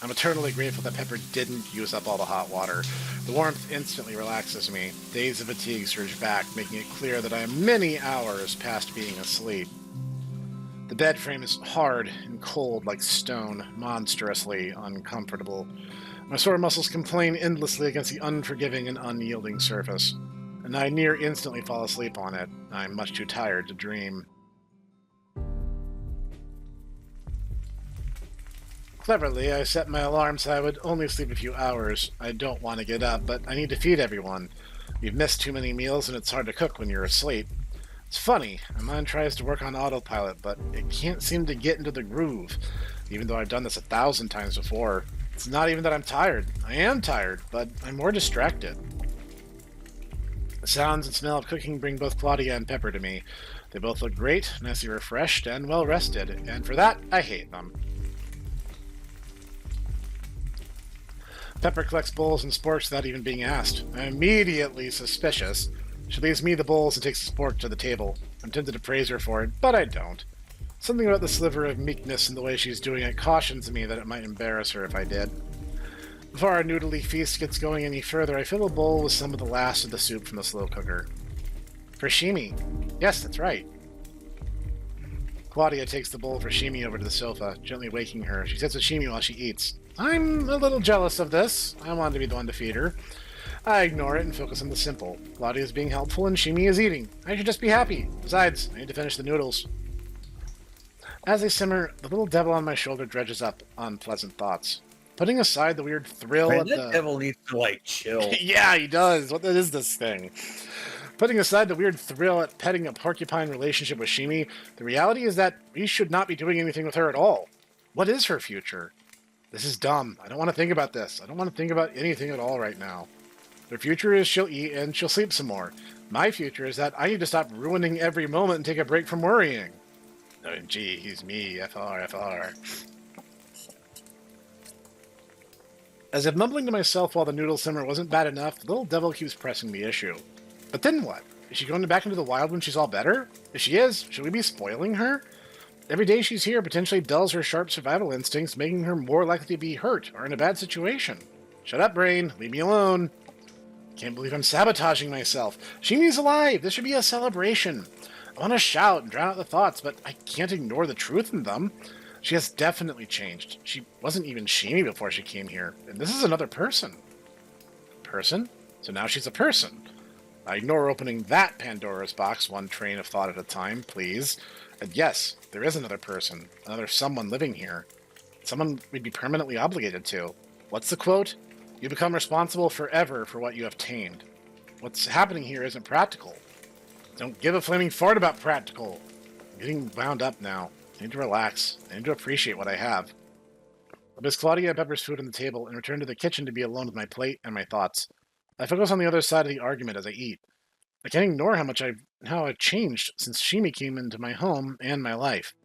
I'm eternally grateful that Pepper didn't use up all the hot water. The warmth instantly relaxes me. Days of fatigue surge back, making it clear that I am many hours past being asleep. The bed frame is hard and cold like stone, monstrously uncomfortable. My sore muscles complain endlessly against the unforgiving and unyielding surface, and I near instantly fall asleep on it. I'm much too tired to dream. Cleverly, I set my alarm so I would only sleep a few hours. I don't want to get up, but I need to feed everyone. You've missed too many meals, and it's hard to cook when you're asleep. It's funny, my mind tries to work on autopilot, but it can't seem to get into the groove, even though I've done this 1,000 times before. It's not even that I'm tired. I am tired, but I'm more distracted. The sounds and smell of cooking bring both Claudia and Pepper to me. They both look great, nicely refreshed, and well-rested, and for that, I hate them. Pepper collects bowls and sporks without even being asked. I'm immediately suspicious. She leaves me the bowls and takes the spork to the table. I'm tempted to praise her for it, but I don't. Something about the sliver of meekness in the way she's doing it cautions me that it might embarrass her if I did. Before our noodly feast gets going any further, I fill a bowl with some of the last of the soup from the slow cooker. For Shimi. Yes, that's right. Claudia takes the bowl for Shimi over to the sofa, gently waking her. She sits with Shimi while she eats. I'm a little jealous of this. I wanted to be the one to feed her. I ignore it and focus on the simple. Claudia is being helpful and Shimi is eating. I should just be happy. Besides, I need to finish the noodles. As they simmer, the little devil on my shoulder dredges up unpleasant thoughts. Putting aside the weird thrill Man, that devil needs to, like, chill. Yeah, he does. What is this thing? Putting aside the weird thrill at petting a porcupine relationship with Shimi, the reality is that we should not be doing anything with her at all. What is her future? This is dumb. I don't want to think about this. I don't want to think about anything at all right now. Their future is she'll eat and she'll sleep some more. My future is that I need to stop ruining every moment and take a break from worrying. OMG, he's me. FR. As if mumbling to myself while the noodle simmer wasn't bad enough, the little devil keeps pressing the issue. But then what? Is she going back into the wild when she's all better? If she is, should we be spoiling her? Every day she's here potentially dulls her sharp survival instincts, making her more likely to be hurt or in a bad situation. Shut up, brain. Leave me alone. Can't believe I'm sabotaging myself. Shimi's alive. This should be a celebration. I want to shout and drown out the thoughts, but I can't ignore the truth in them. She has definitely changed. She wasn't even Shimi before she came here, and this is another person. Person? So now she's a person. I ignore opening that Pandora's box one train of thought at a time, please. And yes, there is another person, another someone living here. Someone we'd be permanently obligated to. What's the quote? You become responsible forever for what you have tamed. What's happening here isn't practical. Don't give a flaming fart about practical. I'm getting wound up now. I need to relax. I need to appreciate what I have. I miss Claudia and Pepper's food on the table and return to the kitchen to be alone with my plate and my thoughts. I focus on the other side of the argument as I eat. I can't ignore how I've changed since Shimi came into my home and my life.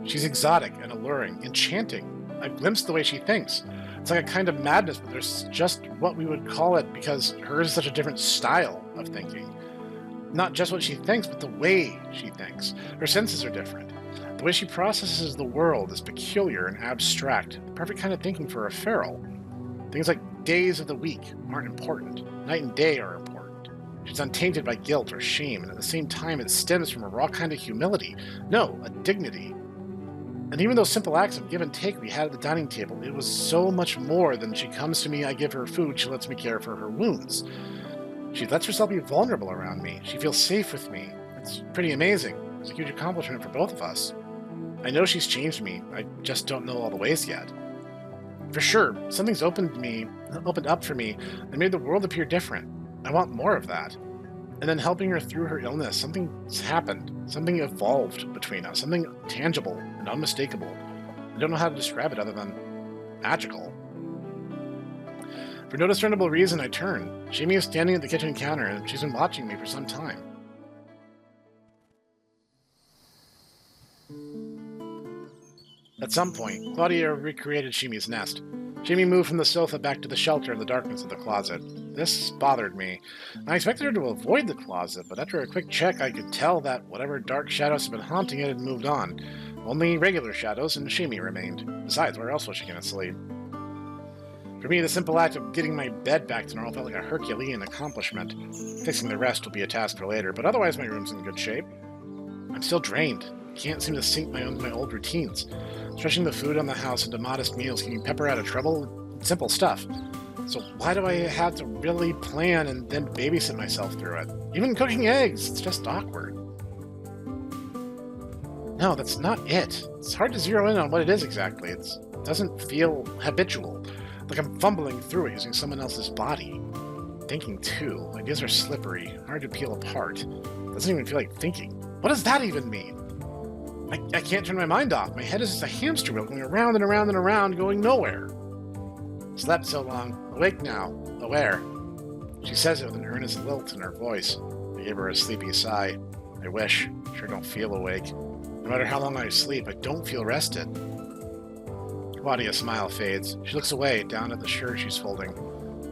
She's exotic and alluring, enchanting. I've glimpsed the way she thinks. It's like a kind of madness, but there's just what we would call it because hers is such a different style of thinking. Not just what she thinks, but the way she thinks. Her senses are different. The way she processes the world is peculiar and abstract, the perfect kind of thinking for a feral. Things like days of the week aren't important. Night and day are important. She's untainted by guilt or shame, and at the same time it stems from a raw kind of humility. No, a dignity. And even those simple acts of give and take we had at the dining table, it was so much more than she comes to me, I give her food, she lets me care for her wounds. She lets herself be vulnerable around me. She feels safe with me. It's pretty amazing. It's a huge accomplishment for both of us. I know she's changed me. I just don't know all the ways yet. For sure, something's opened up for me and made the world appear different. I want more of that. And then helping her through her illness, something's happened. Something evolved between us. Something tangible and unmistakable. I don't know how to describe it other than magical. For no discernible reason, I turn. Shimi is standing at the kitchen counter, and she's been watching me for some time. At some point, Claudia recreated Shimi's nest. Shimi moved from the sofa back to the shelter in the darkness of the closet. This bothered me. I expected her to avoid the closet, but after a quick check, I could tell that whatever dark shadows had been haunting it had moved on. Only regular shadows and Shimi remained. Besides, where else was she going to sleep? For me, the simple act of getting my bed back to normal felt like a Herculean accomplishment. Fixing the rest will be a task for later, but otherwise my room's in good shape. I'm still drained. Can't seem to sync my old routines. Stretching the food on the house into modest meals, keeping Pepper out of trouble, simple stuff. So why do I have to really plan and then babysit myself through it? Even cooking eggs, it's just awkward. No, that's not it. It's hard to zero in on what it is exactly. It doesn't feel habitual. Like I'm fumbling through it using someone else's body. Thinking too. Ideas are slippery, hard to peel apart. Doesn't even feel like thinking. What does that even mean? I can't turn my mind off. My head is just a hamster wheel going around and around and around, going nowhere. Slept so long. Awake now. Aware. She says it with an earnest lilt in her voice. I gave her a sleepy sigh. I wish. Sure don't feel awake. No matter how long I sleep, I don't feel rested. Claudia's smile fades. She looks away, down at the shirt she's folding.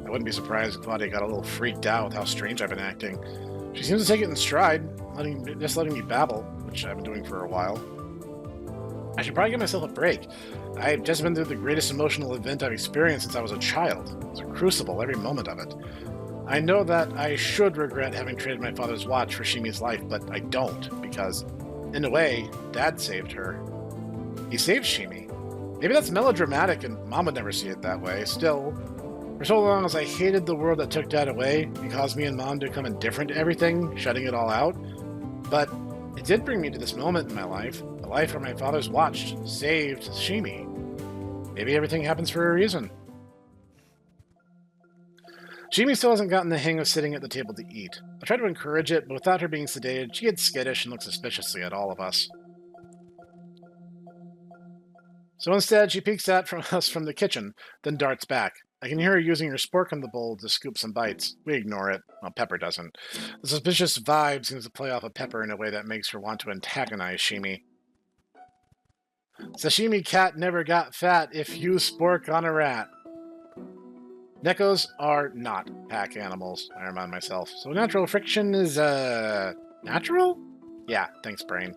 I wouldn't be surprised if Claudia got a little freaked out with how strange I've been acting. She seems to take it in stride, just letting me babble, which I've been doing for a while. I should probably give myself a break. I've just been through the greatest emotional event I've experienced since I was a child. It was a crucible, every moment of it. I know that I should regret having traded my father's watch for Shimi's life, but I don't, because, in a way, Dad saved her. He saved Shimi. Maybe that's melodramatic, and Mom would never see it that way. Still, for so long as I hated the world that took Dad away, and caused me and Mom to become indifferent to everything, shutting it all out. But it did bring me to this moment in my life, a life where my father's watch saved Shimi. Maybe everything happens for a reason. Shimi still hasn't gotten the hang of sitting at the table to eat. I tried to encourage it, but without her being sedated, she gets skittish and looks suspiciously at all of us. So instead, she peeks at us from the kitchen, then darts back. I can hear her using her spork on the bowl to scoop some bites. We ignore it. Well, Pepper doesn't. The suspicious vibe seems to play off of Pepper in a way that makes her want to antagonize Shimi. Sashimi cat never got fat if you spork on a rat. Nekos are not pack animals, I remind myself. So natural friction is, natural? Yeah, thanks, brain.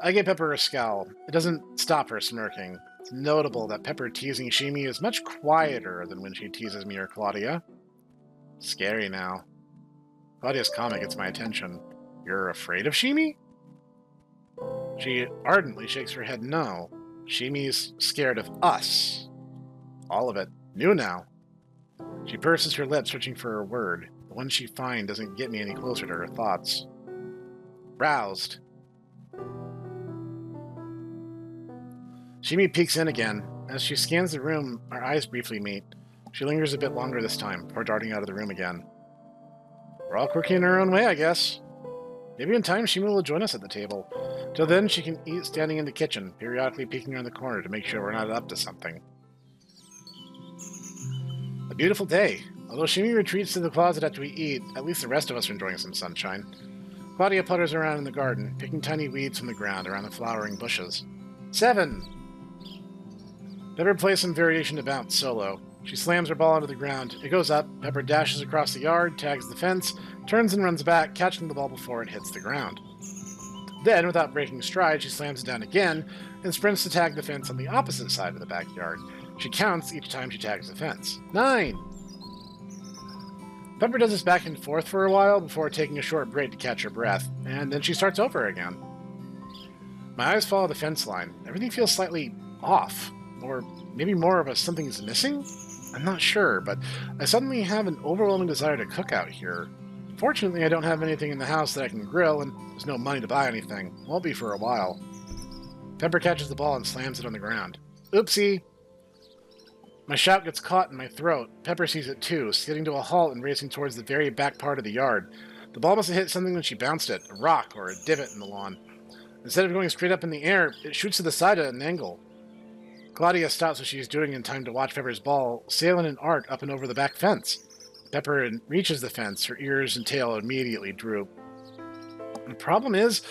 I give Pepper a scowl. It doesn't stop her smirking. It's notable that Pepper teasing Shimi is much quieter than when she teases me or Claudia. Scary now. Claudia's comment gets my attention. You're afraid of Shimi? She ardently shakes her head no. Shimi's scared of us. All of it. New now. She purses her lips, searching for a word. The one she finds doesn't get me any closer to her thoughts. Roused. Shimi peeks in again. As she scans the room, our eyes briefly meet. She lingers a bit longer this time, before darting out of the room again. We're all quirky in our own way, I guess. Maybe in time Shimi will join us at the table. Till then, she can eat standing in the kitchen, periodically peeking around the corner to make sure we're not up to something. A beautiful day. Although Shimi retreats to the closet after we eat, at least the rest of us are enjoying some sunshine. Claudia putters around in the garden, picking tiny weeds from the ground around the flowering bushes. 7! Pepper plays some variation to bounce solo. She slams her ball into the ground. It goes up. Pepper dashes across the yard, tags the fence, turns and runs back, catching the ball before it hits the ground. Then, without breaking stride, she slams it down again and sprints to tag the fence on the opposite side of the backyard. She counts each time she tags the fence. 9! Pepper does this back and forth for a while before taking a short break to catch her breath, and then she starts over again. My eyes follow the fence line. Everything feels slightly off, or maybe more of a something's missing? I'm not sure, but I suddenly have an overwhelming desire to cook out here. Fortunately, I don't have anything in the house that I can grill, and there's no money to buy anything. Won't be for a while. Pepper catches the ball and slams it on the ground. Oopsie! My shout gets caught in my throat. Pepper sees it too, skidding to a halt and racing towards the very back part of the yard. The ball must have hit something when she bounced it, a rock or a divot in the lawn. Instead of going straight up in the air, it shoots to the side at an angle. Claudia stops what she's doing in time to watch Pepper's ball sail in an arc up and over the back fence. Pepper reaches the fence, her ears and tail immediately droop. The problem is,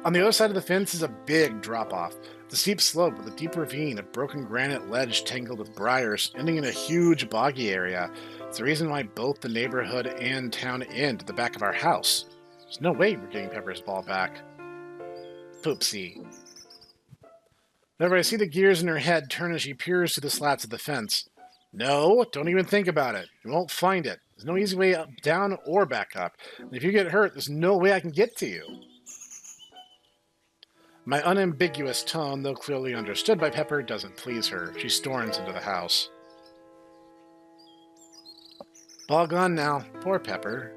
on the other side of the fence is a big drop-off. It's a steep slope with a deep ravine, a broken granite ledge tangled with briars, ending in a huge boggy area. It's the reason why both the neighborhood and town end at the back of our house. There's no way we're getting Pepper's ball back. Poopsie. Whenever I see the gears in her head turn as she peers through the slats of the fence. No, don't even think about it. You won't find it. There's no easy way up, down, or back up. And if you get hurt, there's no way I can get to you. My unambiguous tone, though clearly understood by Pepper, doesn't please her. She storms into the house. Ball gone now. Poor Pepper.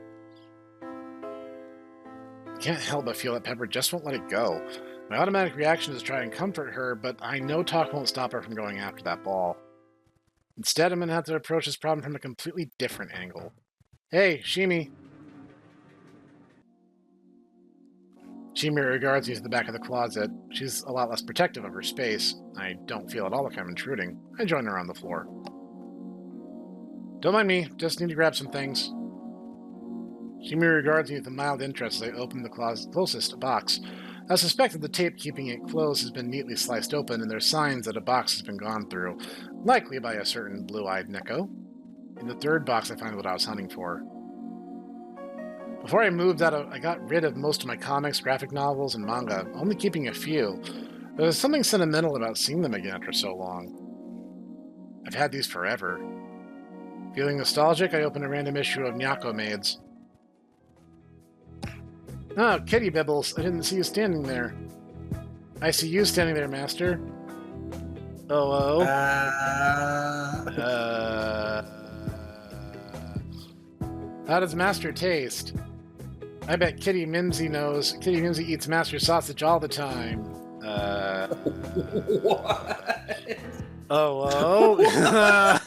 I can't help but feel that Pepper just won't let it go. My automatic reaction is to try and comfort her, but I know talk won't stop her from going after that ball. Instead, I'm going to have to approach this problem from a completely different angle. Hey, Shimi. Shimi regards me to the back of the closet. She's a lot less protective of her space. I don't feel at all like I'm intruding. I join her on the floor. Don't mind me, just need to grab some things. Shimi regards me with a mild interest as I open the closet's closest box. I suspect that the tape keeping it closed has been neatly sliced open, and there's signs that a box has been gone through, likely by a certain blue-eyed Neko. In the third box, I find what I was hunting for. Before I moved out, I got rid of most of my comics, graphic novels, and manga, only keeping a few. There was something sentimental about seeing them again after so long. I've had these forever. Feeling nostalgic, I opened a random issue of Nyako Maids. Oh, Kitty Bibbles, I didn't see you standing there. I see you standing there, Master. Oh, How does Master taste? I bet Kitty Mimsy knows. Kitty Mimsy eats Master sausage all the time. What? Oh.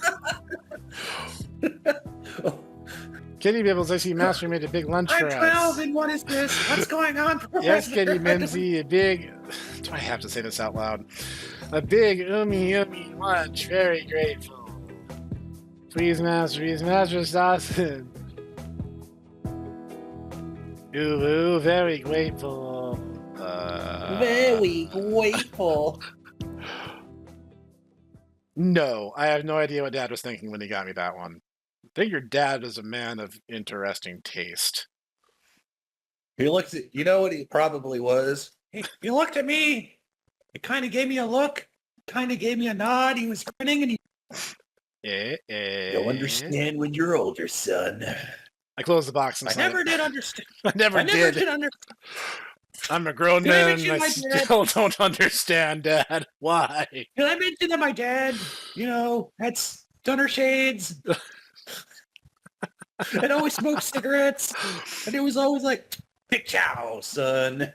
Kitty Bibbles, I see Master made a big lunch for us. I'm 12, and what is this? What's going on? Yes, Kitty Mimsy, a big... Do I have to say this out loud? A big, yummy lunch. Very grateful. Please, Master sausage. Ooh, very grateful. Very grateful. No, I have no idea what Dad was thinking when he got me that one. I think your dad is a man of interesting taste. He looked at, you know what he probably was? He looked at me. He kind of gave me a look, kind of gave me a nod. He was grinning and You'll understand when you're older, son. I closed the box and I never did understand. I never did understand. I'm a grown man and I still don't understand, Dad. Why? Did I mention that my dad, had stunner shades and always smoked cigarettes? And it was always like, big chow, son.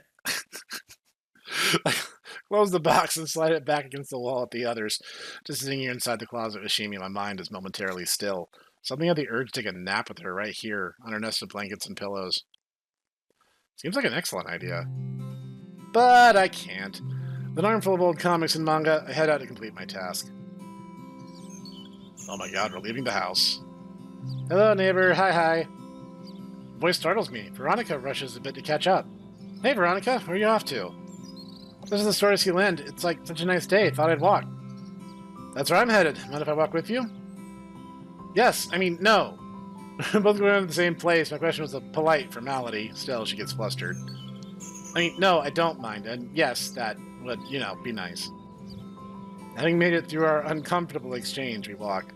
Close the box and slide it back against the wall at the others. Just sitting here inside the closet with Shimi, my mind is momentarily still. Suddenly I had the urge to take a nap with her right here, on her nest of blankets and pillows. Seems like an excellent idea. But I can't. With an armful of old comics and manga, I head out to complete my task. Oh my god, we're leaving the house. Hello, neighbor. Hi. Voice startles me. Veronica rushes a bit to catch up. Hey, Veronica, where are you off to? This is the store to see Lind. It's like such a nice day. Thought I'd walk. That's where I'm headed. Mind if I walk with you? Yes. I mean, no. Both going to the same place. My question was a polite formality. Still, she gets flustered. I mean, no, I don't mind. And yes, that would, be nice. Having made it through our uncomfortable exchange, we walk.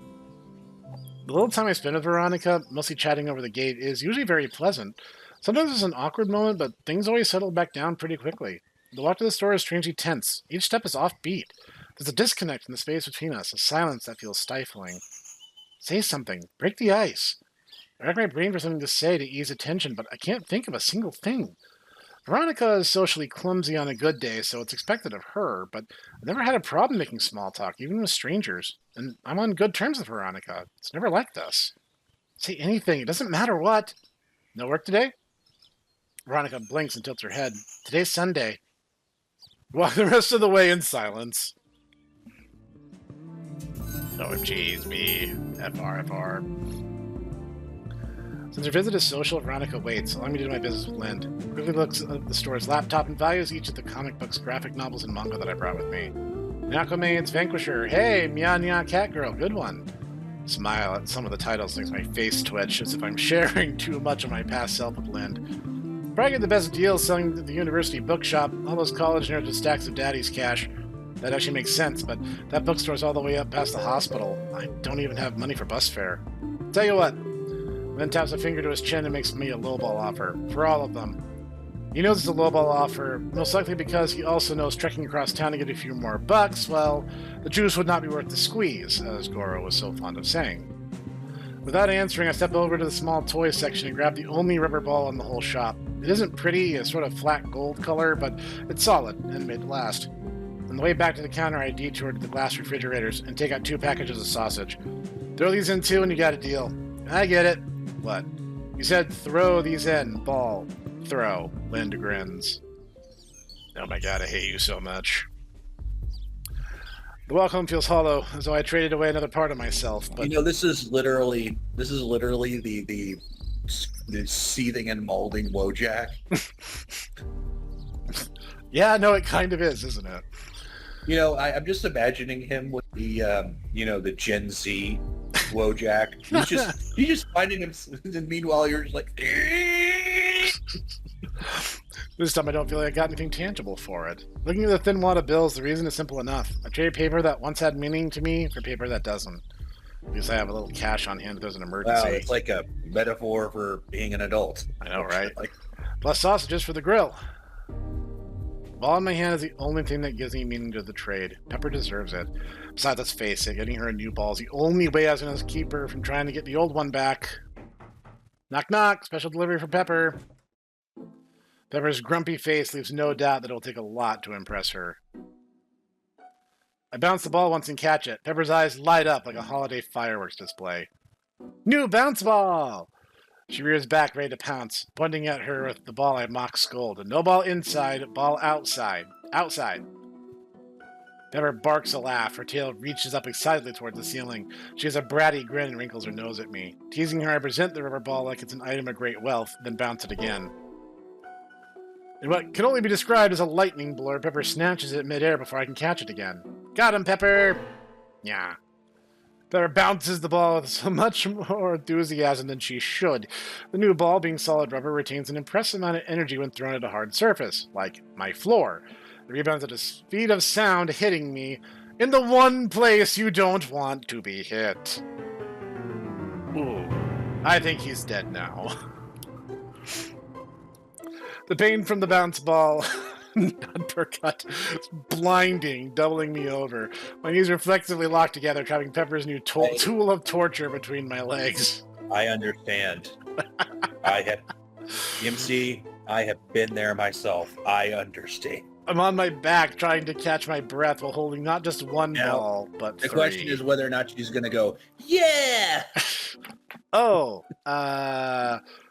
The little time I spend with Veronica, mostly chatting over the gate, is usually very pleasant. Sometimes there's an awkward moment, but things always settle back down pretty quickly. The walk to the store is strangely tense. Each step is offbeat. There's a disconnect in the space between us, a silence that feels stifling. Say something. Break the ice. I rack my brain for something to say to ease attention, but I can't think of a single thing. Veronica is socially clumsy on a good day, so it's expected of her, but I've never had a problem making small talk, even with strangers. And I'm on good terms with Veronica. It's never like this. Say anything. It doesn't matter what. No work today? Veronica blinks and tilts her head. Today's Sunday. Walk the rest of the way in silence. OMG's me. FR. Since her visit is social, Veronica waits, allowing me to do my business with Lind. Quickly looks at the store's laptop and values each of the comic books, graphic novels, and manga that I brought with me. Aquaman's Vanquisher. Hey, Nya Cat Girl. Good one. Smile at some of the titles makes my face twitch, as if I'm sharing too much of my past self with Lind. Probably get the best deals selling at the university bookshop. All those college nerds with stacks of daddy's cash. That actually makes sense, but that bookstore's all the way up past the hospital. I don't even have money for bus fare. Tell you what. Then taps a finger to his chin and makes me a lowball offer. For all of them. He knows it's a lowball offer, most likely because he also knows trekking across town to get a few more bucks, well, the juice would not be worth the squeeze, as Goro was so fond of saying. Without answering, I step over to the small toy section and grab the only rubber ball in the whole shop. It isn't pretty, a sort of flat gold color, but it's solid and made to last. On the way back to the counter, I detour to the glass refrigerators and take out 2 packages of sausage. Throw these in too and you got a deal. I get it. What? You said throw these in, ball. Throw. Lind grins. Oh my god, I hate you so much. The walk home feels hollow, as though I traded away another part of myself, but... this is literally the seething and molding Wojak. Yeah, no, it kind of is, isn't it? I'm just imagining him with the, the Gen Z Wojak. He's just finding him, and meanwhile you're just like... This time I don't feel like I got anything tangible for it. Looking at the thin wad of bills, the reason is simple enough. I trade paper that once had meaning to me for paper that doesn't. Because I have a little cash on hand if there's an emergency. Wow, it's like a metaphor for being an adult. I know, right? Plus sausages for the grill. The ball in my hand is the only thing that gives me meaning to the trade. Pepper deserves it. Besides, let's face it, getting her a new ball is the only way I was going to keep her from trying to get the old one back. Knock knock, special delivery for Pepper. Pepper's grumpy face leaves no doubt that it'll take a lot to impress her. I bounce the ball once and catch it. Pepper's eyes light up like a holiday fireworks display. New bounce ball! She rears back, ready to pounce, pointing at her with the ball I mock scold. No ball inside, ball outside. Outside. Pepper barks a laugh. Her tail reaches up excitedly towards the ceiling. She has a bratty grin and wrinkles her nose at me. Teasing her, I present the rubber ball like it's an item of great wealth, then bounce it again. In what can only be described as a lightning blur, Pepper snatches it midair before I can catch it again. Got him, Pepper! Yeah. Pepper bounces the ball with so much more enthusiasm than she should. The new ball, being solid rubber, retains an impressive amount of energy when thrown at a hard surface, like my floor. It rebounds at a speed of sound, hitting me in the one place you don't want to be hit. Ooh, I think he's dead now. The pain from the bounce ball uppercut is blinding, doubling me over. My knees reflexively locked together, trapping Pepper's new tool of torture between my legs. I understand. MC, I have been there myself. I understand. I'm on my back trying to catch my breath while holding not just one ball, but the 3. question is whether or not she's going to go, yeah!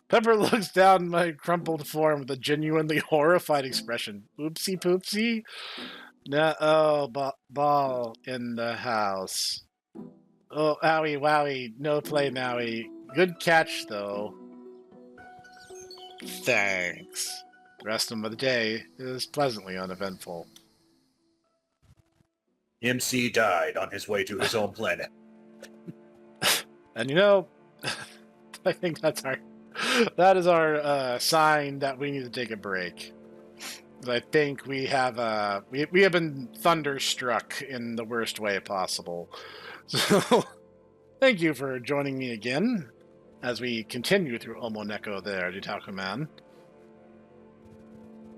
Pepper looks down my crumpled form with a genuinely horrified expression. Oopsie poopsie? Ball in the house. Oh, owie wowie, no play Maui. Good catch, though. Thanks. The rest of the day is pleasantly uneventful. MC died on his way to his own planet. And I think that is our sign that we need to take a break. I think we have we have been thunderstruck in the worst way possible. So thank you for joining me again as we continue through OmOneko there, Jitaku Man.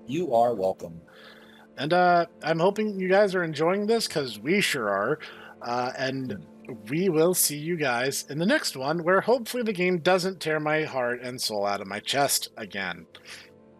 You are welcome. And I'm hoping you guys are enjoying this, because we sure are. And we will see you guys in the next one, where hopefully the game doesn't tear my heart and soul out of my chest again.